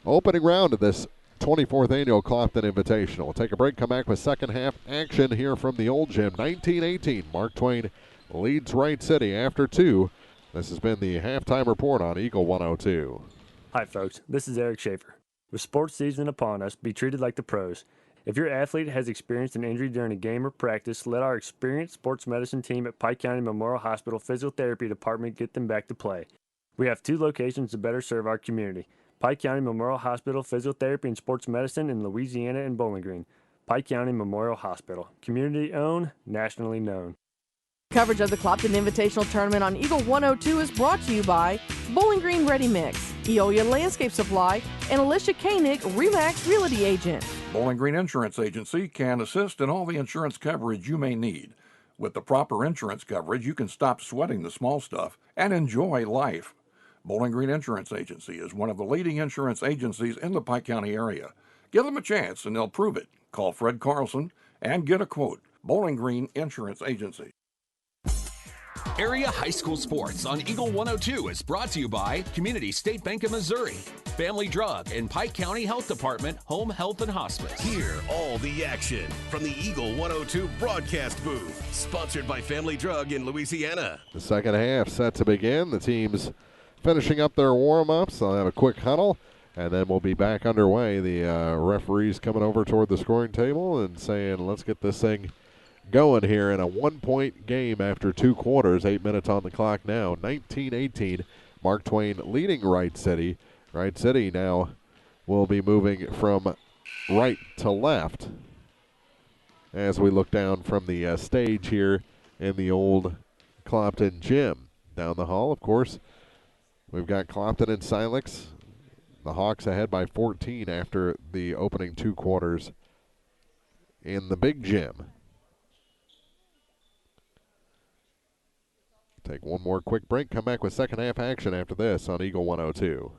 opening round of this 24th annual Clopton Invitational. We'll take a break, come back with second half action here from the old gym. 19-18, Mark Twain leads Wright City after 2. This has been the halftime report on Eagle 102. Hi, folks. This is Eric Schaefer. With sports season upon us, be treated like the pros. If your athlete has experienced an injury during a game or practice, let our experienced sports medicine team at Pike County Memorial Hospital Physiotherapy Department get them back to play. We have 2 locations to better serve our community. Pike County Memorial Hospital Physiotherapy and Sports Medicine in Louisiana and Bowling Green. Pike County Memorial Hospital. Community owned, nationally known. Coverage of the Clopton Invitational Tournament on Eagle 102 is brought to you by Bowling Green Ready Mix, Eolia Landscape Supply, and Alicia Koenig, RE/MAX Realty Agent. Bowling Green Insurance Agency can assist in all the insurance coverage you may need. With the proper insurance coverage, you can stop sweating the small stuff and enjoy life. Bowling Green Insurance Agency is one of the leading insurance agencies in the Pike County area. Give them a chance and they'll prove it. Call Fred Carlson and get a quote. Bowling Green Insurance Agency. Area High School Sports on Eagle 102 is brought to you by Community State Bank of Missouri, Family Drug, and Pike County Health Department, Home Health and Hospice. Hear all the action from the Eagle 102 broadcast booth, sponsored by Family Drug in Louisiana. The second half set to begin. The teams finishing up their warm-ups. They'll have a quick huddle, and then we'll be back underway. The referees coming over toward the scoring table and saying, let's get this thing going here in a 1-point game after 2 quarters. 8 minutes on the clock now. 19-18, Mark Twain leading Wright City. Wright City now will be moving from right to left as we look down from the stage here in the old Clopton gym. Down the hall, of course, we've got Clopton and Silex. The Hawks ahead by 14 after the opening 2 quarters in the big gym. Take one more quick break, come back with second half action after this on Eagle 102.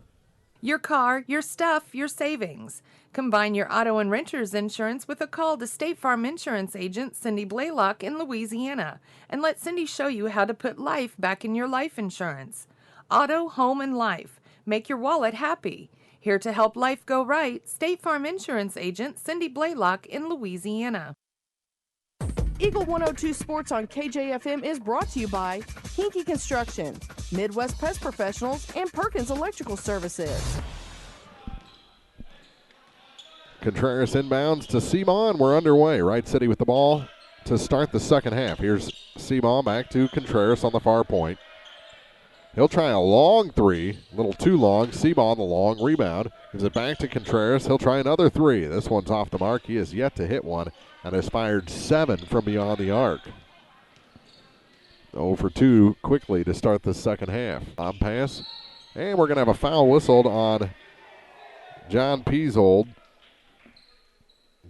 Your car, your stuff, your savings. Combine your auto and renter's insurance with a call to State Farm Insurance agent Cindy Blaylock in Louisiana, and let Cindy show you how to put life back in your life insurance. Auto, home, and life. Make your wallet happy. Here to help life go right, State Farm Insurance agent Cindy Blaylock in Louisiana. Eagle 102 Sports on KJFM is brought to you by Hinky Construction, Midwest Pest Professionals, and Perkins Electrical Services. Contreras inbounds to Seabaugh. We're underway. Wright City with the ball to start the second half. Here's Seabaugh back to Contreras on the far point. He'll try a long three, a little too long. Seabaugh on the long rebound. Gives it back to Contreras. He'll try another three. This one's off the mark. He has yet to hit one and has fired 7 from beyond the arc. 0 for 2 quickly to start the second half. On pass. And we're going to have a foul whistled on John Peasold.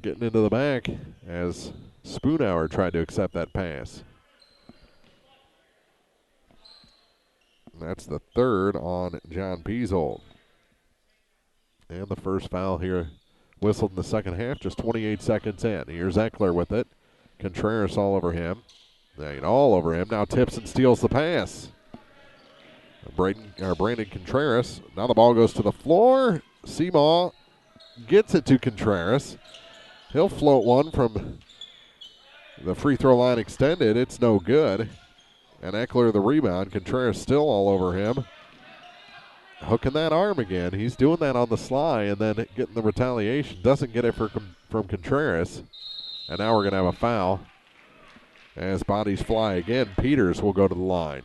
Getting into the back as Spoonhour tried to accept that pass. That's the third on John Peasold. And the first foul here whistled in the second half, just 28 seconds in. Here's Eckler with it. Contreras all over him. All over him. Now tips and steals the pass. Brandon Contreras. Now the ball goes to the floor. Seabaugh gets it to Contreras. He'll float one from the free throw line extended. It's no good. And Eckler the rebound. Contreras still all over him. Hooking that arm again. He's doing that on the sly and then getting the retaliation. Doesn't get it from Contreras. And now we're going to have a foul. As bodies fly again, Peters will go to the line.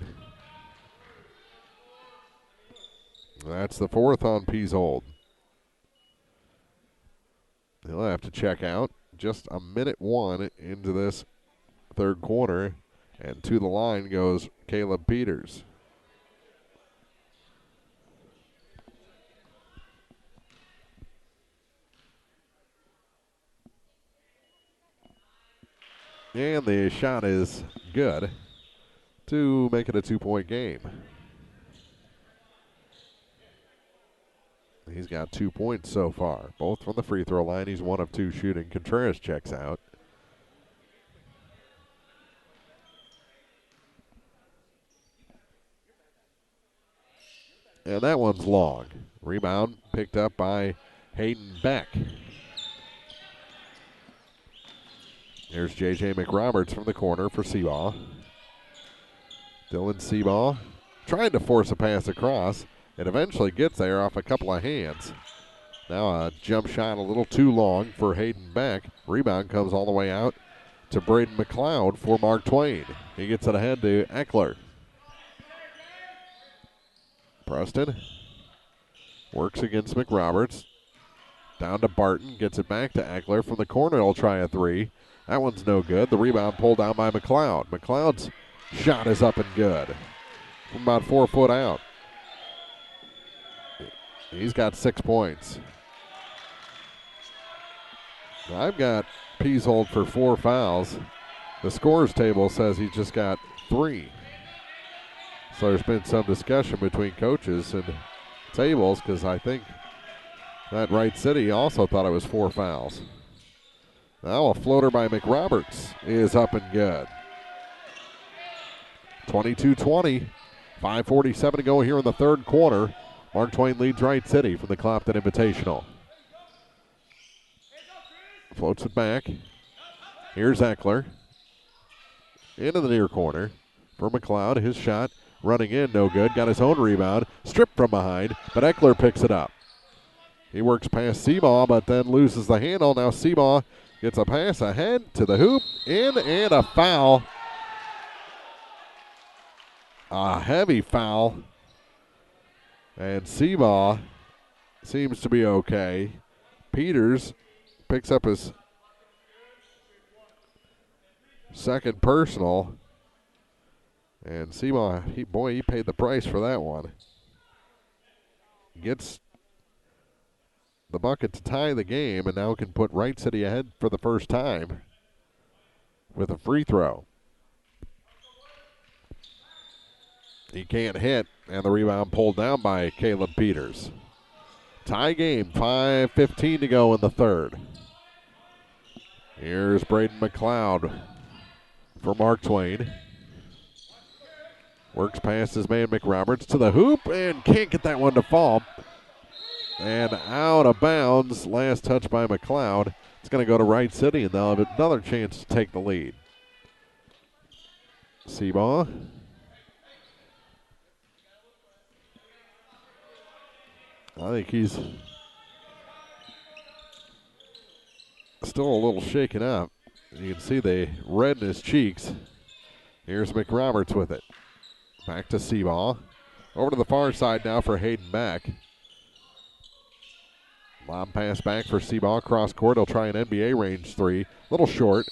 That's the fourth on Peasold. He'll have to check out. Just a minute 1 into this third quarter. And to the line goes Caleb Peters. And the shot is good to make it a 2-point game. He's got 2 points so far, both from the free throw line. He's 1 of 2 shooting. Contreras checks out. And that one's long. Rebound picked up by Hayden Beck. Here's J.J. McRoberts from the corner for Seabaugh. Dylan Seabaugh trying to force a pass across. It eventually gets there off a couple of hands. Now a jump shot a little too long for Hayden Beck. Rebound comes all the way out to Braden McLeod for Mark Twain. He gets it ahead to Eckler. Preston works against McRoberts. Down to Barton. Gets it back to Eckler. From the corner, he'll try a three. That one's no good. The rebound pulled down by McLeod. McLeod's shot is up and good from about 4 foot out. He's got 6 points. I've got Peasold for 4 fouls. The scores table says he's just got 3. So there's been some discussion between coaches and tables because I think that Wright City also thought it was 4 fouls. Now a floater by McRoberts is up and good. 22-20, 5:47 to go here in the third quarter. Mark Twain leads Wright City from the Clopton Invitational. Floats it back. Here's Eckler. Into the near corner for McLeod. His shot running in, no good. Got his own rebound. Stripped from behind, but Eckler picks it up. He works past Seabaugh, but then loses the handle. Now Seabaugh gets a pass ahead to the hoop. In and a foul. A heavy foul. And Seabaugh seems to be okay. Peters picks up his second personal. And Seymour, he paid the price for that one. Gets the bucket to tie the game, and now can put Wright City ahead for the first time with a free throw. He can't hit, and the rebound pulled down by Caleb Peters. Tie game, 5:15 to go in the third. Here's Braden McLeod for Mark Twain. Works past his man McRoberts to the hoop and can't get that one to fall. And out of bounds, last touch by McLeod. It's going to go to Wright City, and they'll have another chance to take the lead. Seabaugh. I think he's still a little shaken up. You can see the red in his cheeks. Here's McRoberts with it. Back to Seabaugh. Over to the far side now for Hayden Beck. Lob pass back for Seabaugh. Cross court. He'll try an NBA range three. Little short.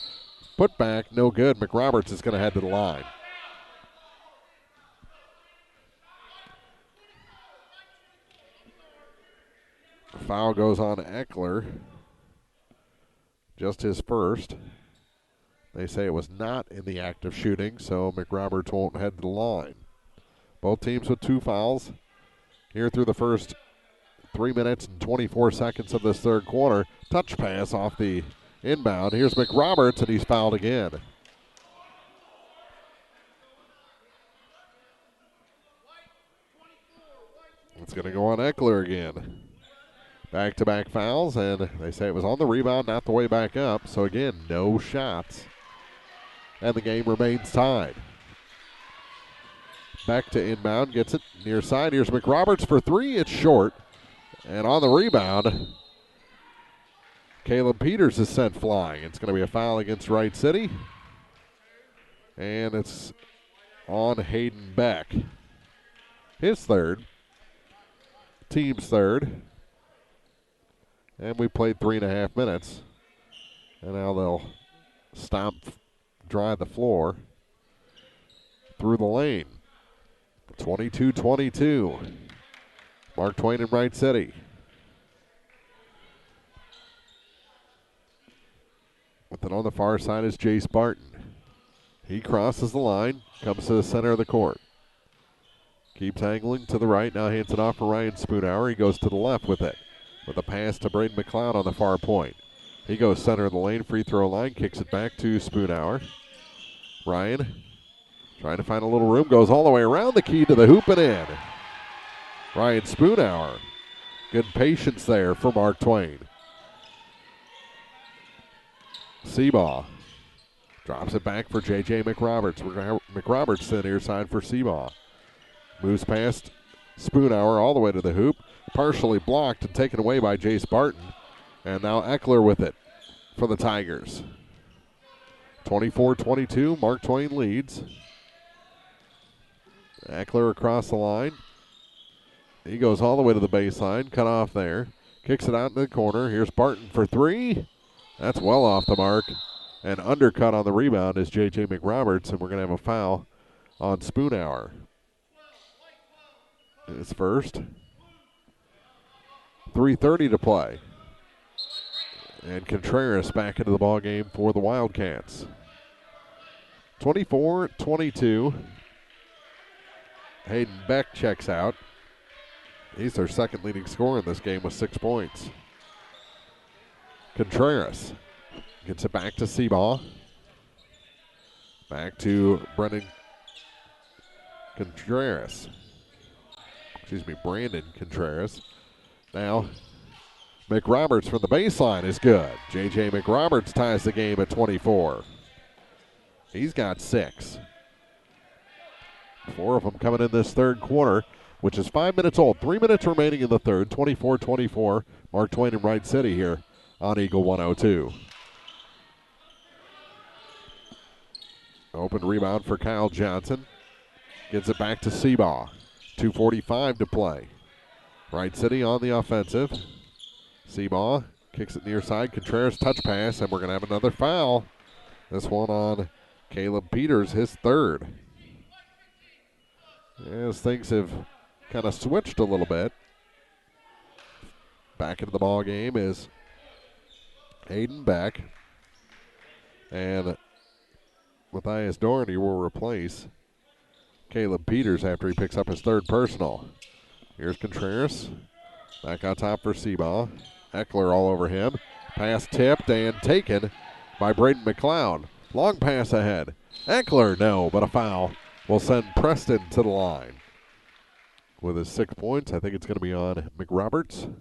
Put back. No good. McRoberts is going to head to the line. Foul goes on Eckler. Just his first. They say it was not in the act of shooting, so McRoberts won't head to the line. Both teams with 2 fouls here through the first 3 minutes and 24 seconds of this third quarter. Touch pass off the inbound. Here's McRoberts, and he's fouled again. It's going to go on Eckler again. Back-to-back fouls, and they say it was on the rebound, not the way back up. So again, no shots. And the game remains tied. Back to inbound, gets it near side. Here's McRoberts for 3. It's short. And on the rebound, Caleb Peters is sent flying. It's going to be a foul against Wright City. And it's on Hayden Beck. His third. Team's third. And we played 3.5 minutes. And now they'll dry the floor through the lane. 22-22. Mark Twain and Wright City. With it on the far side is Jace Barton. He crosses the line, comes to the center of the court. Keeps angling to the right, now hands it off for Ryan Spoonhour. He goes to the left with it. With a pass to Braden McLeod on the far point. He goes center of the lane, free throw line, kicks it back to Spoonhour. Ryan trying to find a little room, goes all the way around the key to the hoop and in. Ryan Spoonhour. Good patience there for Mark Twain. Seabaugh drops it back for J.J. McRoberts. McRoberts to the near side for Seabaugh. Moves past Spoonhour all the way to the hoop. Partially blocked and taken away by Jace Barton. And now Eckler with it for the Tigers. 24-22, Mark Twain leads. Eckler across the line. He goes all the way to the baseline, cut off there. Kicks it out in the corner. Here's Barton for 3. That's well off the mark. And undercut on the rebound is J.J. McRoberts, and we're going to have a foul on Spoonhour. His first. 3:30 to play. And Contreras back into the ballgame for the Wildcats. 24-22. Hayden Beck checks out. He's their second leading scorer in this game with 6 points. Contreras gets it back to Seabaugh. Back to Brandon Contreras. Now, McRoberts from the baseline is good. J.J. McRoberts ties the game at 24. He's got 6. 4 of them coming in this third quarter, which is 5 minutes old. 3 minutes remaining in the third. 24-24. Mark Twain and Wright City here on Eagle 102. Open rebound for Kyle Johnson. Gets it back to Seabaugh. 2:45 to play. Wright City on the offensive. Seabaugh kicks it near side. Contreras touch pass, and we're going to have another foul. This one on Caleb Peters, his third. As things have kind of switched a little bit. Back into the ball game is Hayden Beck. And Matthias Doherty will replace Caleb Peters after he picks up his third personal. Here's Contreras. Back on top for Seabaugh. Eckler all over him. Pass tipped and taken by Braden McLeod. Long pass ahead. Eckler, no, but a foul will send Preston to the line. With his 6 points, I think it's going to be on McRoberts.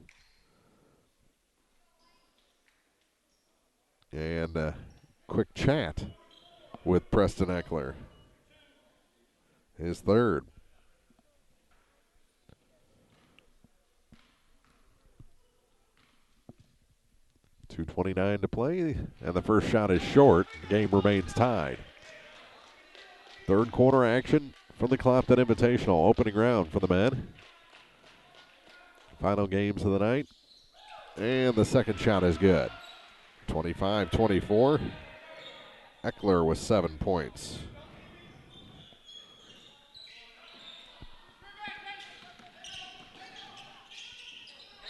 And a quick chat with Preston Eckler. His third. 2:29 to play, and the first shot is short. The game remains tied. Third quarter action from the Clopton Invitational, opening round for the men. Final games of the night, and the second shot is good. 25-24. Eckler with 7 points.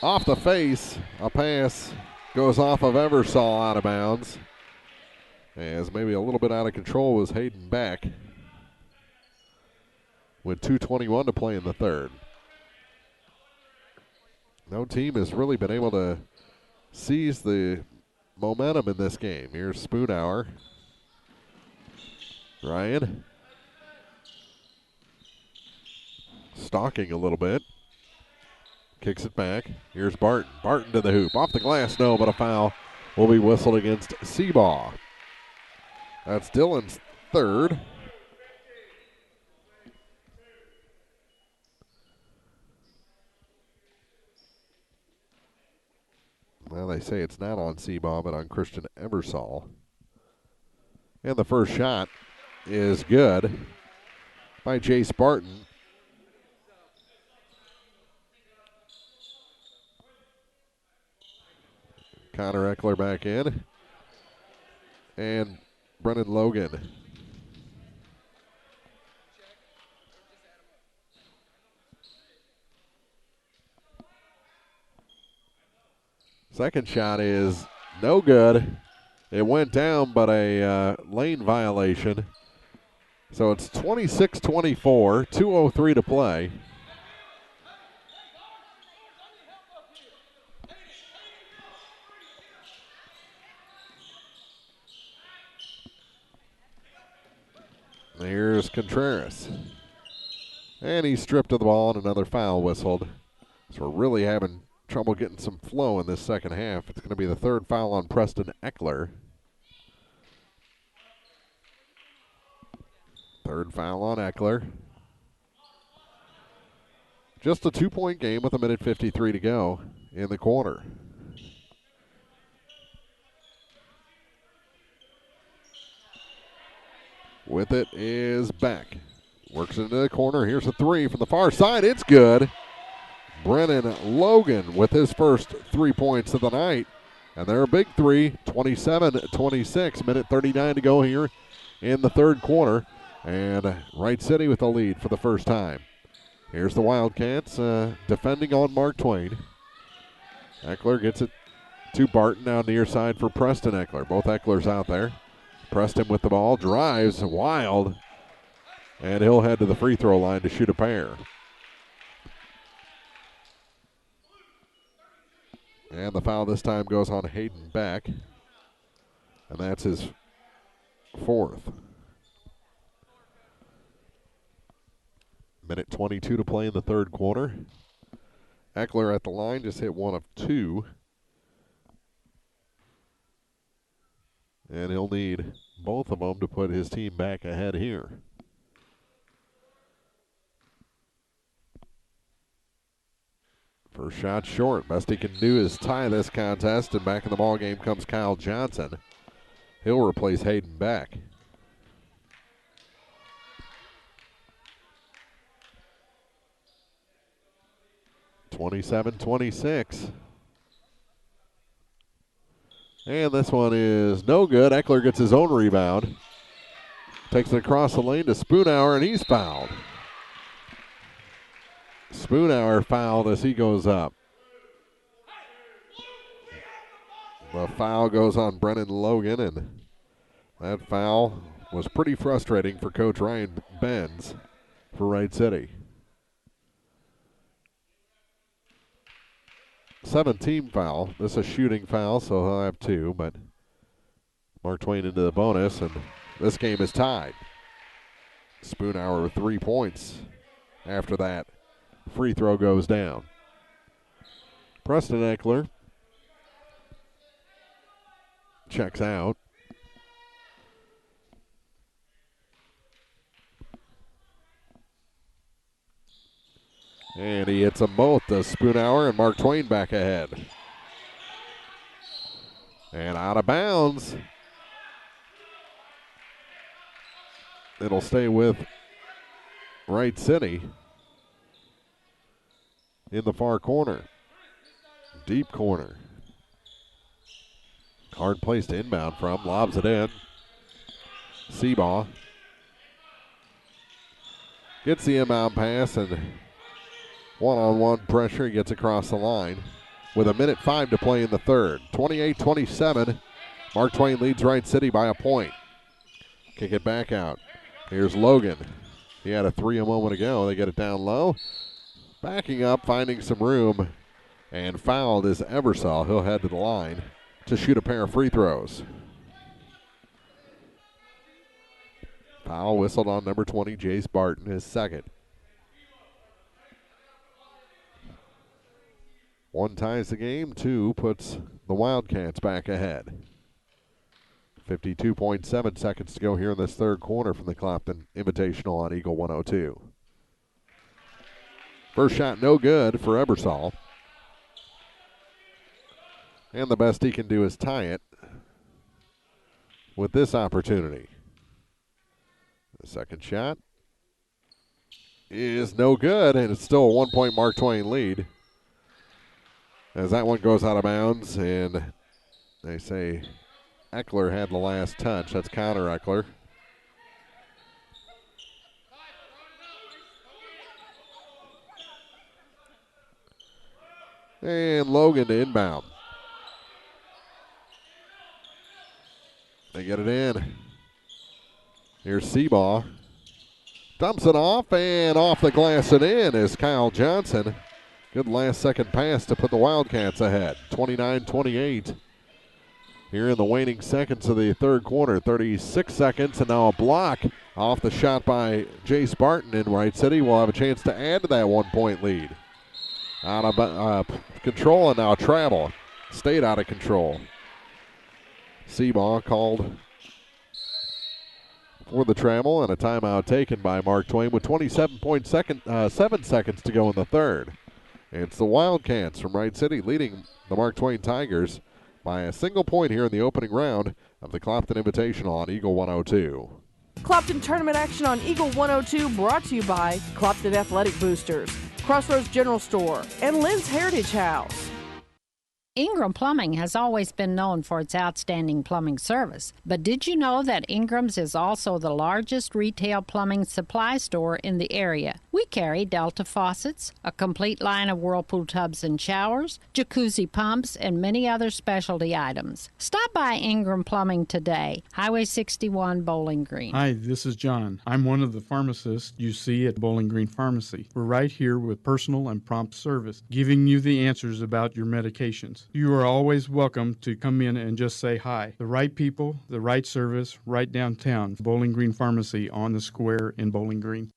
Off the face, a pass goes off of Eversole out of bounds. As maybe a little bit out of control was Hayden Beck. With 2:21 to play in the third. No team has really been able to seize the momentum in this game. Here's Spoonhour. Ryan stalking a little bit. Kicks it back. Here's Barton. Barton to the hoop. Off the glass, no, but a foul will be whistled against Seabaugh. That's Dylan's third. Well, they say it's not on Seabaugh, but on Christian Eversole. And the first shot is good by Jace Barton. Connor Eckler back in. And Brennan Logan. Second shot is no good. It went down, but a lane violation. So it's 26-24, 2:03 to play. Here's Contreras. And he's stripped of the ball and another foul whistled. So we're really having trouble getting some flow in this second half. It's going to be the third foul on Preston Eckler. Third foul on Eckler. Just a 2-point game with 1:53 to go in the quarter. With it is Beck. Works into the corner. Here's a three from the far side. It's good. Brennan Logan with his first 3 points of the night. And they're a big three, 27-26. Minute 39 to go here in the third quarter. And Wright City with the lead for the first time. Here's the Wildcats defending on Mark Twain. Eckler gets it to Barton now near side for Preston Eckler. Both Ecklers out there. Preston with the ball, drives wild, and he'll head to the free throw line to shoot a pair. And the foul this time goes on Hayden Beck, and that's his fourth. Minute 22 to play in the third quarter. Eckler at the line just hit 1 of 2. And he'll need both of them to put his team back ahead here. First shot short. Best he can do is tie this contest, and back in the ball game comes Kyle Johnson. He'll replace Hayden Beck. 27-26. And this one is no good. Eckler gets his own rebound. Takes it across the lane to Spoonhour, and he's fouled. Spoonhour fouled as he goes up. The foul goes on Brennan Logan, and that foul was pretty frustrating for Coach Ryan Benz for Wright City. 7-team foul. This is a shooting foul, so he'll have 2, but Mark Twain into the bonus, and this game is tied. Spoonhour with 3 points after that free throw goes down. Preston Eckler checks out. And he hits them both to Spoonhour and Mark Twain back ahead. And out of bounds. It'll stay with Wright City in the far corner. Deep corner. Hard place to inbound from. Lobs it in. Seabaugh gets the inbound pass, and one-on-one pressure. He gets across the line with 1:05 to play in the third. 28-27. Mark Twain leads Wright City by a point. Kick it back out. Here's Logan. He had a 3 a moment ago. They get it down low. Backing up, finding some room, and fouled is Eversole. He'll head to the line to shoot a pair of free throws. Foul whistled on number 20, Jace Barton, his second. 1 ties the game, 2 puts the Wildcats back ahead. 52.7 seconds to go here in this third quarter from the Clopton Invitational on Eagle 102. First shot no good for Eversole. And the best he can do is tie it with this opportunity. The second shot is no good, and it's still a 1-point Mark Twain lead. As that one goes out of bounds, and they say Eckler had the last touch. That's Connor Eckler. And Logan to inbound. They get it in. Here's Seabaugh. Dumps it off, and off the glass and in is Kyle Johnson. Good last-second pass to put the Wildcats ahead. 29-28 here in the waning seconds of the third quarter. 36 seconds, and now a block off the shot by Jace Barton in Wright City. Will have a chance to add to that 1-point lead. Out of control, and now travel. Stayed out of control. Seabaugh called for the travel, and a timeout taken by Mark Twain with 27.7 seconds to go in the third. It's the Wildcats from Wright City leading the Mark Twain Tigers by a single point here in the opening round of the Clopton Invitational on Eagle 102. Clopton tournament action on Eagle 102 brought to you by Clopton Athletic Boosters, Crossroads General Store, and Lynn's Heritage House. Ingram Plumbing has always been known for its outstanding plumbing service, but did you know that Ingram's is also the largest retail plumbing supply store in the area? We carry Delta faucets, a complete line of Whirlpool tubs and showers, jacuzzi pumps, and many other specialty items. Stop by Ingram Plumbing today, Highway 61, Bowling Green. Hi, this is John. I'm one of the pharmacists you see at Bowling Green Pharmacy. We're right here with personal and prompt service, giving you the answers about your medications. You are always welcome to come in and just say hi. The right people, the right service, right downtown. Bowling Green Pharmacy on the square in Bowling Green.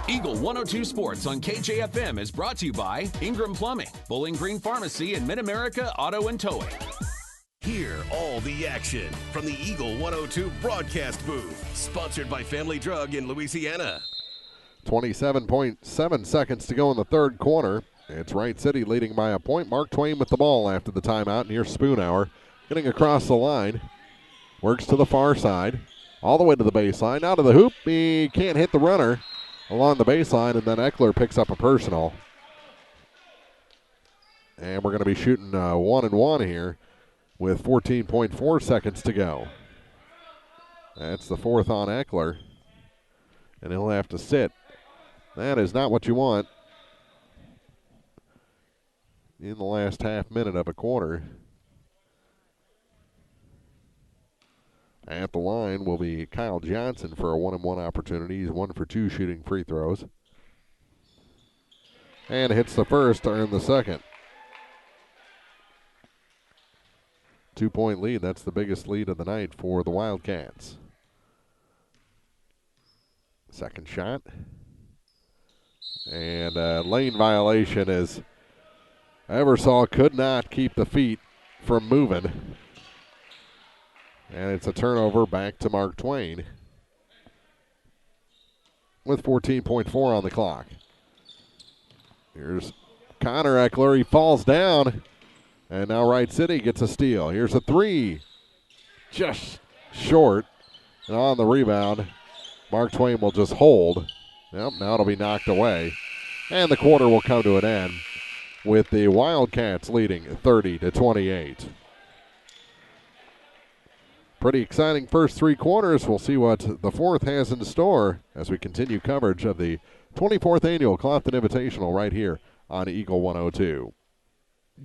Eagle 102 Sports on KJFM is brought to you by Ingram Plumbing, Bowling Green Pharmacy, and Mid-America Auto and Towing. Hear all the action from the Eagle 102 broadcast booth. Sponsored by Family Drug in Louisiana. 27.7 seconds to go in the third quarter. It's Wright City leading by a point. Mark Twain with the ball after the timeout near Spoonhour. Getting across the line. Works to the far side. All the way to the baseline. Out of the hoop. He can't hit the runner. along the baseline, and then Eckler picks up a personal. And we're going to be shooting 1-and-1 here with 14.4 seconds to go. That's the fourth on Eckler, and he'll have to sit. That is not what you want in the last half minute of a quarter. At the line will be Kyle Johnson for a 1-and-1 opportunity. He's 1 for 2 shooting free throws. And hits the first to earn the second. 2-point lead. That's the biggest lead of the night for the Wildcats. Second shot. And lane violation as Eversole could not keep the feet from moving. And it's a turnover back to Mark Twain with 14.4 on the clock. Here's Connor Eckler. He falls down. And now Wright City gets a steal. Here's a three. Just short. And on the rebound, Mark Twain will just hold. Yep, now it'll be knocked away. And the quarter will come to an end with the Wildcats leading 30-28. Pretty exciting first three quarters. We'll see what the fourth has in store as we continue coverage of the 24th annual Clopton Invitational right here on Eagle 102.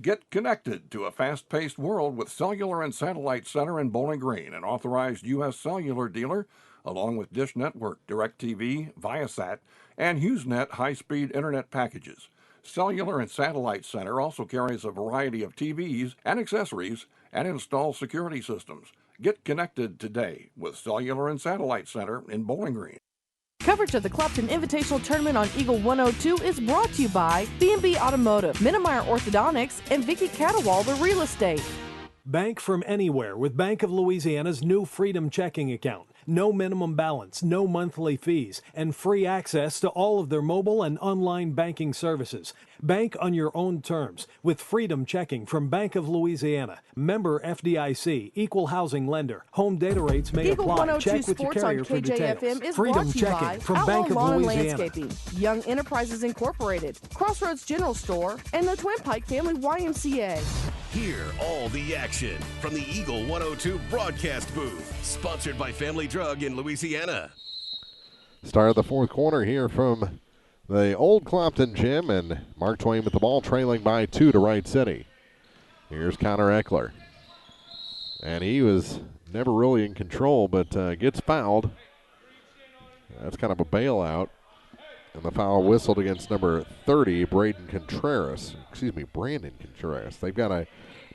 Get connected to a fast-paced world with Cellular and Satellite Center in Bowling Green, an authorized U.S. cellular dealer, along with Dish Network, DirecTV, Viasat, and HughesNet high-speed internet packages. Cellular and Satellite Center also carries a variety of TVs and accessories and installs security systems. Get connected today with Cellular and Satellite Center in Bowling Green. Coverage of the Clopton Invitational Tournament on Eagle 102 is brought to you by B&B Automotive, Minnemeyer Orthodontics, and Vicky Catawalder Real Estate. Bank from anywhere with Bank of Louisiana's new Freedom Checking account. No minimum balance, no monthly fees, and free access to all of their mobile and online banking services. Bank on your own terms with Freedom Checking from Bank of Louisiana. Member FDIC, equal housing lender. Home data rates may Eagle apply. 102 Check with your Sports carrier on for details. KJFM is Freedom brought to you by Checking from Outlaw Bank of Lawn and Louisiana. Landscaping, Young Enterprises Incorporated, Crossroads General Store, and the Twin Pike Family YMCA. Hear all the action from the Eagle 102 broadcast booth. Sponsored by Family Drug in Louisiana. Start of the fourth quarter here from the old Clopton gym, and Mark Twain with the ball trailing by 2 to Wright City. Here's Connor Eckler. And he was never really in control, but gets fouled. That's kind of a bailout. And the foul whistled against number 30, Brandon Contreras. They've got a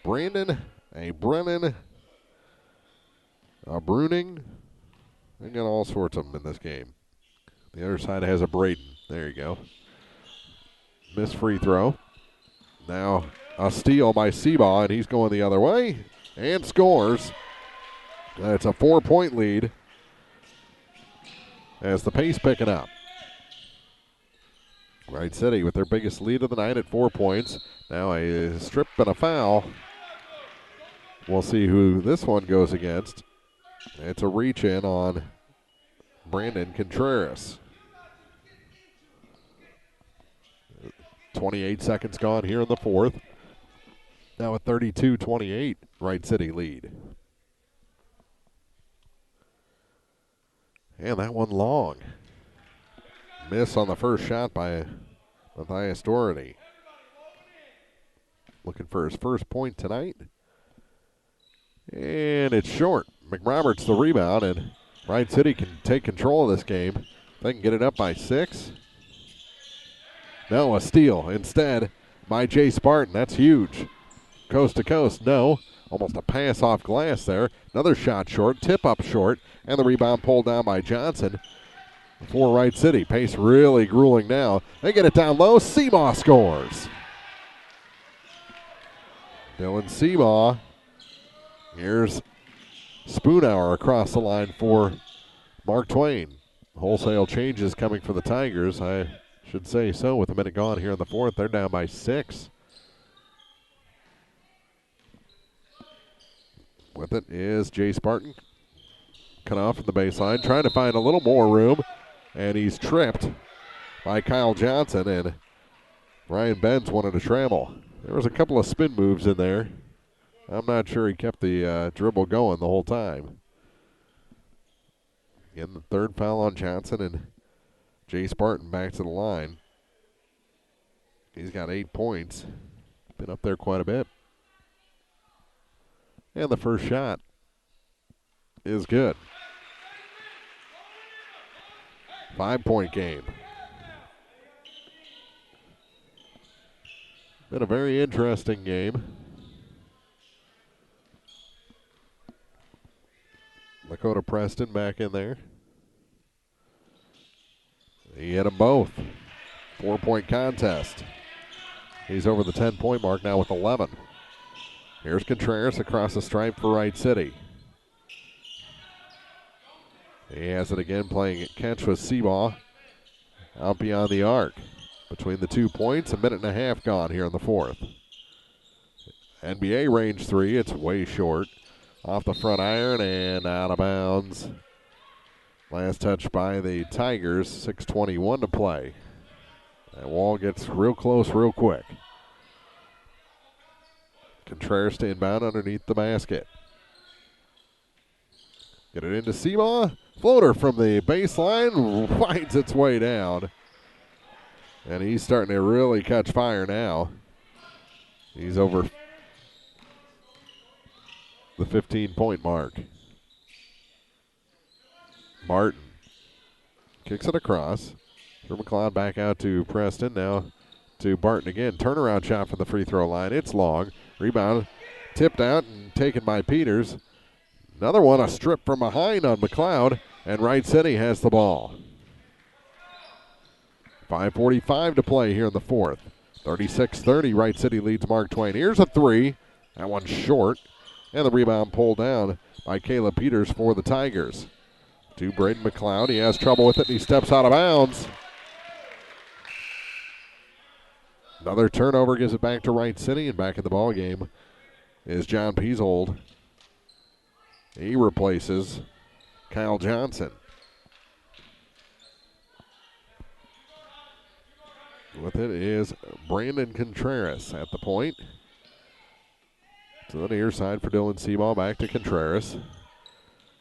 Brandon, a Brennan, a Bruning. They got all sorts of them in this game. The other side has a Braden. There you go. Missed free throw. Now a steal by Seabaugh, and he's going the other way and scores. It's a 4-point lead as the pace picking up. Wright City with their biggest lead of the night at 4 points. Now a strip and a foul. We'll see who this one goes against. It's a reach in on Brandon Contreras. 28 seconds gone here in the fourth. Now a 32-28 Wright City lead. And that one long. Miss on the first shot by Matthias Doherty. Looking for his first point tonight. And it's short. McRoberts the rebound, and Wright City can take control of this game. They can get it up by 6. No, a steal instead by Jay Spartan. That's huge. Coast to coast, no. Almost a pass off glass there. Another shot short, tip up short, and the rebound pulled down by Johnson for Wright City. Pace really grueling now. They get it down low. Seabaugh scores. Dylan Seabaugh. Here's Spoonhour across the line for Mark Twain. Wholesale changes coming for the Tigers. I should say so with a minute gone here in the fourth. They're down by 6. With it is Jay Spartan. Cut off from the baseline, trying to find a little more room, and he's tripped by Kyle Johnson, and Ryan Benz wanted to travel. There was a couple of spin moves in there. I'm not sure he kept the dribble going the whole time. Again, the third foul on Johnson, and Jace Barton back to the line. He's got 8 points. Been up there quite a bit. And the first shot is good. 5-point game. Been a very interesting game. Lakota Preston back in there. He hit them both. 4-point contest. He's over the 10-point mark now with 11. Here's Contreras across the stripe for Wright City. He has it again, playing catch with Seabaugh out beyond the arc. Between the 2 points, a minute and a half gone here in the fourth. NBA range three, it's way short. Off the front iron and out of bounds. Last touch by the Tigers, 6:21 to play. That wall gets real close real quick. Contreras to inbound underneath the basket. Get it into Seabaugh. Floater from the baseline finds its way down. And he's starting to really catch fire now. He's over the 15-point mark. Martin kicks it across. Drew McLeod back out to Preston. Now to Barton again. Turnaround shot from the free throw line. It's long. Rebound tipped out and taken by Peters. Another one, a strip from behind on McLeod, and Wright City has the ball. 5:45 to play here in the fourth. 36-30, Wright City leads Mark Twain. Here's a three. That one's short. And the rebound pulled down by Caleb Peters for the Tigers. To Braden McLeod. He has trouble with it, and he steps out of bounds. Another turnover gives it back to Wright City, and back in the ball game is John Peasold. He replaces Kyle Johnson. With it is Brandon Contreras at the point. To the near side for Dylan Seabaugh, back to Contreras.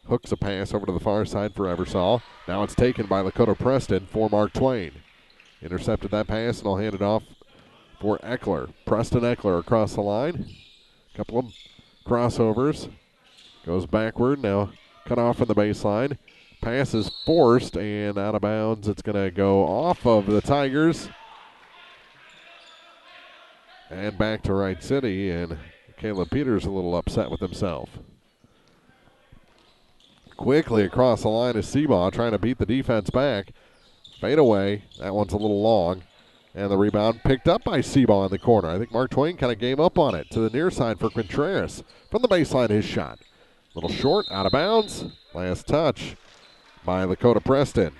Hooks a pass over to the far side for Eversole. Now it's taken by Lakota Preston for Mark Twain. Intercepted that pass, and I'll hand it off for Eckler. Preston Eckler across the line. Couple of crossovers. Goes backward, now cut off from the baseline. Pass is forced and out of bounds. It's going to go off of the Tigers. And back to Wright City, and Caleb Peters a little upset with himself. Quickly across the line is Seabaugh trying to beat the defense back. Fade away. That one's a little long. And the rebound picked up by Seabaugh in the corner. I think Mark Twain kind of gave up on it. To the near side for Contreras. From the baseline, his shot. Little short, out of bounds. Last touch by Lakota Preston.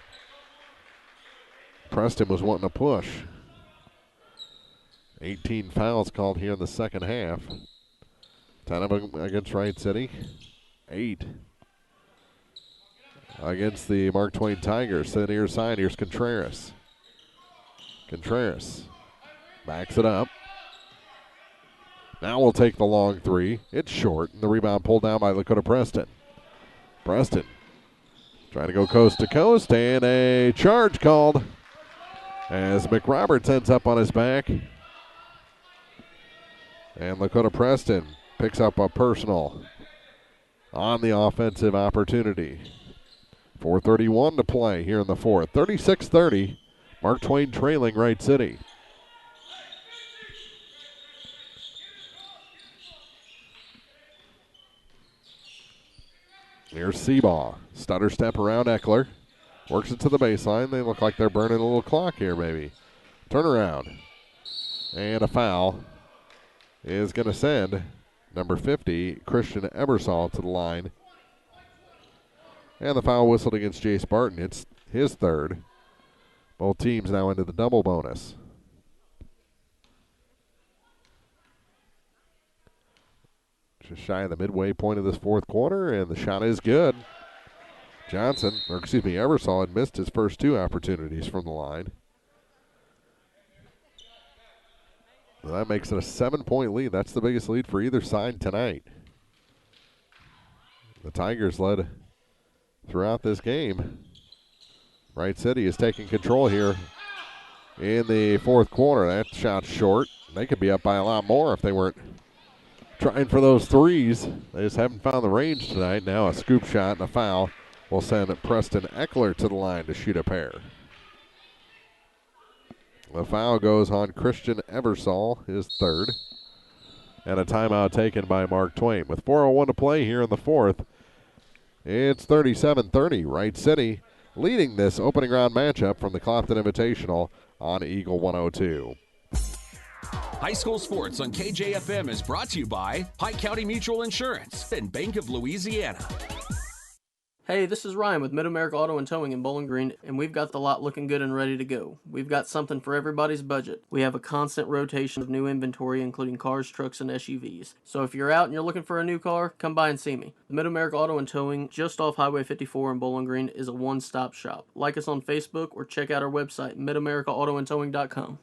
Preston was wanting to push. 18 fouls called here in the second half. 10 of them against Wright City. 8 against the Mark Twain Tigers. To the near side, here's Contreras. Contreras backs it up. Now we'll take the long three. It's short, and the rebound pulled down by Lakota Preston. Preston trying to go coast to coast, and a charge called as McRoberts ends up on his back. And Lakota Preston picks up a personal on the offensive opportunity. 4:31 to play here in the fourth. 36-30, Mark Twain trailing Wright City. Here's Seabaugh. Stutter step around Eckler. Works it to the baseline. They look like they're burning a little clock here, maybe. Turnaround. And a foul is going to send number 50, Christian Eversole, to the line. And the foul whistled against Jace Barton. It's his third. Both teams now into the double bonus. Just shy of the midway point of this fourth quarter, and the shot is good. Eversole had missed his first two opportunities from the line. Well, that makes it a 7-point lead. That's the biggest lead for either side tonight. The Tigers led throughout this game. Wright City is taking control here in the fourth quarter. That shot short. They could be up by a lot more if they weren't trying for those threes. They just haven't found the range tonight. Now a scoop shot and a foul will send Preston Eckler to the line to shoot a pair. The foul goes on Christian Eversole, his third. And a timeout taken by Mark Twain. With 4:01 to play here in the fourth, it's 37-30. Wright City leading this opening round matchup from the Clopton Invitational on Eagle 102. High school sports on KJFM is brought to you by Pike County Mutual Insurance and Bank of Louisiana. Hey, this is Ryan with Mid-America Auto and Towing in Bowling Green, and we've got the lot looking good and ready to go. We've got something for everybody's budget. We have a constant rotation of new inventory, including cars, trucks, and SUVs. So if you're out and you're looking for a new car, come by and see me. The Mid-America Auto and Towing, just off Highway 54 in Bowling Green, is a one-stop shop. Like us on Facebook or check out our website, midamericaautoandtowing.com.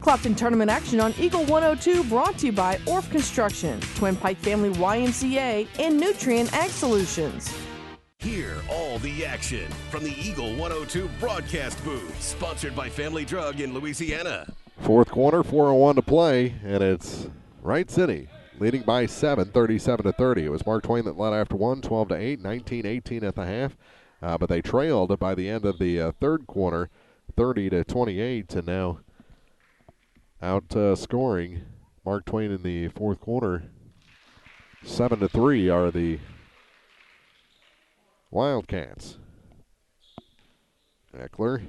Clopton tournament action on Eagle 102 brought to you by Orff Construction, Twin Pike Family YMCA, and Nutrien Ag Solutions. Hear all the action from the Eagle 102 broadcast booth, sponsored by Family Drug in Louisiana. Fourth quarter, 4:01 to play, and it's Wright City leading by 7, 37-30. It was Mark Twain that led after 1, 12-8, 19-18 at the half, but they trailed by the end of the third quarter, 30-28, and now out scoring Mark Twain in the fourth quarter. 7-3 are the Wildcats. Eckler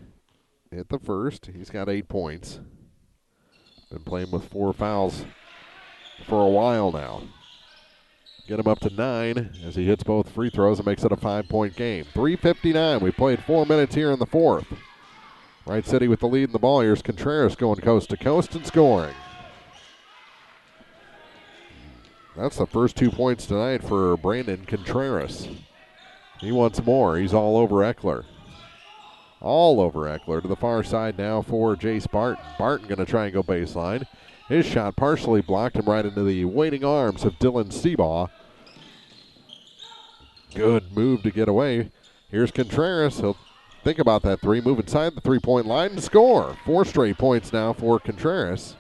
hit the first. He's got 8 points. Been playing with 4 fouls for a while now. Get him up to 9 as he hits both free throws and makes it a 5-point game. 3:59. We played 4 minutes here in the fourth. Wright City with the lead in the ball. Here's Contreras going coast to coast and scoring. That's the first 2 points tonight for Brandon Contreras. He wants more. He's all over Eckler. All over Eckler to the far side now for Jace Barton. Barton going to try and go baseline. His shot partially blocked him right into the waiting arms of Dylan Seabaugh. Good move to get away. Here's Contreras. He'll think about that three. Move inside the three-point line and score. 4 straight points now for Contreras.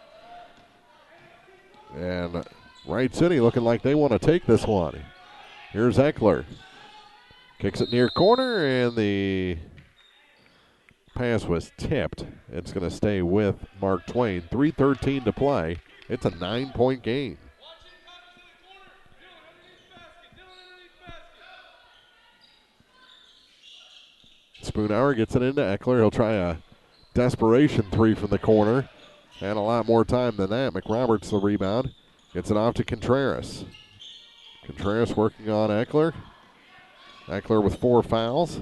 And Wright City looking like they want to take this one. Here's Eckler. Kicks it near corner, and the pass was tipped. It's going to stay with Mark Twain. 3:13 to play. It's a 9-point game. Spoonhour gets it into Eckler. He'll try a desperation three from the corner. And a lot more time than that. McRoberts the rebound. Gets it off to Contreras. Contreras working on Eckler. Eckler with 4 fouls.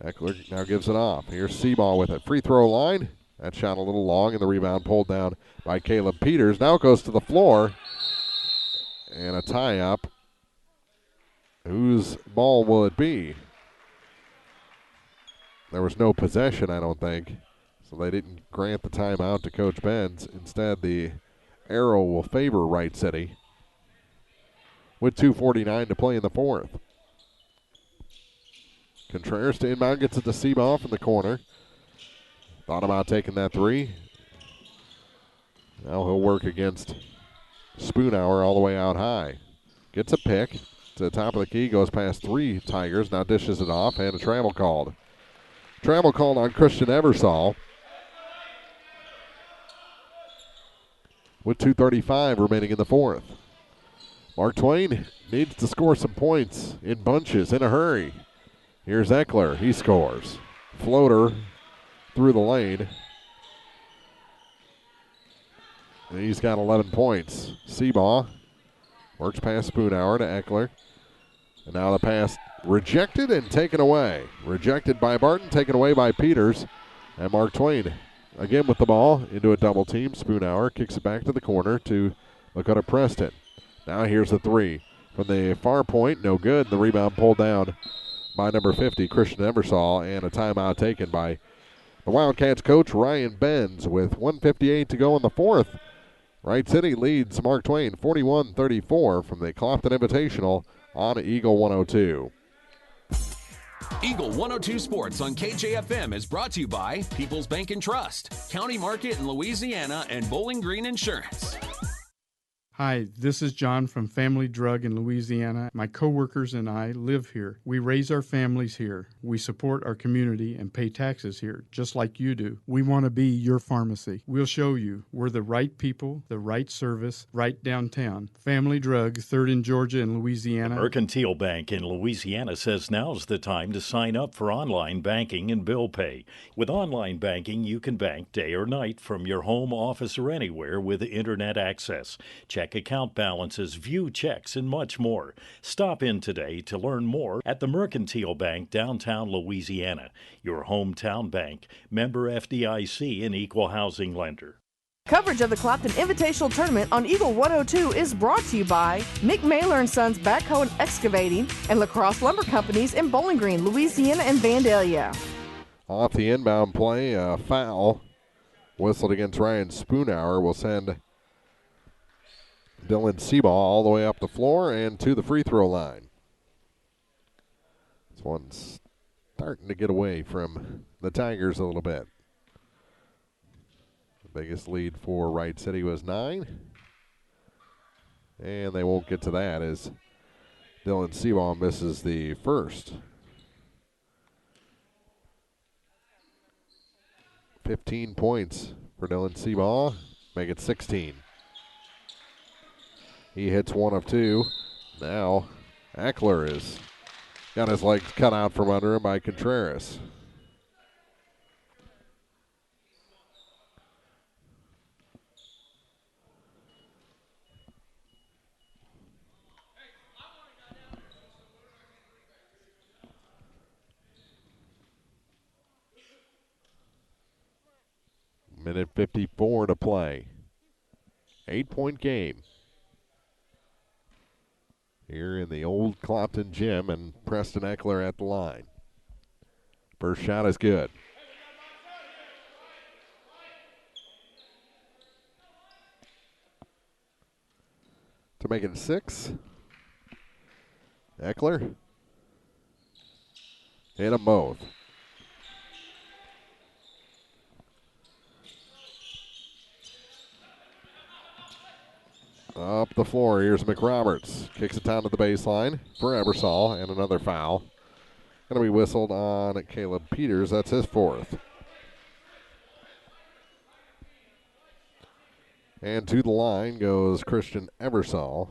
Eckler now gives it off. Here's Seabaugh with it. Free throw line. That shot a little long, and the rebound pulled down by Caleb Peters. Now goes to the floor. And a tie-up. Whose ball will it be? There was no possession, I don't think. So they didn't grant the timeout to Coach Benz. Instead, the arrow will favor Wright City with 2:49 to play in the fourth. Contreras to inbound, gets it to Seabaugh from the corner. Thought about taking that three. Now he'll work against Spoonhour all the way out high. Gets a pick to the top of the key, goes past 3 Tigers, now dishes it off, and a travel called. Travel called on Christian Eversole. With 2:35 remaining in the fourth. Mark Twain needs to score some points in bunches, in a hurry. Here's Eckler. He scores. Floater through the lane. And he's got 11 points. Seabaugh works past Spoonhour to Eckler. And now the pass rejected and taken away. Rejected by Barton, taken away by Peters. And Mark Twain again with the ball into a double team. Spoonhour kicks it back to the corner to Lakota Preston. Now here's the three from the far point. No good. The rebound pulled down by number 50, Christian Eversole, and a timeout taken by the Wildcats coach, Ryan Benz, with 1:58 to go in the fourth. Wright City leads Mark Twain 41-34 from the Clopton Invitational on Eagle 102. Eagle 102 Sports on KJFM is brought to you by People's Bank and Trust, County Market in Louisiana, and Bowling Green Insurance. Hi, this is John from Family Drug in Louisiana. My coworkers and I live here. We raise our families here. We support our community and pay taxes here, just like you do. We want to be your pharmacy. We'll show you. We're the right people, the right service, right downtown. Family Drug, 3rd in Georgia and Louisiana. Mercantile Bank in Louisiana says now's the time to sign up for online banking and bill pay. With online banking, you can bank day or night from your home, office, or anywhere with internet access. Check account balances, view checks, and much more. Stop in today to learn more at the Mercantile Bank, downtown Louisiana. Your hometown bank, member FDIC, and equal housing lender. Coverage of the Clopton Invitational Tournament on Eagle 102 is brought to you by Mick Mailer & Sons Backhoe and Excavating and La Crosse Lumber Companies in Bowling Green, Louisiana, and Vandalia. Off the inbound play, a foul whistled against Ryan Spoonhour will send Dylan Seabaugh all the way up the floor and to the free throw line. This one's starting to get away from the Tigers a little bit. The biggest lead for Wright City was 9. And they won't get to that as Dylan Seabaugh misses the first. 15 points for Dylan Seabaugh, make it 16. He hits 1 of 2. Now Eckler has got his legs cut out from under him by Contreras. Minute 54 to play. 8-point game here in the old Clopton gym, and Preston Eckler at the line. First shot is good. To make it 6. Eckler hit them both. Up the floor, here's McRoberts. Kicks it down to the baseline for Ebersol, and another foul. Going to be whistled on Caleb Peters. That's his 4th. And to the line goes Christian Ebersol.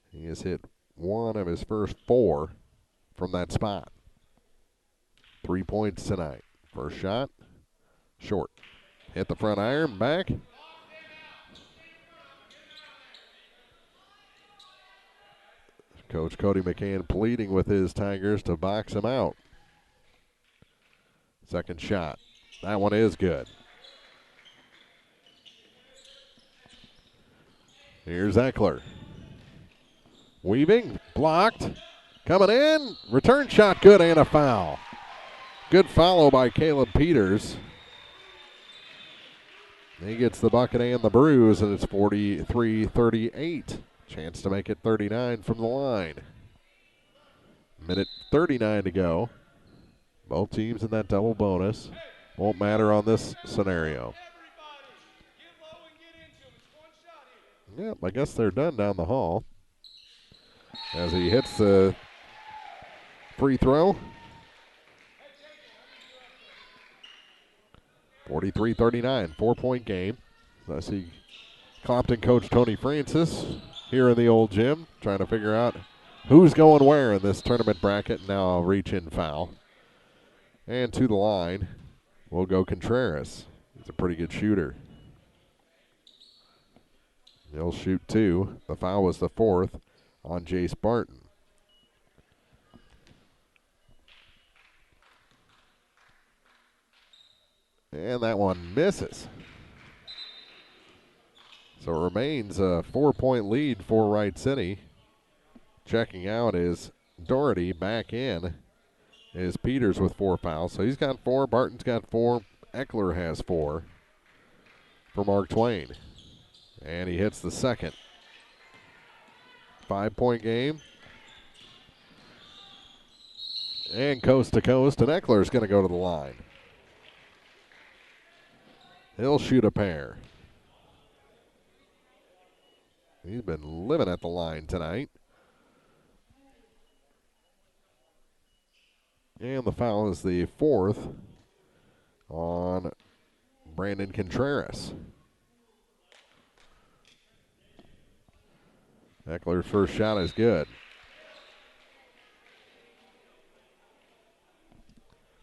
He has hit 1 of his first 4 from that spot. 3 points tonight. First shot, short. Hit the front iron, back. Coach Cody McCann pleading with his Tigers to box him out. Second shot. That one is good. Here's Eckler. Weaving, blocked. Coming in, return shot good and a foul. Good follow by Caleb Peters. He gets the bucket and the bruise, and it's 43-38. Chance to make it 39 from the line. Minute 39 to go. Both teams in that double bonus. Won't matter on this scenario. Yep, I guess they're done down the hall. As he hits the free throw. 43-39, 4-point game. I see Clopton coach Tony Francis here in the old gym, trying to figure out who's going where in this tournament bracket. Now I'll reach in foul. And to the line will go Contreras. He's a pretty good shooter. He'll shoot 2. The foul was the 4th on Jace Barton. And that one misses. So it remains a 4-point lead for Wright City. Checking out is Doherty, back in is Peters with 4 fouls. So he's got 4. Barton's got 4. Eckler has 4 for Mark Twain. And he hits the second. 5-point game. And coast to coast, and Eckler's going to go to the line. He'll shoot a pair. He's been living at the line tonight. And the foul is the 4th on Brandon Contreras. Eckler's first shot is good.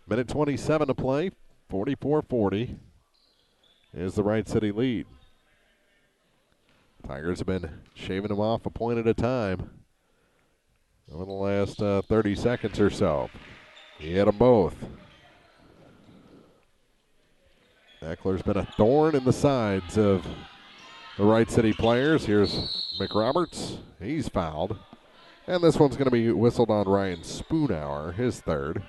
Minute 27 to play. 44-40 is the Wright City lead. Tigers have been shaving them off a point at a time over the last 30 seconds or so. He hit them both. Eckler's been a thorn in the sides of the Wright City players. Here's McRoberts. He's fouled. And this one's going to be whistled on Ryan Spoonhour, his third.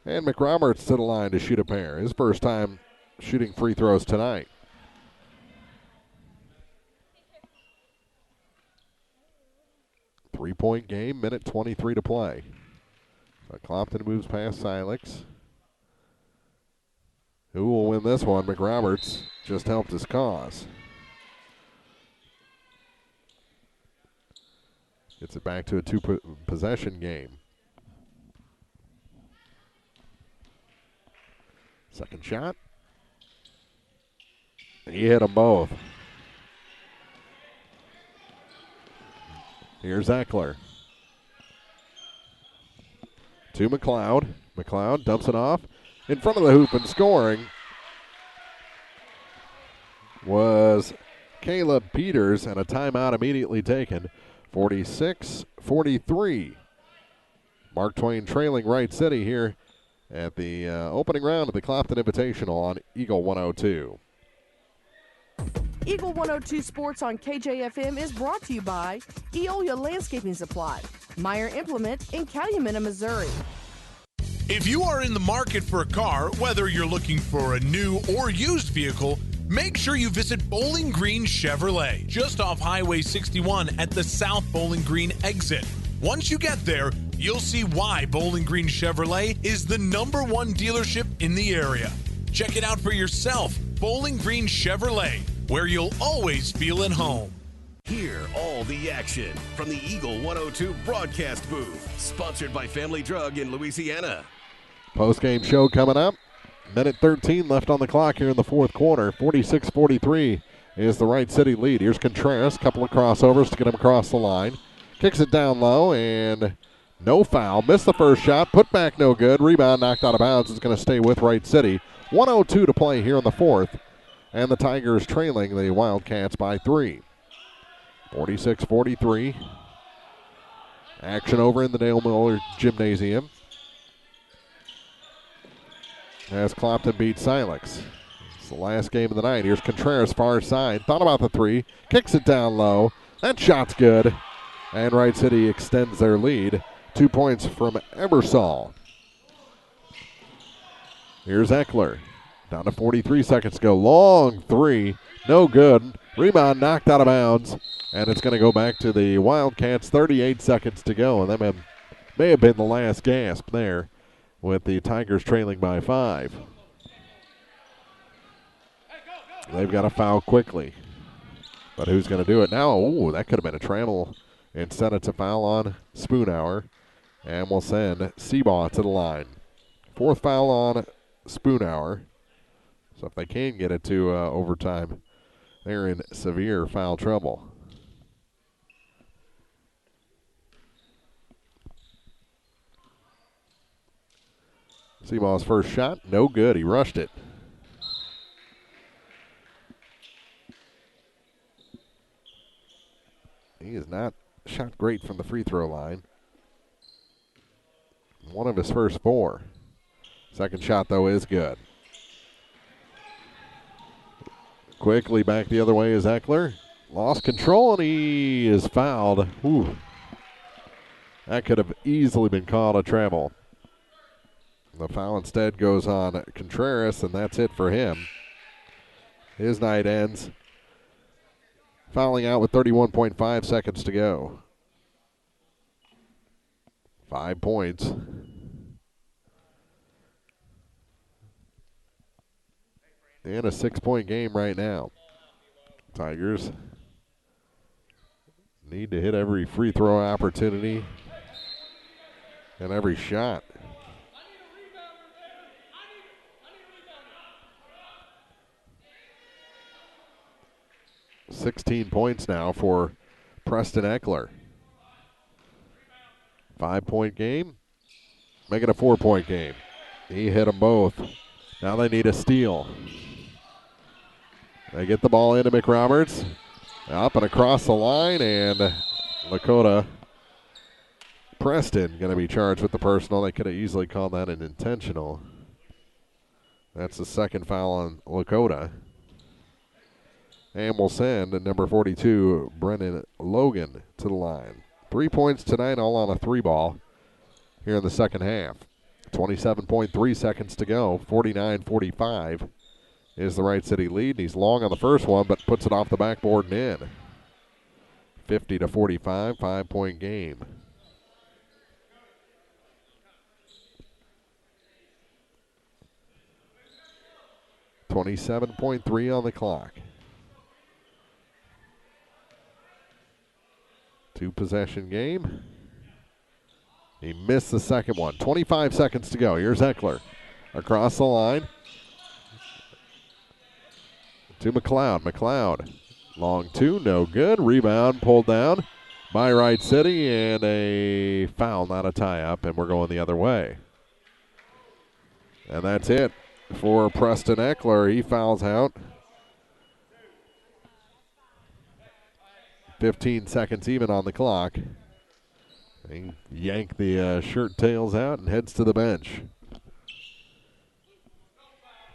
And McRoberts to the line to shoot a pair. His first time shooting free throws tonight. Three-point game, minute 23 to play. So Clopton moves past Silex. Who will win this one? McRoberts just helped his cause. Gets it back to a two-possession game. Second shot. He hit them both. Here's Eckler. To McLeod. McLeod dumps it off. In front of the hoop and scoring was Caleb Peters, and a timeout immediately taken. 46-43. Mark Twain trailing Wright City here at the opening round of the Clopton Invitational on Eagle 102. Eagle 102 Sports on KJFM is brought to you by Eolia Landscaping Supply, Meyer Implement in Calumet, Missouri. If you are in the market for a car, whether you're looking for a new or used vehicle, make sure you visit Bowling Green Chevrolet, just off Highway 61 at the South Bowling Green exit. Once you get there, you'll see why Bowling Green Chevrolet is the #1 dealership in the area. Check it out for yourself. Bowling Green Chevrolet, where you'll always feel at home. Hear all the action from the Eagle 102 broadcast booth. Sponsored by Family Drug in Louisiana. Post-game show coming up. Minute 13 left on the clock here in the fourth quarter. 46-43 is the Wright City lead. Here's Contreras. Couple of crossovers to get him across the line. Kicks it down low, and no foul. Missed the first shot. Put back no good. Rebound knocked out of bounds. It's going to stay with Wright City. 1:02 to play here in the fourth. And the Tigers trailing the Wildcats by 3. 46-43. Action over in the Dale Miller Gymnasium as Clopton beats Silex. It's the last game of the night. Here's Contreras, far side. Thought about the three. Kicks it down low. That shot's good. And Wright City extends their lead. 2 points from Ebersol. Here's Eckler. Down to 43 seconds to go. Long three. No good. Rebound knocked out of bounds. And it's going to go back to the Wildcats. 38 seconds to go. And that may have been the last gasp there with the Tigers trailing by 5. They've got to foul quickly. But who's going to do it now? Ooh, that could have been a travel. Instead, it's a foul on Spoonhour. And we'll send Seabaugh to the line. 4th foul on Spoonhour. So if they can get it to overtime, they're in severe foul trouble. Seabaugh's first shot, no good. He rushed it. He is not shot great from the free throw line. One of his first 4. Second shot, though, is good. Quickly back the other way is Eckler. Lost control, and he is fouled. Ooh. That could have easily been called a travel. The foul instead goes on Contreras, and that's it for him. His night ends fouling out with 31.5 seconds to go. 5 points. And a 6-point game right now. Tigers need to hit every free throw opportunity and every shot. $16 points now for Preston Eckler. 5-point game, make it a 4-point game. He hit them both. Now they need a steal. They get the ball into McRoberts. Up and across the line, and Lakota Preston going to be charged with the personal. They could have easily called that an intentional. That's the second foul on Lakota. And we'll send number 42, Brendan Logan, to the line. 3 points tonight, all on a 3-ball here in the second half. 27.3 seconds to go, 49-45 is the Wright City lead. He's long on the first one, but puts it off the backboard and in. 50-45, 5-point game. .3 on the clock. 2-possession game. He missed the second one. 25 seconds to go. Here's Eckler across the line to McLeod. McLeod, long two, no good. Rebound pulled down by Wright City, and a foul, not a tie-up, and we're going the other way. And that's it for Preston Eckler. He fouls out. 15 seconds even on the clock. He yanked the shirt tails out and heads to the bench.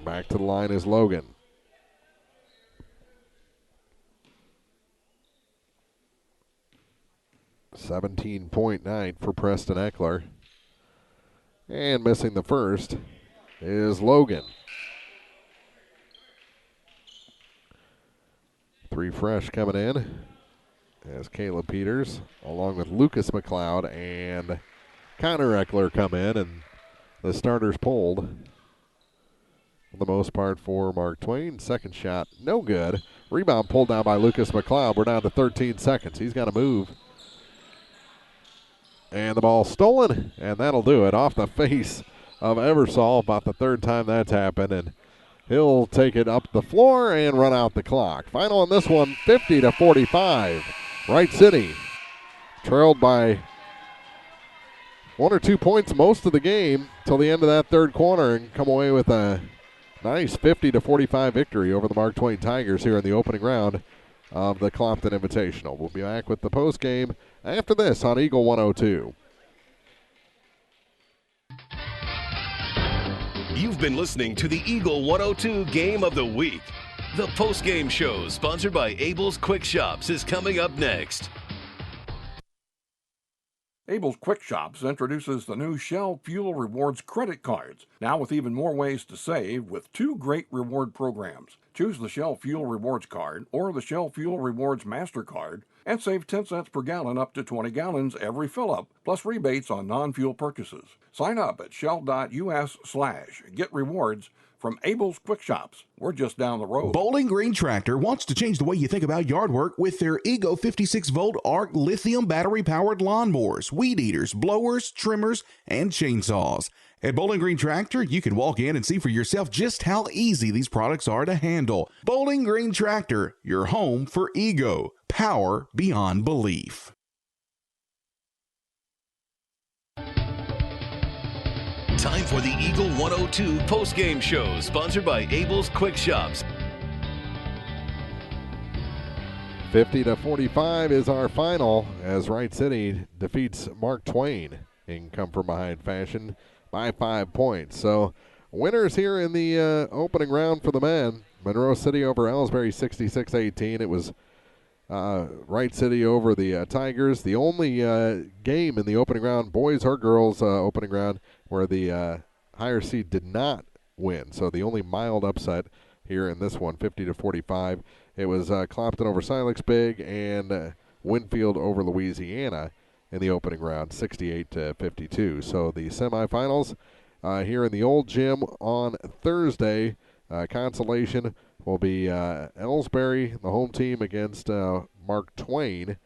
Back to the line is Logan. .17 night for Preston Eckler. And missing the first is Logan. 3 fresh coming in as Caleb Peters, along with Lucas McLeod and Connor Eckler, come in, and the starters pulled for the most part for Mark Twain. Second shot, no good. Rebound pulled down by Lucas McLeod. We're down to 13 seconds. He's got to move. And the ball stolen, and that'll do it off the face of Eversole. About the third time that's happened, and he'll take it up the floor and run out the clock. Final on this one, 50-45. Wright City trailed by 1 or 2 points most of the game till the end of that third quarter and come away with a nice 50-45 victory over the Mark Twain Tigers here in the opening round of the Clopton Invitational. We'll be back with the post game after this on Eagle 102. You've been listening to the Eagle 102 Game of the Week. The post-game show, sponsored by Abel's Quick Shops, is coming up next. Abel's Quick Shops introduces the new Shell Fuel Rewards credit cards, now with even more ways to save with 2 great reward programs. Choose the Shell Fuel Rewards card or the Shell Fuel Rewards MasterCard and save 10 cents per gallon up to 20 gallons every fill-up, plus rebates on non-fuel purchases. Sign up at shell.us/get rewards from Abel's Quick Shops. We're just down the road. Bowling Green Tractor wants to change the way you think about yard work with their Ego 56-volt ARC lithium battery-powered lawnmowers, weed eaters, blowers, trimmers, and chainsaws. At Bowling Green Tractor, you can walk in and see for yourself just how easy these products are to handle. Bowling Green Tractor, your home for Ego. Power beyond belief. Time for the Eagle 102 post-game show, sponsored by Abel's Quick Shops. 50-45 is our final as Wright City defeats Mark Twain in come-from-behind fashion by 5 points. So winners here in the opening round for the men. Monroe City over Ellsbury 66-18. It was Wright City over the Tigers. The only game in the opening round, boys or girls opening round, where the higher seed did not win. So the only mild upset here in this one, 50-45. It was Clopton over Silex Big and Winfield over Louisiana in the opening round, 68-52. So the semifinals here in the old gym on Thursday. Consolation will be Ellsbury, the home team, against Mark Twain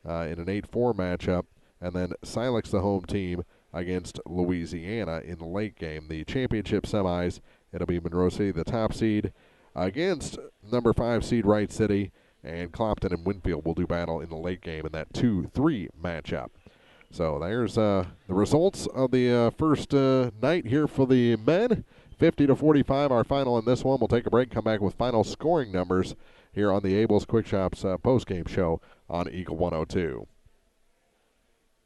in an 8-4 matchup, and then Silex, the home team, against Louisiana in the late game. The championship semis, it'll be Monroe City, the top seed, against number 5 seed Wright City, and Clopton and Winfield will do battle in the late game in that 2-3 matchup. So there's the results of the first night here for the men. 50-45, our final in this one. We'll take a break, come back with final scoring numbers here on the Abel's Quick Shops post-game show on Eagle 102.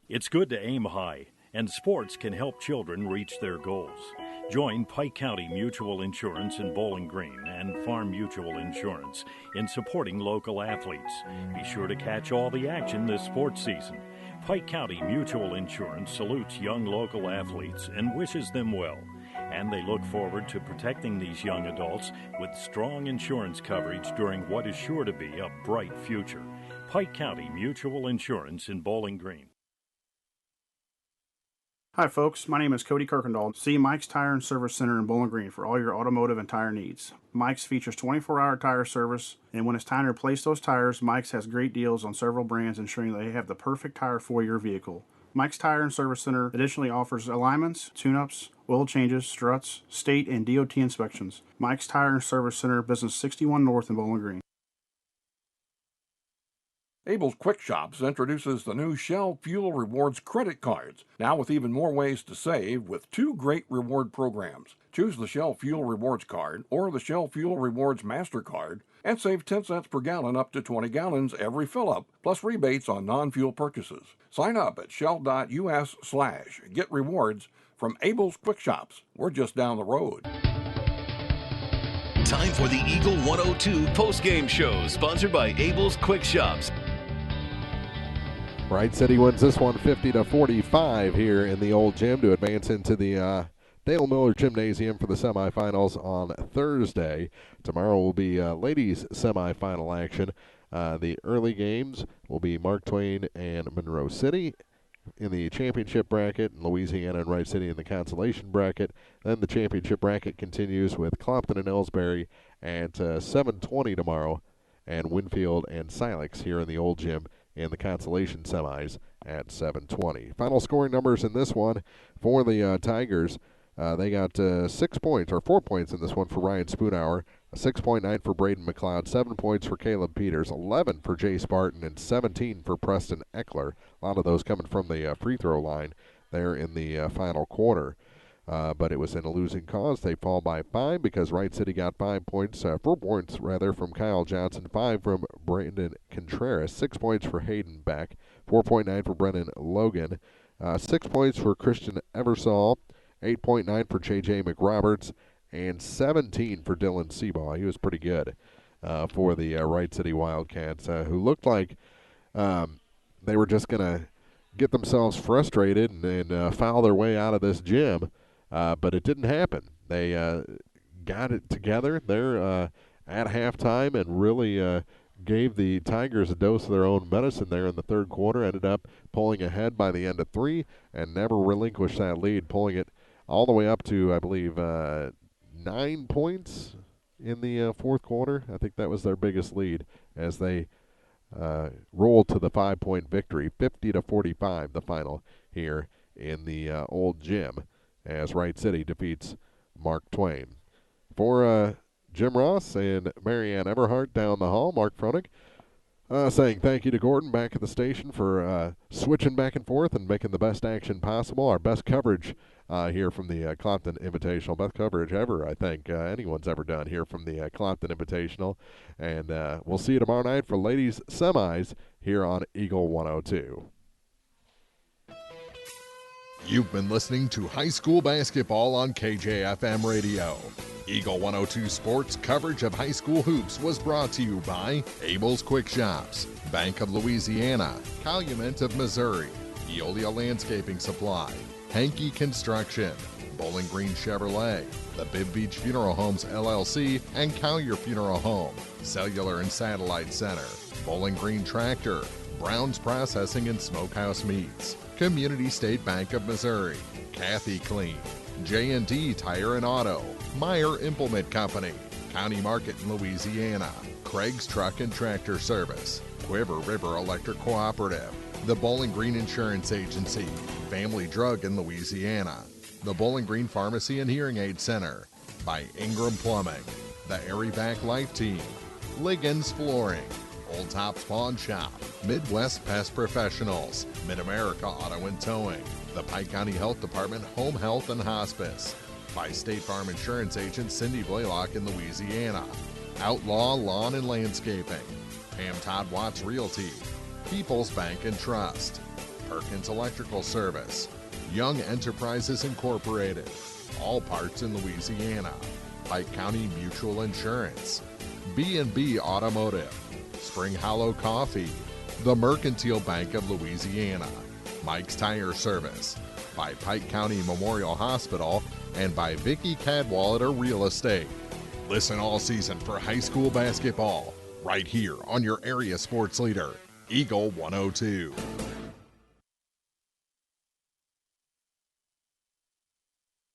It's good to aim high, and sports can help children reach their goals. Join Pike County Mutual Insurance in Bowling Green and Farm Mutual Insurance in supporting local athletes. Be sure to catch all the action this sports season. Pike County Mutual Insurance salutes young local athletes and wishes them well. And they look forward to protecting these young adults with strong insurance coverage during what is sure to be a bright future. Pike County Mutual Insurance in Bowling Green. Hi folks, my name is Cody Kirkendall. See Mike's Tire and Service Center in Bowling Green for all your automotive and tire needs. Mike's features 24-hour tire service, and when it's time to replace those tires, Mike's has great deals on several brands, ensuring they have the perfect tire for your vehicle. Mike's Tire and Service Center additionally offers alignments, tune-ups, oil changes, struts, state and DOT inspections. Mike's Tire and Service Center, Business 61 North in Bowling Green. Abel's Quick Shops introduces the new Shell Fuel Rewards credit cards, now with even more ways to save with 2 great reward programs. Choose the Shell Fuel Rewards card or the Shell Fuel Rewards MasterCard and save 10 cents per gallon up to 20 gallons every fill-up, plus rebates on non-fuel purchases. Sign up at shell.us/get rewards from Abel's Quick Shops. We're just down the road. Time for the Eagle 102 post-game show, sponsored by Abel's Quick Shops. Wright City wins this one 50-45 here in the old gym to advance into the Dale Miller Gymnasium for the semifinals on Thursday. Tomorrow will be ladies semifinal action. The early games will be Mark Twain and Monroe City in the championship bracket, and Louisiana and Wright City in the consolation bracket. Then the championship bracket continues with Clopton and Ellsbury at 7:20 tomorrow, and Winfield and Silex here in the old gym in the consolation semis at 7:20. Final scoring numbers in this one for the Tigers. They got 6 points, or 4 points in this one for Ryan Spoonhour, 6.9 for Braden McLeod, 7 points for Caleb Peters, 11 for Jay Spartan, and 17 for Preston Eckler. A lot of those coming from the free throw line there in the final quarter. But it was in a losing cause. They fall by 5 because Wright City got 5 points, 4 points rather, from Kyle Johnson, 5 from Brandon Contreras, 6 points for Hayden Beck, 4.9 for Brennan Logan, 6 points for Christian Eversole, 8.9 for J.J. McRoberts, and 17 for Dylan Seabaugh. He was pretty good for the Wright City Wildcats, who looked like they were just going to get themselves frustrated and foul their way out of this gym. But it didn't happen. They got it together there at halftime and really gave the Tigers a dose of their own medicine there in the third quarter. Ended up pulling ahead by the end of 3 and never relinquished that lead, pulling it all the way up to, I believe, 9 points in the fourth quarter. I think that was their biggest lead as they rolled to the 5-point victory, 50-45, the final here in the old gym, as Wright City defeats Mark Twain. For Jim Ross and Marianne Everhart down the hall, Mark Froenig saying thank you to Gordon back at the station for switching back and forth and making the best action possible. Our best coverage here from the Clopton Invitational. Best coverage ever, I think, anyone's ever done here from the Clopton Invitational. And we'll see you tomorrow night for ladies semis here on Eagle 102. You've been listening to high school basketball on KJFM Radio. Eagle 102 Sports coverage of high school hoops was brought to you by Abel's Quick Shops, Bank of Louisiana, Calumet of Missouri, Eolia Landscaping Supply, Hankey Construction, Bowling Green Chevrolet, the Bibb Beach Funeral Homes LLC, and Collier Funeral Home, Cellular and Satellite Center, Bowling Green Tractor, Brown's Processing and Smokehouse Meats, Community State Bank of Missouri, Kathy Clean, J&D Tire and Auto, Meyer Implement Company, County Market in Louisiana, Craig's Truck and Tractor Service, Quiver River Electric Cooperative, the Bowling Green Insurance Agency, Family Drug in Louisiana, the Bowling Green Pharmacy and Hearing Aid Center, by Ingram Plumbing, the Airyback Life Team, Liggins Flooring, Old Tops Pawn Shop, Midwest Pest Professionals, Mid-America Auto and Towing, the Pike County Health Department Home Health and Hospice, by State Farm Insurance Agent Cindy Blaylock in Louisiana, Outlaw Lawn and Landscaping, Pam Todd Watts Realty, People's Bank and Trust, Perkins Electrical Service, Young Enterprises Incorporated, All Parts in Louisiana, Pike County Mutual Insurance, B&B Automotive, Spring Hollow Coffee, the Mercantile Bank of Louisiana, Mike's Tire Service, by Pike County Memorial Hospital, and by Vicky Cadwallader Real Estate. Listen all season for high school basketball, right here on your area sports leader, Eagle 102.